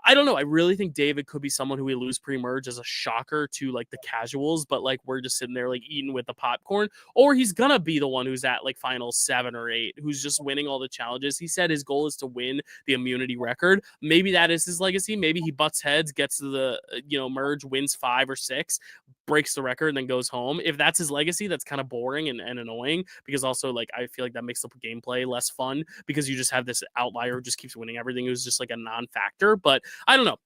I don't know. I really think David could be someone who we lose pre-merge as a shocker to like the casuals, but like we're just sitting there like eating with the popcorn, or he's gonna be the one who's at like final 7 or 8, who's just winning all the challenges. He said his goal is to win the immunity record. Maybe that is his legacy. Maybe he butts heads, gets to the merge, wins 5 or 6, breaks the record, and then goes home. If that's his legacy, that's kind of boring and annoying, because also like I feel like that makes the gameplay less fun, because you just have this outlier who just keeps winning everything, who's just like a non-factor. But I don't know.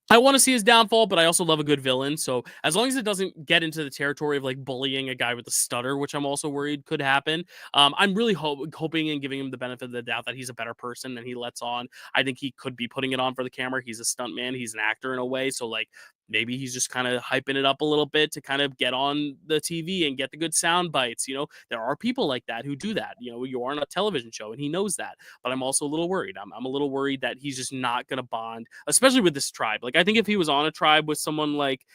I want to see his downfall, but I also love a good villain. So as long as it doesn't get into the territory of like bullying a guy with a stutter, which I'm also worried could happen, I'm really hoping and giving him the benefit of the doubt that he's a better person than he lets on. I think he could be putting it on for the camera. He's a stuntman. He's an actor in a way. So like maybe he's just kind of hyping it up a little bit to kind of get on the TV and get the good sound bites. There are people like that who do that. You are on a television show and he knows that. But I'm also a little worried. I'm a little worried that he's just not going to bond, especially with this tribe. Like I think if he was on a tribe with someone like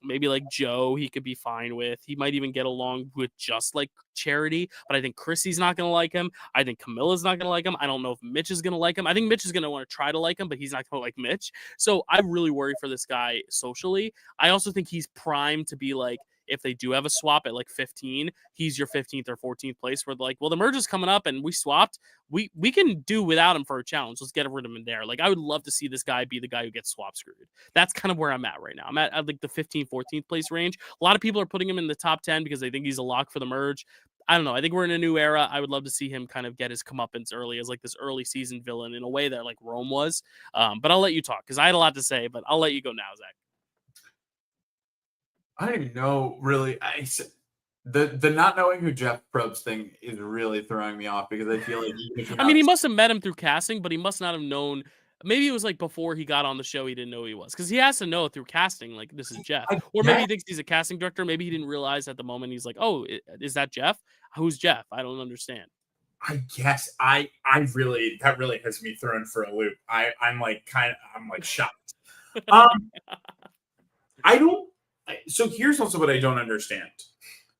Maybe like Joe, he could be fine with. He might even get along with just like Charity, but I think Chrissy's not going to like him. I think Camilla's not going to like him. I don't know if Mitch is going to like him. I think Mitch is going to want to try to like him, but he's not going to like Mitch. So I really worry for this guy socially. I also think he's primed to be like, if they do have a swap at like 15, he's your 15th or 14th place where they're like, well, the merge is coming up and we swapped. We can do without him for a challenge. Let's get rid of him there. Like, I would love to see this guy be the guy who gets swap screwed. That's kind of where I'm at right now. I'm at like the 15th, 14th place range. A lot of people are putting him in the top 10 because they think he's a lock for the merge. I don't know. I think we're in a new era. I would love to see him kind of get his comeuppance early as like this early season villain in a way that like Rome was. But I'll let you talk because I had a lot to say, but I'll let you go now, Zach. I don't even know really. The not knowing who Jeff Probst thing is really throwing me off because I feel like I mean, he must have met him through casting, but he must not have known. Maybe it was like before he got on the show, he didn't know who he was because he has to know through casting. Like, this is Jeff, or maybe he thinks he's a casting director. Maybe he didn't realize at the moment. He's like, "Oh, is that Jeff? Who's Jeff? I don't understand." I guess I really that really has me thrown for a loop. I'm like shocked. I don't. So here's also what I don't understand.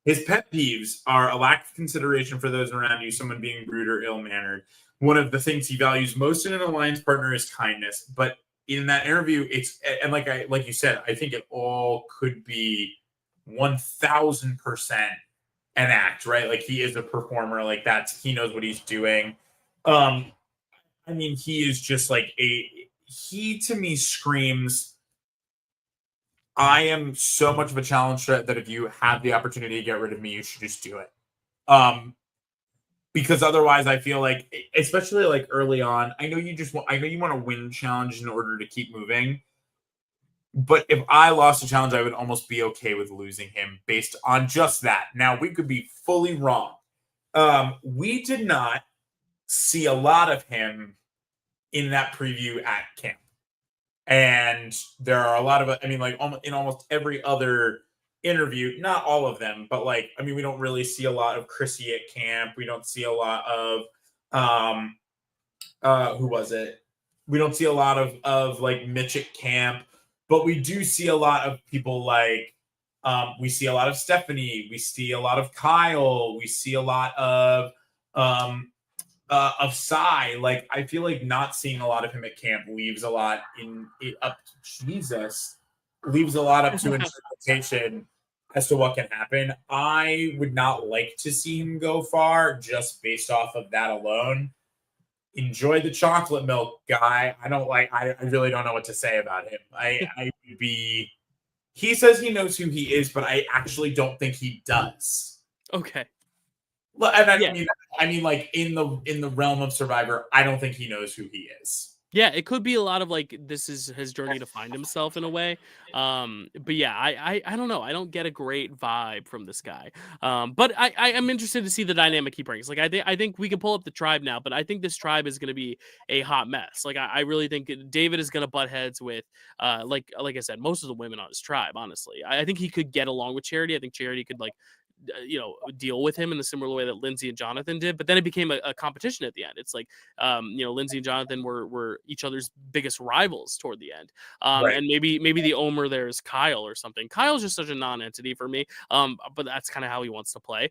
His pet peeves are a lack of consideration for those around you, someone being rude or ill-mannered. One of the things he values most in an alliance partner is kindness. But in that interview, it's and like you said, I think it all could be 1,000% an act, right? Like he is a performer, like he knows what he's doing. I mean, he is just like he to me screams, I am so much of a challenge threat that if you have the opportunity to get rid of me, you should just do it. Because otherwise I feel like, especially like early on, I know you want to win challenges in order to keep moving. But if I lost a challenge, I would almost be okay with losing him based on just that. Now, we could be fully wrong. We did not see a lot of him in that preview at camp. And there are a lot of, I mean, like in almost every other interview, not all of them, but like, I mean, we don't really see a lot of Chrissy at camp. We don't see a lot of, who was it? We don't see a lot of like Mitch at camp, but we do see a lot of people like, we see a lot of Stephanie. We see a lot of Kyle. We see a lot of Sai. Like, I feel like not seeing a lot of him at camp leaves a lot leaves a lot up to interpretation as to what can happen. I would not like to see him go far just based off of that alone. Enjoy the chocolate milk, guy. I really don't know what to say about him. He says he knows who he is, but I actually don't think he does. Okay. Well, and I mean, like in the realm of Survivor, I don't think he knows who he is. Yeah, it could be a lot of like this is his journey to find himself in a way. But yeah, I don't know. I don't get a great vibe from this guy. But I am interested to see the dynamic he brings. Like I think we can pull up the tribe now, but I think this tribe is going to be a hot mess. Like I really think David is going to butt heads with like I said, most of the women on his tribe. Honestly, I think he could get along with Charity. I think Charity could like deal with him in the similar way that Lindsay and Jonathan did, but then it became a competition at the end. It's like, Lindsay and Jonathan were each other's biggest rivals toward the end. Right. And maybe the Omer there is Kyle or something. Kyle's just such a non-entity for me. But that's kind of how he wants to play.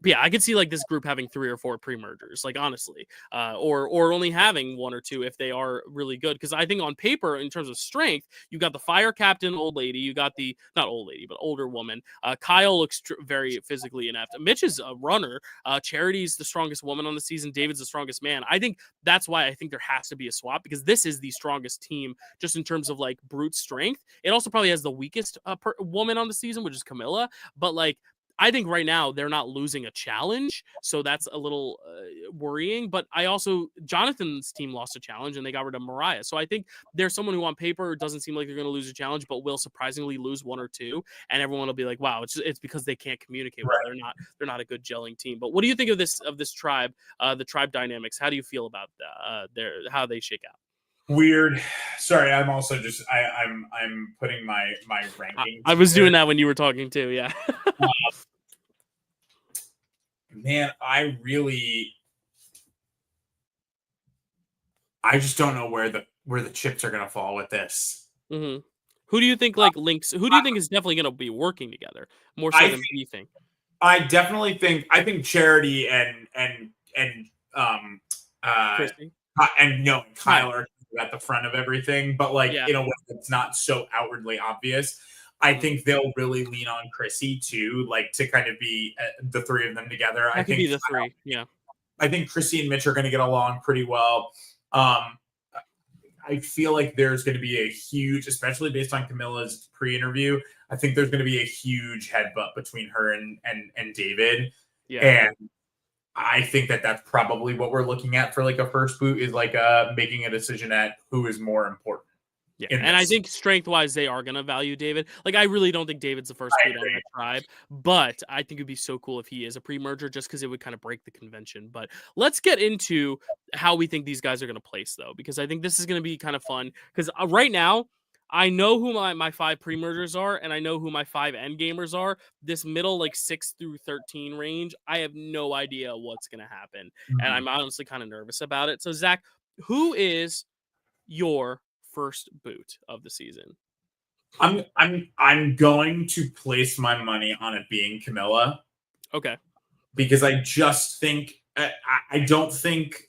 But yeah, I could see like this group having 3 or 4 pre-mergers, like honestly, or only having 1 or 2 if they are really good. Because I think on paper, in terms of strength, you got the fire captain, old lady. You got the not old lady, but older woman. Kyle looks very physically inept. Mitch is a runner. Charity's the strongest woman on the season. David's the strongest man. I think that's why I think there has to be a swap because this is the strongest team just in terms of like brute strength. It also probably has the weakest woman on the season, which is Camilla. But like, I think right now they're not losing a challenge, so that's a little worrying. But Jonathan's team lost a challenge and they got rid of Mariah. So I think there's someone who on paper doesn't seem like they're going to lose a challenge, but will surprisingly lose 1 or 2, and everyone will be like, "Wow, it's because they can't communicate well. They're not a good gelling team." But what do you think of this tribe, the tribe dynamics? How do you feel about how they shake out? Weird. Sorry, I'm also just I'm putting my rankings. I was doing that when you were talking too. Yeah. Man, I just don't know where the chips are gonna fall with this. Mm-hmm. Who do you think links? Who do you think is definitely going to be working together more so than you think? I definitely think Charity and Christy? Kyle are at the front of everything, but in a way that's not so outwardly obvious. I think they'll really lean on Chrissy too, to kind of be the three of them together. I think be the three, yeah. I think Chrissy and Mitch are going to get along pretty well. I feel like there's going to be a huge, especially based on Camilla's pre-interview, I think there's going to be a huge headbutt between her and David. Yeah. And I think that's probably what we're looking at for a first boot is making a decision at who is more important. Yeah, and I think strength-wise, they are going to value David. I really don't think David's the first boot on that tribe, but I think it'd be so cool if he is a pre-merger just because it would kind of break the convention. But let's get into how we think these guys are going to place, though, because I think this is going to be kind of fun. Because right now, I know who my 5 pre-mergers are, and I know who my 5 endgamers are. This middle, 6 through 13 range, I have no idea what's going to happen, and I'm honestly kind of nervous about it. So, Zach, who is your first boot of the season? I'm going to place my money on it being Camilla. Okay. Because I just think I don't think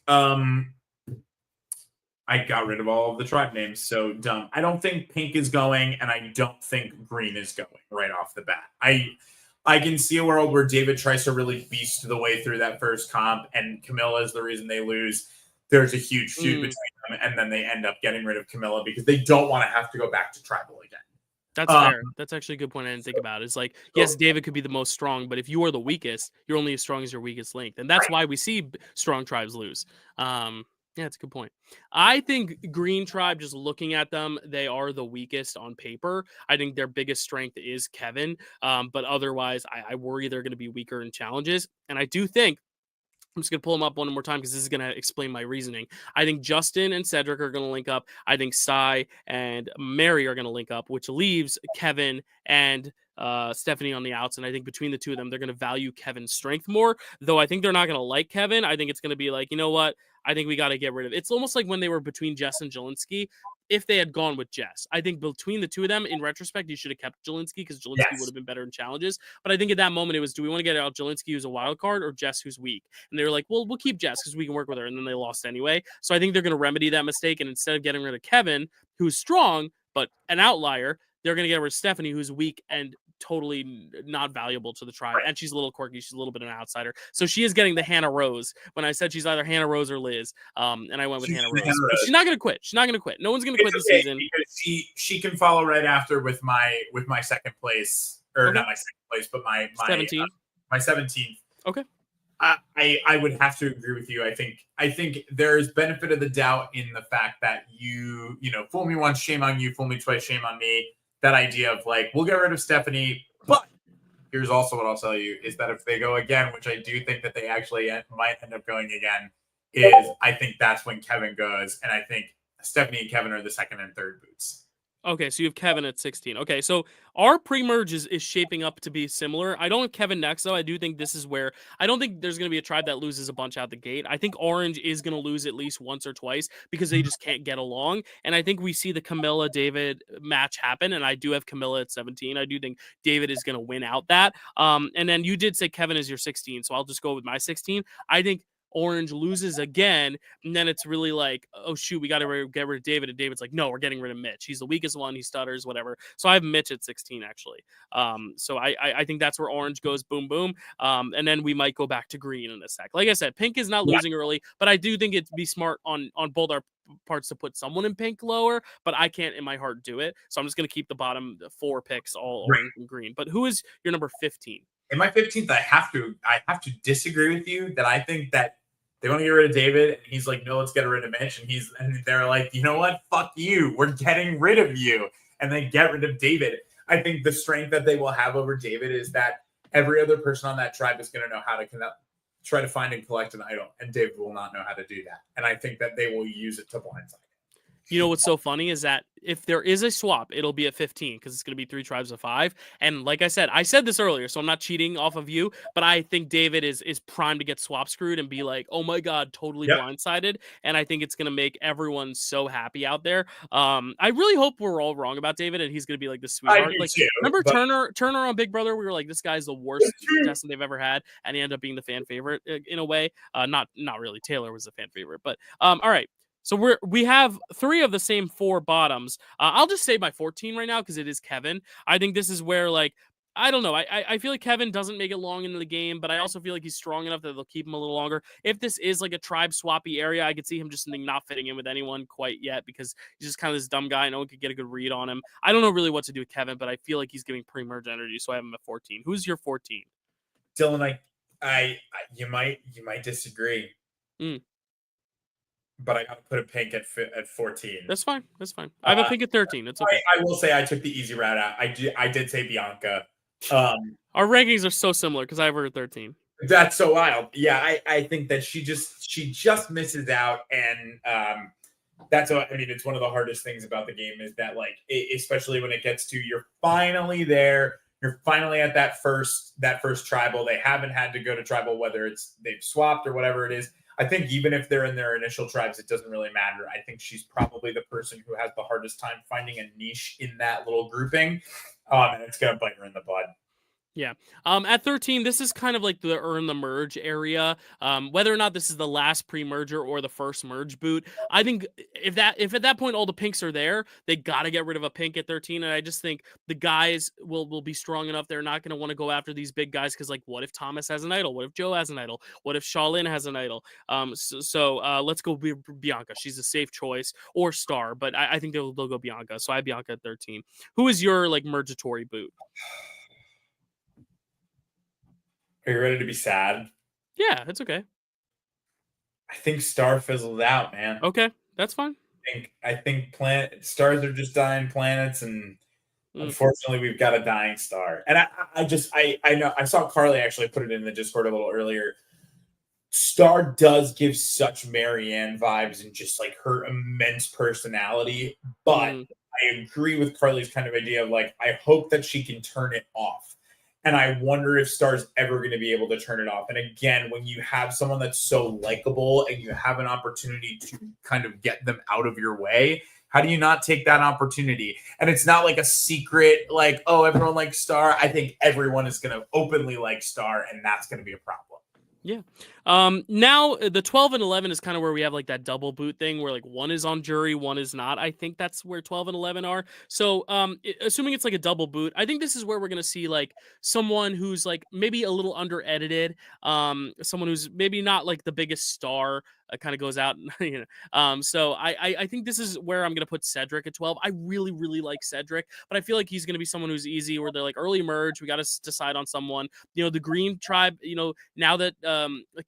I got rid of all of the tribe names. So dumb. I don't think Pink is going, and I don't think Green is going right off the bat. I can see a world where David tries to really beast the way through that first comp, and Camilla is the reason they lose. There's a huge feud between them, and then they end up getting rid of Camilla because they don't want to have to go back to tribal again. That's fair. That's actually a good point I didn't think about. It's yes, David could be the most strong, but if you are the weakest, you're only as strong as your weakest link. And that's why we see strong tribes lose. Yeah, that's a good point. I think Green Tribe, just looking at them, they are the weakest on paper. I think their biggest strength is Kevin. But otherwise, I worry they're going to be weaker in challenges. And I do think, I'm just going to pull them up one more time because this is going to explain my reasoning. I think Justin and Cedric are going to link up. I think Sai and Mary are going to link up, which leaves Kevin and Stephanie on the outs. And I think between the two of them, they're going to value Kevin's strength more. Though I think they're not going to like Kevin. I think it's going to be you know what? I think we got to get rid of it. It's almost like when they were between Jess and Jelinski. If they had gone with Jess, I think between the two of them, in retrospect, you should have kept Jelinski because Jelinski would have been better in challenges. But I think at that moment, it was, do we want to get out Jelinski who's a wild card or Jess who's weak? And they were like, well, we'll keep Jess because we can work with her. And then they lost anyway. So I think they're going to remedy that mistake. And instead of getting rid of Kevin, who's strong, but an outlier, they're going to get rid of Stephanie, who's weak and totally not valuable to the tribe. And she's a little quirky. She's a little bit of an outsider. So she is getting the Hannah Rose when I said she's either Hannah Rose or Liz. And I went with Hannah Rose. But she's not going to quit. She's not going to quit. No one's going to quit this season. Because she can follow right after with my second place, or not my second place, but my 17th. My 17th. Okay. I would have to agree with you. I think there's benefit of the doubt in the fact that you fool me once, shame on you, fool me twice, shame on me. That idea of we'll get rid of Stephanie, but here's also what I'll tell you is that if they go again, which I do think that they actually might end up going again, is I think that's when Kevin goes, and I think Stephanie and Kevin are the second and third boots. Okay, so you have Kevin at 16. Okay, so our pre-merge is shaping up to be similar. I don't have Kevin next, though. I do think this is where I don't think there's going to be a tribe that loses a bunch out the gate. I think Orange is going to lose at least once or twice because they just can't get along. And I think we see the Camilla-David match happen, and I do have Camilla at 17. I do think David is going to win out that. And then you did say Kevin is your 16, so I'll just go with my 16. I think Orange loses again, and then it's really oh shoot, we got to get rid of David. And David's like, no, we're getting rid of Mitch. He's the weakest one. He stutters, whatever. So I have Mitch at 16 actually. So I think that's where Orange goes, boom, boom. And then we might go back to Green in a sec. Like I said, Pink is not losing early, but I do think it'd be smart on both our parts to put someone in Pink lower, but I can't in my heart do it. So I'm just going to keep the bottom 4 picks all Orange and Green. But who is your number 15? In my 15th, I have to disagree with you that I think that they want to get rid of David, and he's like, no, let's get rid of Mitch. And they're like, you know what? Fuck you. We're getting rid of you. And they get rid of David. I think the strength that they will have over David is that every other person on that tribe is going to know how to try to find and collect an idol. And David will not know how to do that. And I think that they will use it to blindside. You know what's so funny is that if there is a swap, it'll be at 15 because it's going to be 3 tribes of 5. And like I said this earlier, so I'm not cheating off of you, but I think David is primed to get swap screwed and be like, oh my God, totally blindsided. And I think it's going to make everyone so happy out there. I really hope we're all wrong about David and he's going to be like the sweetheart. Like, too, remember Turner on Big Brother? We were like, this guy's the worst contestant they've ever had. And he ended up being the fan favorite in a way. Not really. Taylor was the fan favorite, but all right. So we have 3 of the same 4 bottoms. I'll just say my 14 right now because it is Kevin. I think this is where, like, I don't know. I feel like Kevin doesn't make it long into the game, but I also feel like he's strong enough that they'll keep him a little longer. If this is like a tribe swappy area, I could see him just not fitting in with anyone quite yet because he's just kind of this dumb guy. No one could get a good read on him. I don't know really what to do with Kevin, but I feel like he's giving pre-merge energy, so I have him at 14. Who's your 14? Dylan, you might disagree. But I got to put a pink at 14. That's fine. I have a pink at 13. It's okay. I will say I took the easy route out. I did say Bianca. Our rankings are so similar because I have her at 13. That's so wild. Yeah, I think that she just misses out, and that's what I mean. It's one of the hardest things about the game is that, like, especially when it gets to you're finally there. You're finally at that first tribal. They haven't had to go to tribal, whether it's they've swapped or whatever it is. I think even if they're in their initial tribes, it doesn't really matter. I think she's probably the person who has the hardest time finding a niche in that little grouping, and it's going to bite her in the butt. Yeah. At 13, this is kind of like the earn the merge area. Whether or not this is the last pre-merger or the first merge boot, I think if at that point all the pinks are there, they got to get rid of a pink at 13. And I just think the guys will be strong enough. They're not going to want to go after these big guys because, like, what if Thomas has an idol? What if Joe has an idol? What if Shaolin has an idol? So let's go Bianca. She's a safe choice, or Star, but I think they'll go Bianca. So I have Bianca at 13. Who is your, like, mergatory boot? Are you ready to be sad? Yeah, it's okay. I think Star fizzled out, man. Okay, that's fine. I think stars are just dying planets, and unfortunately, we've got a dying star. And I know I saw Carly actually put it in the Discord a little earlier. Star does give such Marianne vibes and just like her immense personality, but I agree with Carly's kind of idea of like I hope that she can turn it off. And I wonder if Star's ever going to be able to turn it off. And again, when you have someone that's so likable and you have an opportunity to kind of get them out of your way, how do you not take that opportunity? And it's not like a secret, like, oh, everyone likes Star. I think everyone is going to openly like Star, and that's going to be a problem. Yeah. Now the 12 and 11 is kind of where we have like that double boot thing where like one is on jury, one is not. I think that's where 12 and 11 are. So, assuming it's like a double boot, I think this is where we're going to see like someone who's like maybe a little under edited, someone who's maybe not like the biggest star, kind of goes out, you know. So I think this is where I'm going to put Cedric at 12. I really, really like Cedric, but I feel like he's going to be someone who's easy where they're like early merge. We got to decide on someone, you know, the green tribe, you know, now that,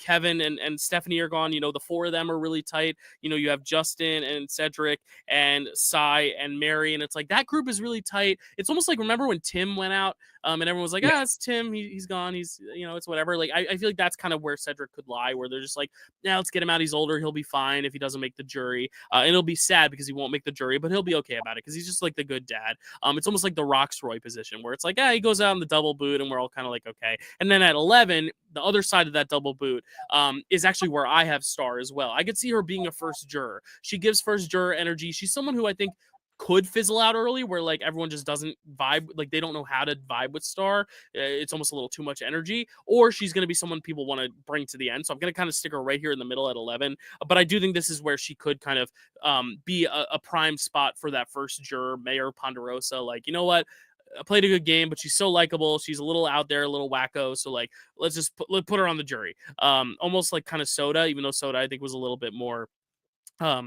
Kevin and Stephanie are gone, you know, the 4 of them are really tight. You know, you have Justin and Cedric and Sai and Mary, and it's like that group is really tight. It's almost like, remember when Tim went out, and everyone was like, it's Tim, he's gone, he's, you know, it's whatever. Like I feel like that's kind of where Cedric could lie, where they're just like, yeah, let's get him out. He's older, he'll be fine if he doesn't make the jury, and he'll be sad because he won't make the jury, but he'll be okay about it because he's just like the good dad. It's almost like the Roxroy position where it's like, he goes out in the double boot, and we're all kind of like, okay. And then at 11, the other side of that double boot is actually where I have Star as well. I could see her being a first juror. She gives first juror energy. She's someone who I think could fizzle out early where like everyone just doesn't vibe, like they don't know how to vibe with Star. It's almost a little too much energy, or she's going to be someone people want to bring to the end. So I'm going to kind of stick her right here in the middle at 11, but I do think this is where she could kind of be a prime spot for that first juror, Mayor Ponderosa. Like, you know what? I played a good game, but she's so likable. She's a little out there, a little wacko. So like, let's just put her on the jury. Almost like kind of Soda, even though Soda I think was a little bit more, a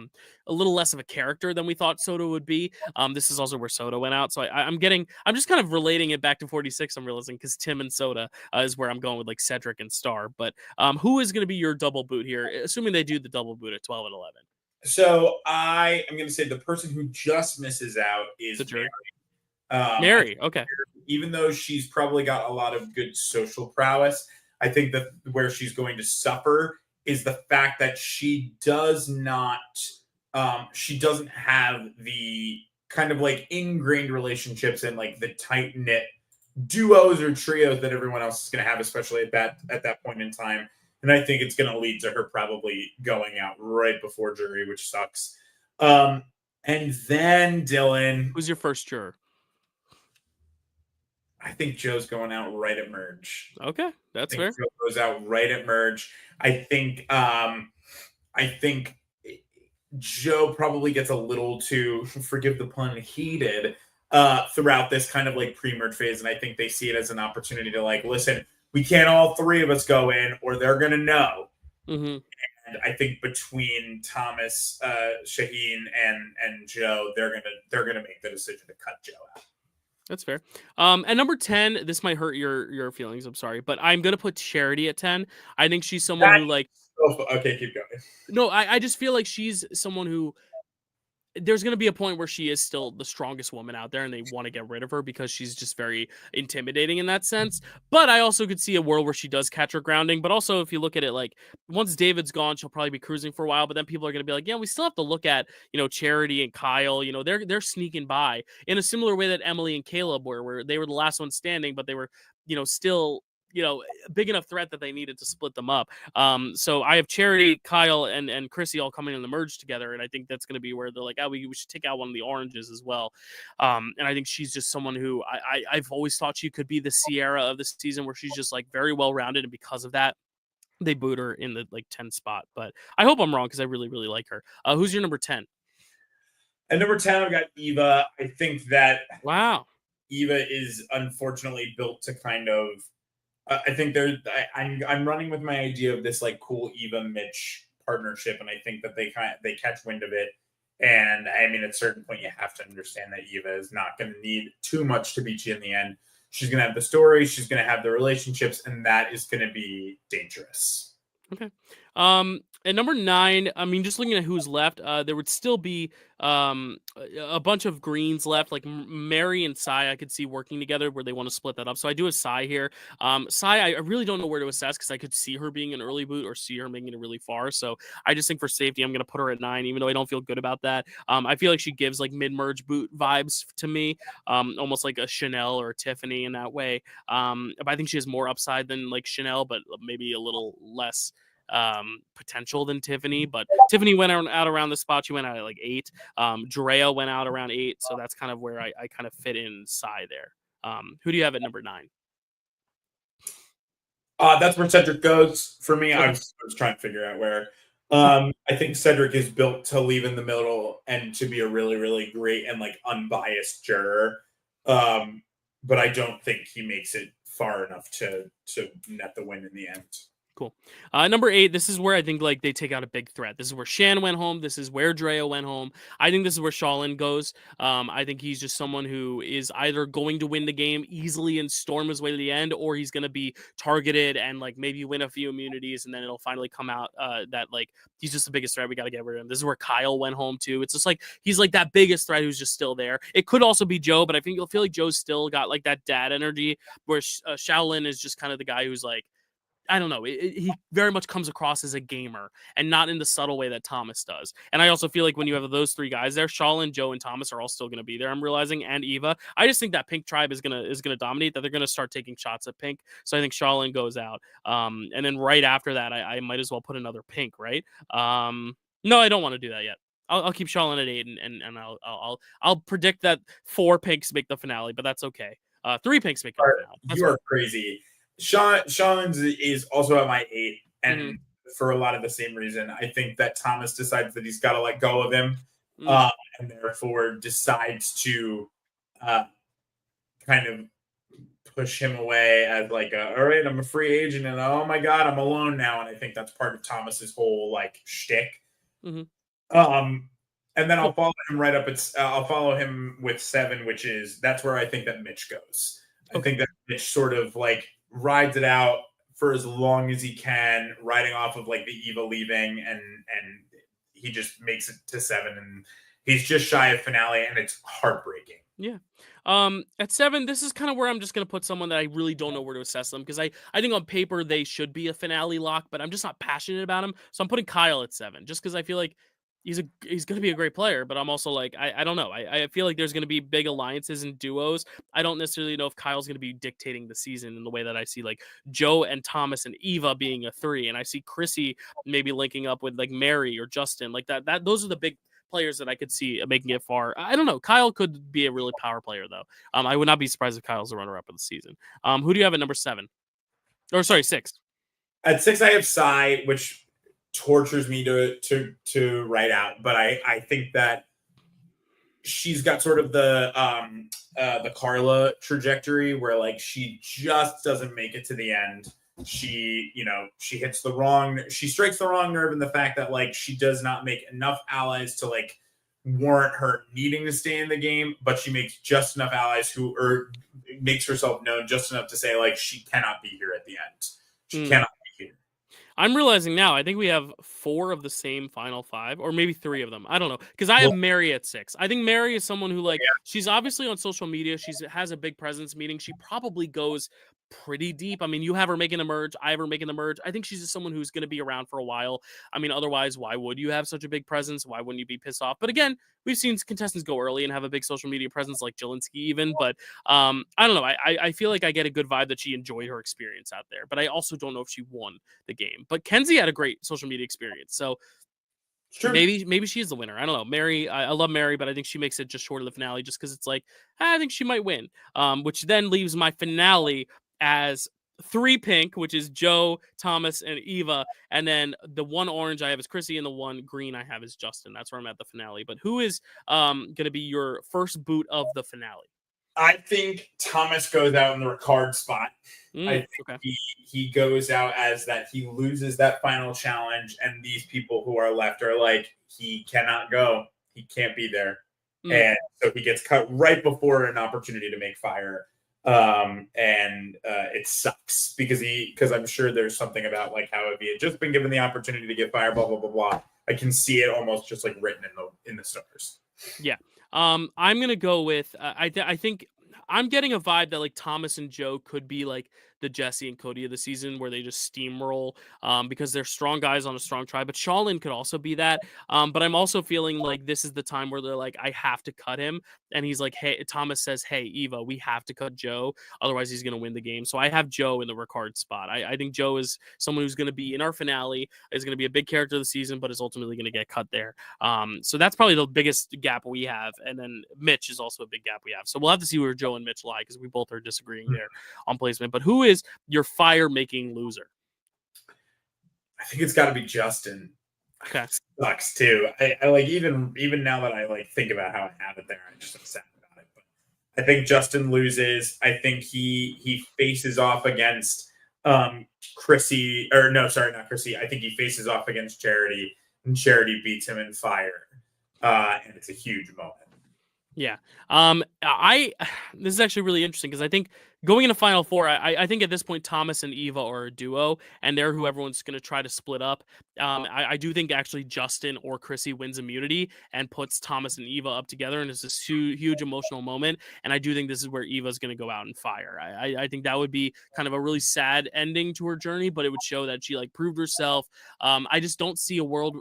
little less of a character than we thought Soda would be. This is also where Soda went out. So I'm just kind of relating it back to 46. I'm realizing because Tim and Soda is where I'm going with like Cedric and Star. But who is going to be your double boot here? Assuming they do the double boot at 12 and 11. So I am going to say the person who just misses out is Mary. Mary, okay. Even though she's probably got a lot of good social prowess, I think that where she's going to suffer is the fact that she does not she doesn't have the kind of like ingrained relationships and like the tight knit duos or trios that everyone else is going to have, especially at that point in time. And I think it's going to lead to her probably going out right before jury, which sucks. And then Dylan, Who's your first juror? I think Joe's going out right at merge. Okay, that's fair. Joe goes out right at merge. I think Joe probably gets a little too, forgive the pun, heated throughout this kind of like pre-merge phase, and I think they see it as an opportunity to like, listen, we can't all three of us go in, or they're gonna know. Mm-hmm. And I think between Thomas, Shaheen, and Joe, they're gonna make the decision to cut Joe out. That's fair. At number 10, this might hurt your feelings. I'm sorry, but I'm gonna put Charity at 10. I think she's someone who like. Okay, keep going. No, I just feel like she's someone who. There's going to be a point where she is still the strongest woman out there and they want to get rid of her because she's just very intimidating in that sense. But I also could see a world where she does catch her grounding. But also, if you look at it, like once David's gone, she'll probably be cruising for a while. But then people are going to be like, yeah, we still have to look at, Charity and Kyle. They're sneaking by in a similar way that Emily and Caleb were, where they were the last one standing, but they were, still big enough threat that they needed to split them up. So I have Charity, Kyle, and Chrissy all coming in the merge together, and I think that's going to be where they're like, oh, we should take out one of the oranges as well. And I think she's just someone who I've always thought she could be the Sierra of this season, where she's just like very well rounded, and because of that, they boot her in the like 10 spot. But I hope I'm wrong because I really really like her. Who's your number 10? At number 10, I've got Eva. I think that Eva is unfortunately built to kind of. I think I'm running with my idea of this like cool Eva Mitch partnership, and I think that they catch wind of it. And I mean, at a certain point, you have to understand that Eva is not going to need too much to beat you in the end. She's going to have the story, she's going to have the relationships, and that is going to be dangerous. Okay. At number 9, I mean, just looking at who's left, there would still be a bunch of greens left, like Mary and Sai. I could see working together where they want to split that up. So I do a Sai here. Sai, I really don't know where to assess because I could see her being an early boot or see her making it really far. So I just think for safety, I'm going to put her at 9, even though I don't feel good about that. I feel like she gives like mid-merge boot vibes to me, almost like a Chanel or a Tiffany in that way. But I think she has more upside than like Chanel, but maybe a little less potential than Tiffany, but Tiffany went out around the spot. She went out at like 8. Drea went out around 8, so that's kind of where I kind of fit in Sai there. Who do you have at number 9? That's where Cedric goes for me. I was trying to figure out where. I think Cedric is built to leave in the middle and to be a really, really great and like unbiased juror. But I don't think he makes it far enough to net the win in the end. Cool. Number 8, this is where I think like they take out a big threat. This is where Shan went home. This is where Drea went home. I think this is where Shaolin goes. I think he's just someone who is either going to win the game easily and storm his way to the end, or he's going to be targeted and like maybe win a few immunities, and then it'll finally come out that like he's just the biggest threat. We got to get rid of him. This is where Kyle went home too. It's just like he's like that biggest threat who's just still there. It could also be Joe, but I think you'll feel like Joe's still got like that dad energy, where Shaolin is just kind of the guy who's like, I don't know. He very much comes across as a gamer and not in the subtle way that Thomas does. And I also feel like when you have those 3 guys there, Shaolin, Joe, and Thomas are all still going to be there. I'm realizing, and Eva. I just think that Pink tribe is gonna dominate. That they're gonna start taking shots at Pink. So I think Shaolin goes out. And then right after that, I might as well put another Pink. Right? No, I don't want to do that yet. I'll keep Shaolin at 8, and I'll predict that 4 Pinks make the finale, but that's okay. 3 Pinks make the finale. You are crazy. Sean's is also at my 8, and for a lot of the same reason. I think that Thomas decides that he's got to let go of him, and therefore decides to kind of push him away as like, all right, I'm a free agent, and oh my god, I'm alone now. And I think that's part of Thomas's whole like shtick. And then I'll follow him right up. I'll follow him with 7, which is that's where I think that Mitch goes. I think that Mitch sort of like rides it out for as long as he can, riding off of like the Eva leaving, and he just makes it to 7, and he's just shy of finale, and it's heartbreaking. Yeah. At 7, this is kind of where I'm just gonna put someone that I really don't know where to assess them, because I think on paper they should be a finale lock, but I'm just not passionate about him. So I'm putting Kyle at 7, just because I feel like he's going to be a great player, but I'm also like, I don't know. I feel like there's going to be big alliances and duos. I don't necessarily know if Kyle's going to be dictating the season in the way that I see like Joe and Thomas and Eva being a 3, and I see Chrissy maybe linking up with like Mary or Justin, like that. Those are the big players that I could see making it far. I don't know. Kyle could be a really power player though. I would not be surprised if Kyle's the runner-up of the season. Who do you have at number 7? Or sorry, 6? At 6, I have Psy, which tortures me to write out, but I think that she's got sort of the Carla trajectory where like she just doesn't make it to the end. She strikes the wrong nerve in the fact that like she does not make enough allies to like warrant her needing to stay in the game, but she makes just enough allies or makes herself known just enough to say like she cannot be here at the end. She cannot be here. I'm realizing now, I think we have 4 of the same final 5, or maybe 3 of them. I don't know. Because I have Mary at 6. I think Mary is someone who, like, she's obviously on social media. She has a big presence, meaning she probably goes pretty deep. I mean, you have her making a merge. I have her making the merge. I think she's just someone who's going to be around for a while. I mean, otherwise, why would you have such a big presence? Why wouldn't you be pissed off? But again, we've seen contestants go early and have a big social media presence like Jelinski even. But I don't know. I feel like I get a good vibe that she enjoyed her experience out there. But I also don't know if she won the game. But Kenzie had a great social media experience. So maybe she's the winner. I don't know. Mary, I love Mary, but I think she makes it just short of the finale just because it's like, I think she might win. Which then leaves my finale as 3 pink, which is Joe, Thomas, and Eva. And then the 1 orange I have is Chrissy, and the 1 green I have is Justin. That's where I'm at the finale. But who is going to be your first boot of the finale? I think Thomas goes out in the Ricard spot. I think he goes out as that he loses that final challenge, and these people who are left are like, he cannot go. He can't be there. And so he gets cut right before an opportunity to make fire. And it sucks because I'm sure there's something about like how if he had just been given the opportunity to get fire, blah, blah, blah, blah. I can see it almost just like written in the stars. Yeah. I'm going to go with, I think I'm getting a vibe that like Thomas and Joe could be like the Jesse and Cody of the season where they just steamroll because they're strong guys on a strong tribe. But Shaolin could also be that. But I'm also feeling like this is the time where they're like, I have to cut him. And he's like, hey, Thomas says, hey, Eva, we have to cut Joe. Otherwise, he's going to win the game. So I have Joe in the Ricard spot. I think Joe is someone who's going to be in our finale, is going to be a big character of the season, but is ultimately going to get cut there. So that's probably the biggest gap we have. And then Mitch is also a big gap we have. So we'll have to see where Joe and Mitch lie because we both are disagreeing there on placement. But who is your fire-making loser? I think it's got to be Justin. Okay, sucks too. I like even now that I like think about how I have it there, I'm just upset about it. But I think Justin loses. I think he faces off against Chrissy, or no, sorry, not Chrissy. I think he faces off against Charity, and Charity beats him in fire, and it's a huge moment. Yeah. This is actually really interesting because I think going into Final Four, I think at this point Thomas and Eva are a duo, and they're who everyone's going to try to split up. I do think actually Justin or Chrissy wins immunity and puts Thomas and Eva up together, and it's this huge emotional moment. And I do think this is where Eva's going to go out and fire. I think that would be kind of a really sad ending to her journey, but it would show that she like proved herself. I just don't see a world.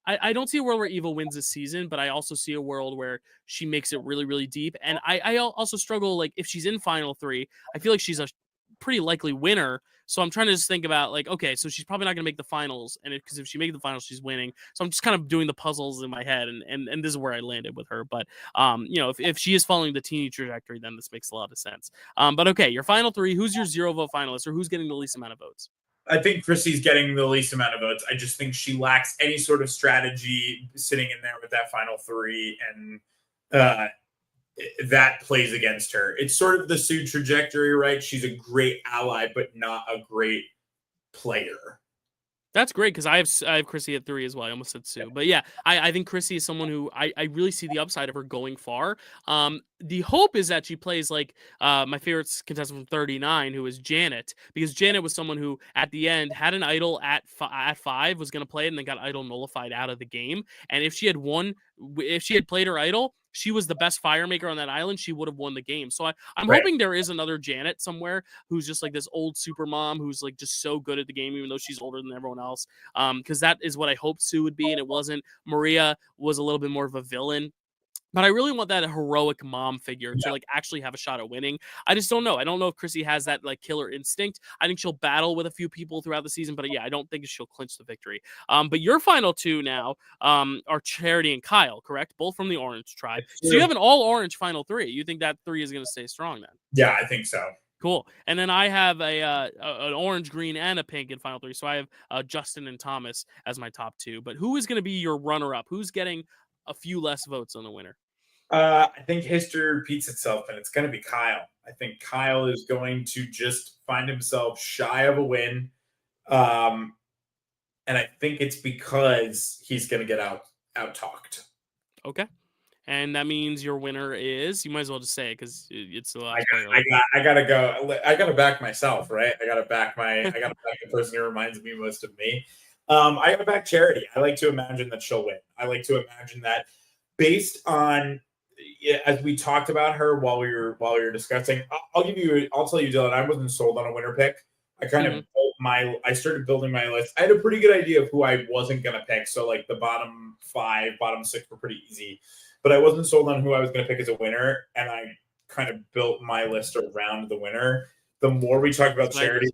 I don't see a world where Eva wins this season, but I also see a world where she makes it really, really deep. And I also struggle, like, if she's in Final 3, I feel like she's a pretty likely winner. So I'm trying to just think about, like, okay, so she's probably not going to make the finals. And because if she makes the finals, she's winning. So I'm just kind of doing the puzzles in my head. And this is where I landed with her. But, if she is following the teeny trajectory, then this makes a lot of sense. But, okay, your Final 3, who's your 0-vote finalist or who's getting the least amount of votes? I think Chrissy's getting the least amount of votes. I just think she lacks any sort of strategy sitting in there with that Final 3, and that plays against her. It's sort of the Sue trajectory, right? She's a great ally, but not a great player. That's great because I have Chrissy at 3 as well. I almost said Sue. But yeah, I think Chrissy is someone who I really see the upside of her going far. The hope is that she plays like my favorite contestant from 39, who is Janet, because Janet was someone who at the end had an idol at 5, was going to play it, and then got idol nullified out of the game. And if she had played her idol, she was the best fire maker on that island, she would have won the game. So I'm Right. hoping there is another Janet somewhere who's just like this old super mom who's like just so good at the game, even though she's older than everyone else. Because that is what I hoped Sue would be, and it wasn't. Maria was a little bit more of a villain. But I really want that heroic mom figure to like actually have a shot at winning. I just don't know. I don't know if Chrissy has that like killer instinct. I think she'll battle with a few people throughout the season, but yeah, I don't think she'll clinch the victory. But your final two now are Charity and Kyle, correct? Both from the Orange tribe. So you have an all orange final three. You think that three is going to stay strong then? Yeah, I think so. Cool. And then I have an orange, green, and a pink in final three. So I have Justin and Thomas as my top two. But who is going to be your runner up? Who's getting a few less votes on the winner? I think history repeats itself, and it's going to be Kyle. I think Kyle is going to just find himself shy of a win. And I think it's because he's going to get out-talked. Okay. And that means your winner is, you might as well just say it because it's the last player. I gotta go. I gotta back myself, right? I gotta back the person who reminds me most of me. I gotta back Charity. I like to imagine that she'll win. I like to imagine that based on, as we talked about her while we were discussing. I'll tell you, Dylan, I wasn't sold on a winner pick. I kind of I started building my list. I had a pretty good idea of who I wasn't gonna pick. So like the bottom 5, bottom 6 were pretty easy. But I wasn't sold on who I was going to pick as a winner, and I kind of built my list around the winner. The more we talk about Charity,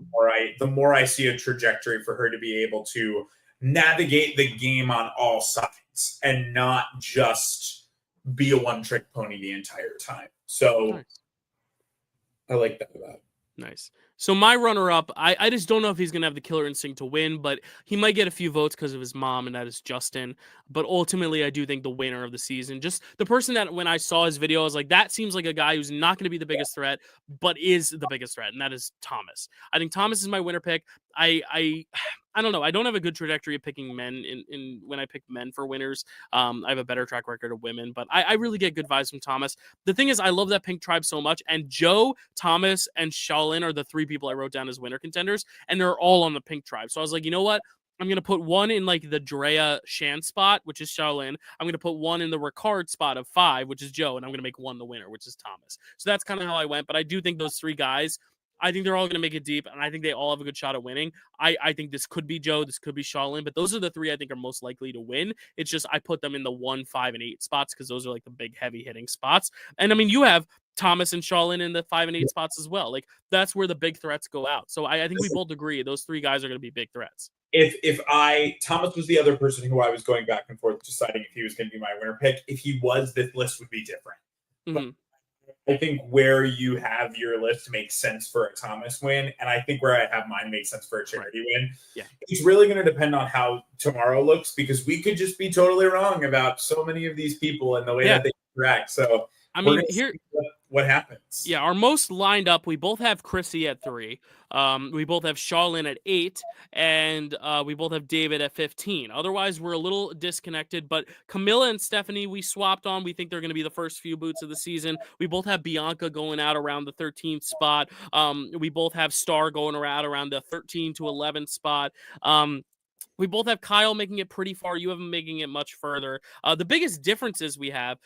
the more I see a trajectory for her to be able to navigate the game on all sides and not just be a one-trick pony the entire time. So nice. I like that about it. Nice. So my runner-up, I just don't know if he's going to have the killer instinct to win, but he might get a few votes because of his mom, and that is Justin. But ultimately, I do think the winner of the season, just the person that when I saw his video, I was like, that seems like a guy who's not going to be the biggest threat, but is the biggest threat, and that is Thomas. I think Thomas is my winner pick. I don't know. I don't have a good trajectory of picking men in when I pick men for winners. I have a better track record of women, but I really get good vibes from Thomas. The thing is, I love that pink tribe so much, and Joe, Thomas, and Shaolin are the 3 people I wrote down as winner contenders, and they're all on the pink tribe. So I was like, you know what? I'm going to put one in like the Drea Shan spot, which is Shaolin. I'm going to put one in the Ricard spot of 5, which is Joe, and I'm going to make one the winner, which is Thomas. So that's kind of how I went, but I do think those 3 guys, I think they're all going to make it deep, and I think they all have a good shot at winning. I think this could be Joe, this could be Shaolin, but those are the 3 I think are most likely to win. It's just I put them in the 1, 5, and 8 spots because those are like the big heavy-hitting spots. And I mean, you have Thomas and Shaolin in the 5 and 8 spots as well. Like that's where the big threats go out. So I think we both agree those 3 guys are going to be big threats. If Thomas was the other person who I was going back and forth deciding if he was going to be my winner pick. If he was, this list would be different. Mm-hmm. I think where you have your list makes sense for a Thomas win, and I think where I have mine makes sense for a Charity win. Yeah. It's really going to depend on how tomorrow looks because we could just be totally wrong about so many of these people and the way that they interact. So I mean, here what happens. Yeah, our most lined up, we both have Chrissy at 3. We both have Shaolin at 8, and we both have David at 15. Otherwise, we're a little disconnected, but Camilla and Stephanie, we swapped on. We think they're going to be the first few boots of the season. We both have Bianca going out around the 13th spot. We both have Star going around the 13 to 11 spot. We both have Kyle making it pretty far. You have him making it much further. The biggest differences we have,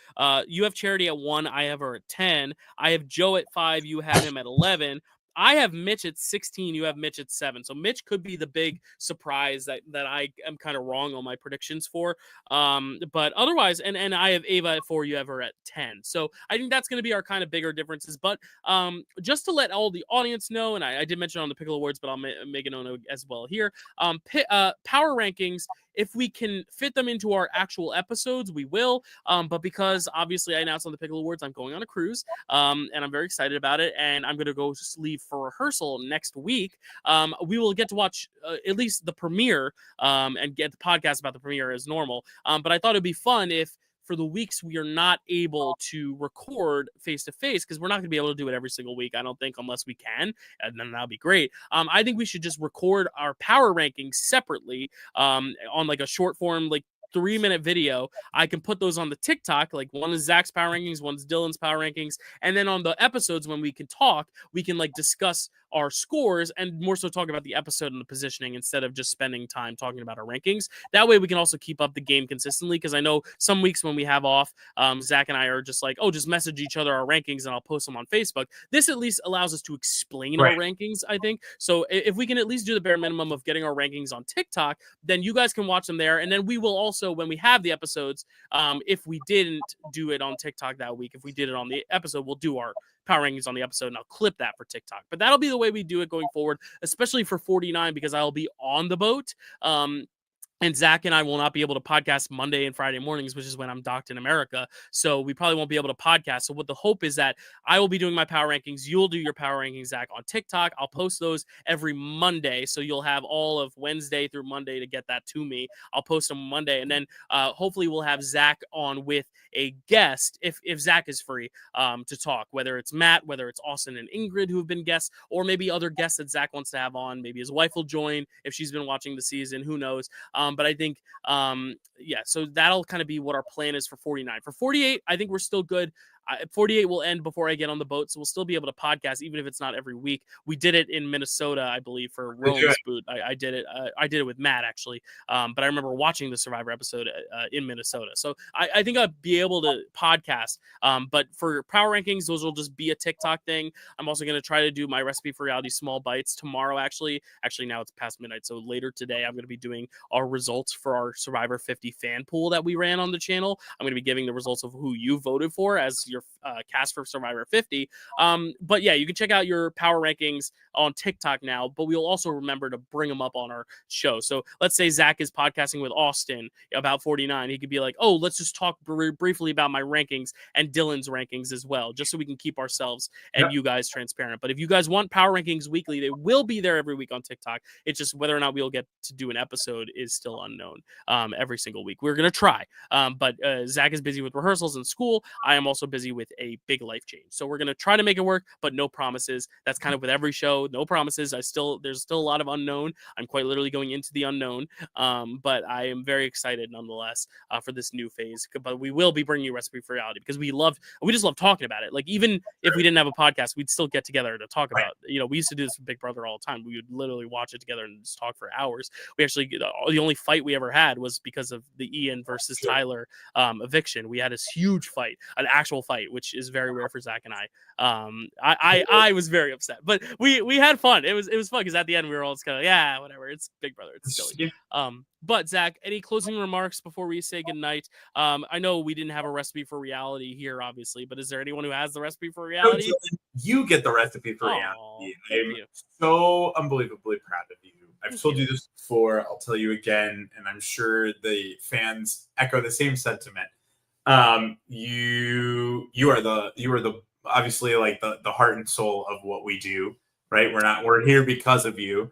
you have Charity at 1. I have her at 10. I have Joe at 5. You have him at 11. I have Mitch at 16. You have Mitch at 7. So Mitch could be the big surprise that I am kind of wrong on my predictions for. But otherwise, and I have Ava at 4. You have her at 10. So I think that's going to be our kind of bigger differences. But just to let all the audience know, and I did mention on the Pickle Awards, but I'll make it known as well here. Power rankings, if we can fit them into our actual episodes, we will. But because obviously I announced on the Pickle Awards, I'm going on a cruise, and I'm very excited about it. And I'm going to go leave for rehearsal next week. We will get to watch at least the premiere and get the podcast about the premiere as normal. But I thought it'd be fun if for the weeks we are not able to record face-to-face, because we're not going to be able to do it every single week, I don't think, unless we can, and then that'll be great. I think we should just record our power rankings separately on like a short form, like 3-minute video. I can put those on the TikTok, like one is Zach's power rankings, one's Dylan's power rankings, and then on the episodes when we can talk, we can like discuss our scores and more so talk about the episode and the positioning instead of just spending time talking about our rankings. That way we can also keep up the game consistently, because I know some weeks when we have off, Zach and I are just like, oh, just message each other our rankings and I'll post them on Facebook. This at least allows us to explain our rankings, I think. So if we can at least do the bare minimum of getting our rankings on TikTok, then you guys can watch them there. And then we will also, when we have the episodes, if we didn't do it on TikTok that week, if we did it on the episode, we'll do our power rankings on the episode and I'll clip that for TikTok. But that'll be the way we do it going forward, especially for 49, because I'll be on the boat. And Zach and I will not be able to podcast Monday and Friday mornings, which is when I'm docked in America. So we probably won't be able to podcast. So what the hope is that I will be doing my power rankings. You'll do your power rankings, Zach, on TikTok. I'll post those every Monday. So you'll have all of Wednesday through Monday to get that to me. I'll post them Monday. And then hopefully we'll have Zach on with a guest if Zach is free to talk, whether it's Matt, whether it's Austin and Ingrid who have been guests, or maybe other guests that Zach wants to have on. Maybe his wife will join if she's been watching the season. Who knows? But I think, so that'll kind of be what our plan is for 49. For 48, I think we're still good. 48 will end before I get on the boat, so we'll still be able to podcast, even if it's not every week. We did it in Minnesota, I believe, for Rome's boot. I did it. I did it with Matt, actually. But I remember watching the Survivor episode in Minnesota. So I think I'll be able to podcast. But for power rankings, those will just be a TikTok thing. I'm also going to try to do my Recipe for Reality small bites tomorrow, actually. Actually, now it's past midnight, so later today, I'm going to be doing our results for our Survivor 50 fan pool that we ran on the channel. I'm going to be giving the results of who you voted for as your cast for Survivor 50. But yeah, you can check out your power rankings on TikTok now, but we'll also remember to bring them up on our show. So let's say Zach is podcasting with Austin about 49. He could be like, oh, let's just talk briefly about my rankings and Dylan's rankings as well, just so we can keep ourselves and you guys transparent. But if you guys want power rankings weekly, they will be there every week on TikTok. It's just whether or not we'll get to do an episode is still unknown every single week. We're going to try. But Zach is busy with rehearsals and school. I am also busy with a big life change. So we're going to try to make it work, but no promises. That's kind of with every show. No promises. There's still a lot of unknown. I'm quite literally going into the unknown. But I am very excited nonetheless for this new phase. But we will be bringing you Recipe for Reality because we just love talking about it. Like, even if we didn't have a podcast, we'd still get together to talk about, we used to do this with Big Brother all the time. We would literally watch it together and just talk for hours. We actually, the only fight we ever had was because of the Ian versus Tyler eviction. We had this huge fight, an actual fight, which is very rare for Zach and I. I was very upset, but we had fun. It was fun because at the end we were all just kind of, yeah, whatever. It's Big Brother. It's silly. But Zach, any closing remarks before we say goodnight? I know we didn't have a Recipe for Reality here, obviously, but is there anyone who has the Recipe for Reality? You get the Recipe for Reality. I'm so unbelievably proud of you. I've told you this before. I'll tell you again, and I'm sure the fans echo the same sentiment. You are the obviously like the heart and soul of what we do, right? We're here because of you.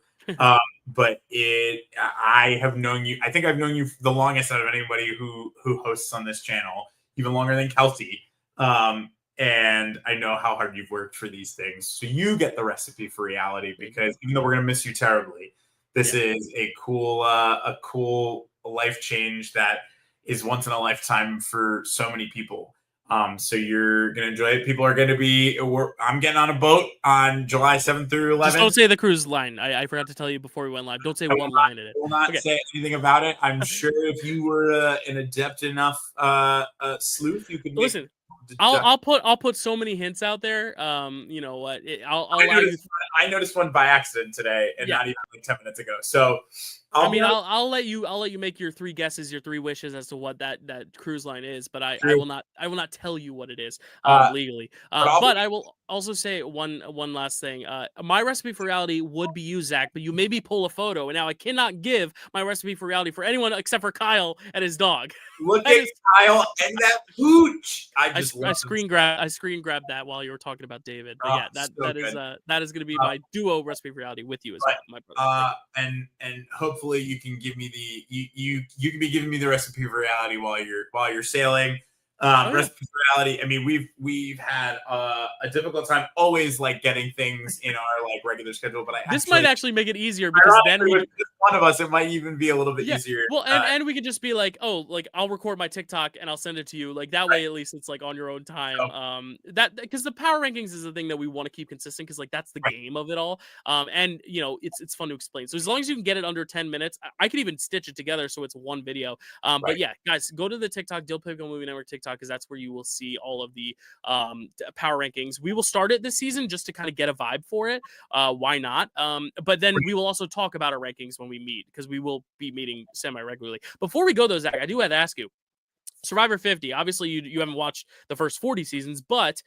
But I have known you. I think I've known you the longest out of anybody who hosts on this channel, even longer than Kelsey. And I know how hard you've worked for these things. So you get the Recipe for Reality, because even though we're gonna miss you terribly, this is a cool life change that is once in a lifetime for so many people. So you're going to enjoy it. People are going to be, I'm getting on a boat on July 7th through 11th. Just don't say the cruise line. I forgot to tell you before we went live. Don't say one line in it. I will not say anything about it. I'm sure if you were an adept enough sleuth, you could listen. I'll put so many hints out there. You know what? I noticed one by accident today, and not even like 10 minutes ago. So I'll let you make your three guesses, your three wishes as to what that cruise line is, but I will not tell you what it is legally. But I will also say one last thing. My Recipe for Reality would be you, Zach, but you maybe pull a photo, and now I cannot give my Recipe for Reality for anyone except for Kyle and his dog. Look at Kyle and that pooch. I screen grabbed that while you were talking about David. But that is going to be my duo Recipe for Reality with you as well, my brother. And hopefully you can give me you can be giving me the Recipe for Reality while you're sailing. Recipe for Reality. I mean, we've had a difficult time always like getting things in our like regular schedule, but this might actually make it easier because then one of us, it might even be a little bit easier. Well, and we could just be like, oh, like I'll record my TikTok and I'll send it to you. Like that way, at least it's like on your own time. That because the power rankings is the thing that we want to keep consistent because like that's the game of it all. And you know, it's fun to explain. So as long as you can get it under 10 minutes, I could even stitch it together so it's one video. But yeah, guys, go to the TikTok Dill Pickle Movie Network TikTok because that's where you will see all of the power rankings. We will start it this season just to kind of get a vibe for it. Why not? But then we will also talk about our rankings when we meet because we will be meeting semi-regularly. Before we go though, Zach, I do have to ask you, Survivor 50, obviously you haven't watched the first 40 seasons, but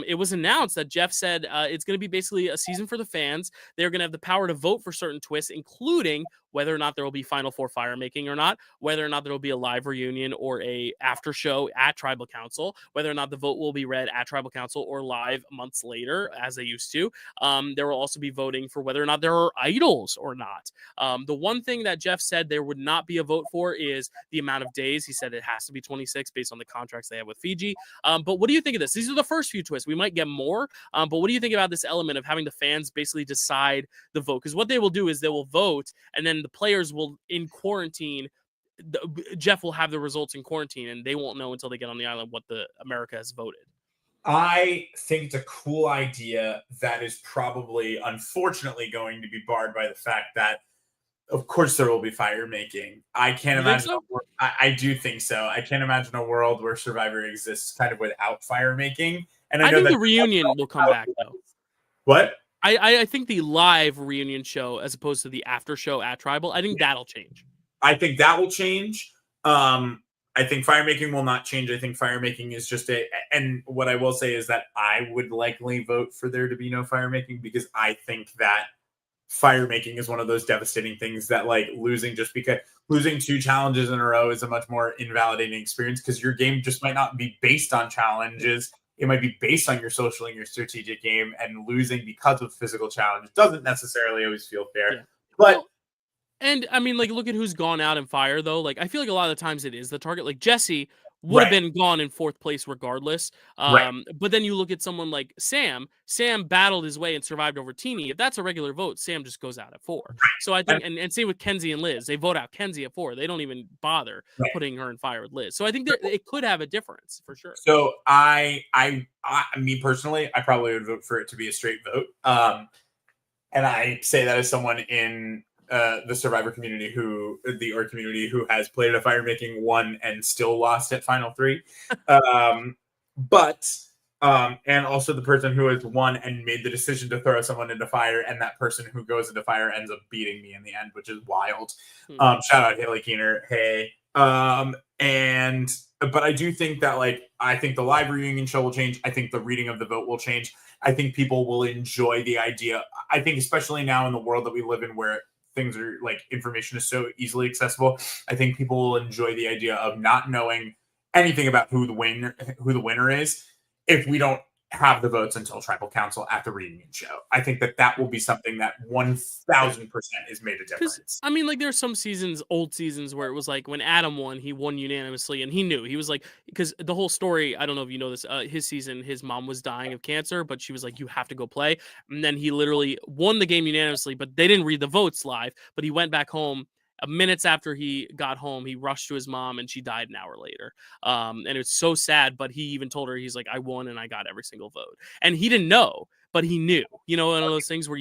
it was announced that Jeff said it's going to be basically a season for the fans. They're going to have the power to vote for certain twists, including whether or not there will be Final Four fire making or not, whether or not there will be a live reunion or a after show at Tribal Council, whether or not the vote will be read at Tribal Council or live months later, as they used to. There will also be voting for whether or not there are idols or not. The one thing that Jeff said there would not be a vote for is the amount of days. He said it has to be 26 based on the contracts they have with Fiji. But what do you think of this? These are the first few twists. We might get more, but what do you think about this element of having the fans basically decide the vote? Because what they will do is they will vote, and then the players will, in quarantine, Jeff will have the results in quarantine, and they won't know until they get on the island what the America has voted. I think it's a cool idea that is probably, unfortunately, going to be barred by the fact that, of course, there will be fire making. I can't imagine. So? I do think so. I can't imagine a world where Survivor exists kind of without fire making. And I think the reunion will come back though. What? I think the live reunion show, as opposed to the after show at Tribal, I think that'll change. I think that will change. I think fire making will not change. I think fire making is just and what I will say is that I would likely vote for there to be no fire making because I think that fire making is one of those devastating things that like losing 2 challenges in a row is a much more invalidating experience because your game just might not be based on challenges. It might be based on your social and your strategic game, and losing because of physical challenge doesn't necessarily always feel fair. Yeah. But well, and I mean, like, look at who's gone out in fire though. Like, I feel like a lot of the times it is the target. Like Jesse would have been gone in 4th place regardless. But then you look at someone like Sam. Sam battled his way and survived over Teeny. If that's a regular vote, Sam just goes out at 4. So I think, and same with Kenzie and Liz. They vote out Kenzie at 4. They don't even bother putting her in fire with Liz. So I think it could have a difference for sure. So me personally, I probably would vote for it to be a straight vote. And I say that as someone in the Survivor community who has played at a fire making, won, and still lost at Final 3. And also the person who has won and made the decision to throw someone into fire, and that person who goes into fire ends up beating me in the end, which is wild. Shout out Haley Keener. Hey. But I do think that I think the live reunion show will change. I think the reading of the vote will change. I think people will enjoy the idea. I think especially now in the world that we live in where things are information is so easily accessible. I think people will enjoy the idea of not knowing anything about who the winner is if we don't have the votes until Tribal Council at the reunion show. I think that will be something that 1,000% is made a difference. I mean, there's some old seasons where it was when Adam won, he won unanimously, and he knew. He was because the whole story, I don't know if you know this, his season, his mom was dying of cancer, but she was you have to go play. And then he literally won the game unanimously, but they didn't read the votes live, but he went back home. Minutes after he got home, he rushed to his mom and she died an hour later. And it's so sad, but he even told her, he's I won and I got every single vote. And he didn't know, but he knew, one of those things where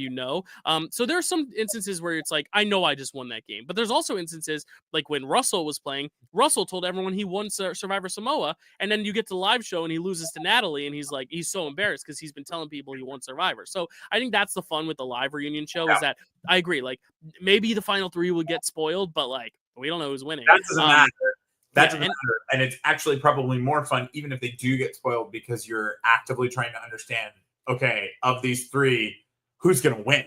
so there are some instances where it's I know I just won that game. But there's also instances when Russell was playing, Russell told everyone he won Survivor Samoa. And then you get to the live show and he loses to Natalie. And he's so embarrassed because he's been telling people he won Survivor. So I think that's the fun with the live reunion show is that I agree. Maybe the final 3 would get spoiled, but we don't know who's winning. That doesn't matter. That doesn't matter. And it's actually probably more fun, even if they do get spoiled, because you're actively trying to understand, okay, of these 3, who's going to win?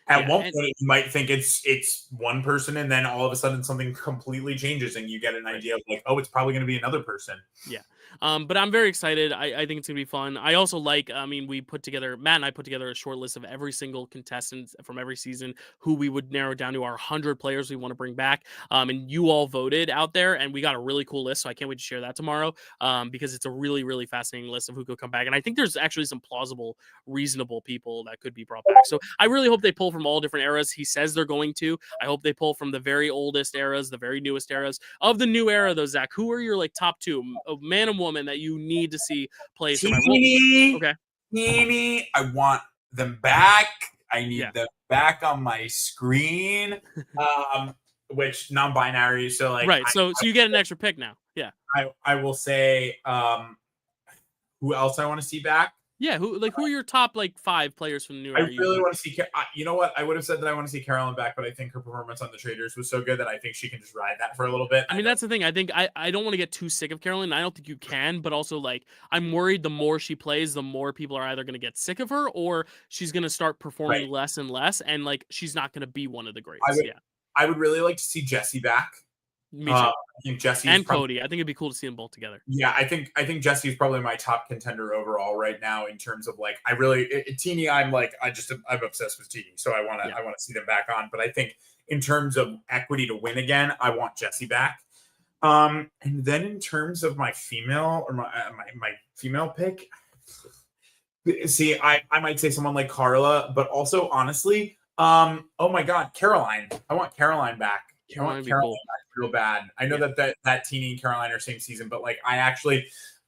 At one point, you might think it's one person, and then all of a sudden something completely changes, and you get an idea of oh, it's probably going to be another person. Yeah. But I'm very excited. I think it's gonna be fun. I also like. I mean, Matt and I put together a short list of every single contestant from every season who we would narrow down to our 100 players we want to bring back. And you all voted out there, and we got a really cool list. So I can't wait to share that tomorrow. Because it's a really, really fascinating list of who could come back. And I think there's actually some plausible, reasonable people that could be brought back. So I really hope they pull from all different eras. He says they're going to. I hope they pull from the very oldest eras, the very newest eras. Of the new era, though, Zach, who are your like top two, man and woman, that you need to see play Survivor? Okay. Teeny, I want them back. I need them back on my screen. Which non-binary, so like right. So you get an extra pick now. Yeah. I will say who else I want to see back. Yeah, who are your top like 5 players from the new era? I really want to see. You know what? I would have said that I want to see Carolyn back, but I think her performance on the Traders was so good that I think she can just ride that for a little bit. I mean, that's the thing. I think I don't want to get too sick of Carolyn. I don't think you can, but also like I'm worried the more she plays, the more people are either going to get sick of her or she's going to start performing less and less, and like she's not going to be one of the greats. I would really like to see Jesse back. Me too. I think Jesse and Cody. I think it'd be cool to see them both together. Yeah, I think Jesse's probably my top contender overall right now in terms of like Teeny. I'm obsessed with Teeny, so I want to see them back on. But I think in terms of equity to win again, I want Jesse back. And then in terms of my female or my female pick, see, I might say someone like Carla, but also honestly, oh my God, Caroline. I want Caroline back. I want Caroline back real bad. I know that Teeny and Caroline are same season, but like I actually,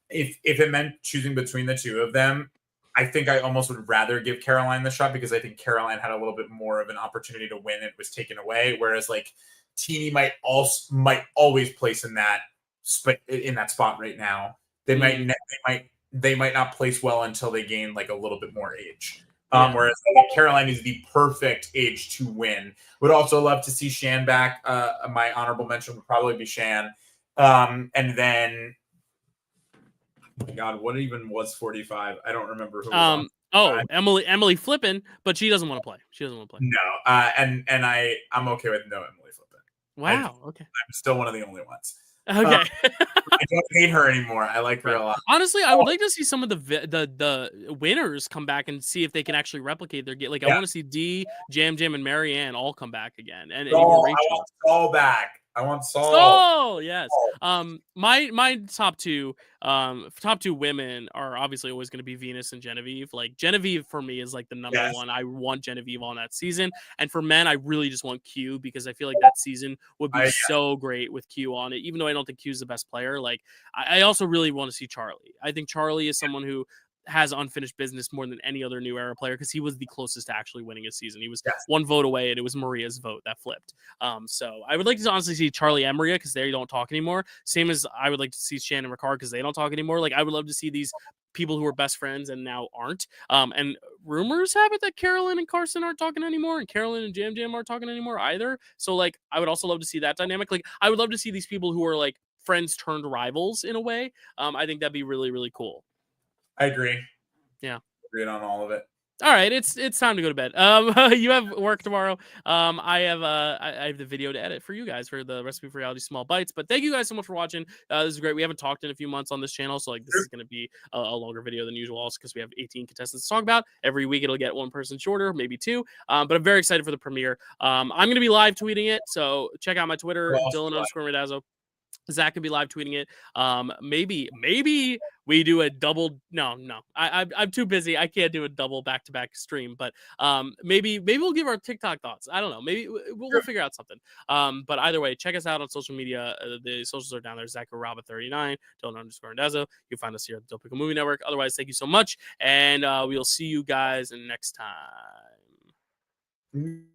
if it meant choosing between the two of them, I think I almost would rather give Caroline the shot because I think Caroline had a little bit more of an opportunity to win. It was taken away, whereas like Teeny might always place in that spot right now. They might not place well until they gain like a little bit more age. Whereas I think Caroline is the perfect age to win. Would also love to see Shan back. My honorable mention would probably be Shan. And then, oh my God, what even was 45? I don't remember who. Emily Flippin, but she doesn't want to play. No, and I'm okay with no Emily Flippin. Wow. Okay. I'm still one of the only ones. Okay. I don't hate her anymore. I like her a lot. Honestly, I would like to see some of the winners come back and see if they can actually replicate their game. Like, I want to see Dee, Jam, and Marianne all come back again, and even Rachel. I want Saul back. I want Saul. Saul, yes. My top two women are obviously always going to be Venus and Genevieve. Like Genevieve for me is like the number one. I want Genevieve on that season. And for men, I really just want Q because I feel like that season would be so great with Q on it. Even though I don't think Q's the best player, like I also really want to see Charlie. I think Charlie is someone who has unfinished business more than any other new era player because he was the closest to actually winning his season. He was one vote away, and it was Maria's vote that flipped. So I would like to honestly see Charlie and Maria because they don't talk anymore. Same as I would like to see Shannon and Ricard because they don't talk anymore. Like I would love to see these people who were best friends and now aren't. And rumors have it that Carolyn and Carson aren't talking anymore, and Carolyn and Jam aren't talking anymore either. So like I would also love to see that dynamic. Like I would love to see these people who are like friends turned rivals in a way. I think that'd be really, really cool. I agree. Yeah. Agreed on all of it. All right, it's time to go to bed. You have work tomorrow. I have the video to edit for you guys for the Recipe for Reality Small Bites. But thank you guys so much for watching. This is great. We haven't talked in a few months on this channel, so like this is going to be a longer video than usual, also because we have 18 contestants to talk about. Every week it'll get one person shorter, maybe two. But I'm very excited for the premiere. I'm going to be live tweeting it, so check out my Twitter, Dylan_Randazzo. Zach could be live tweeting it. Maybe we do a double. No, I'm too busy. I can't do a double back-to-back stream. But maybe we'll give our TikTok thoughts. I don't know. Maybe we'll figure out something. But either way, check us out on social media. The socials are down there. ZachAraba39, Dylan_Randazzo. You'll find us here at the Don't Pick a Movie Network. Otherwise, thank you so much, and we'll see you guys next time.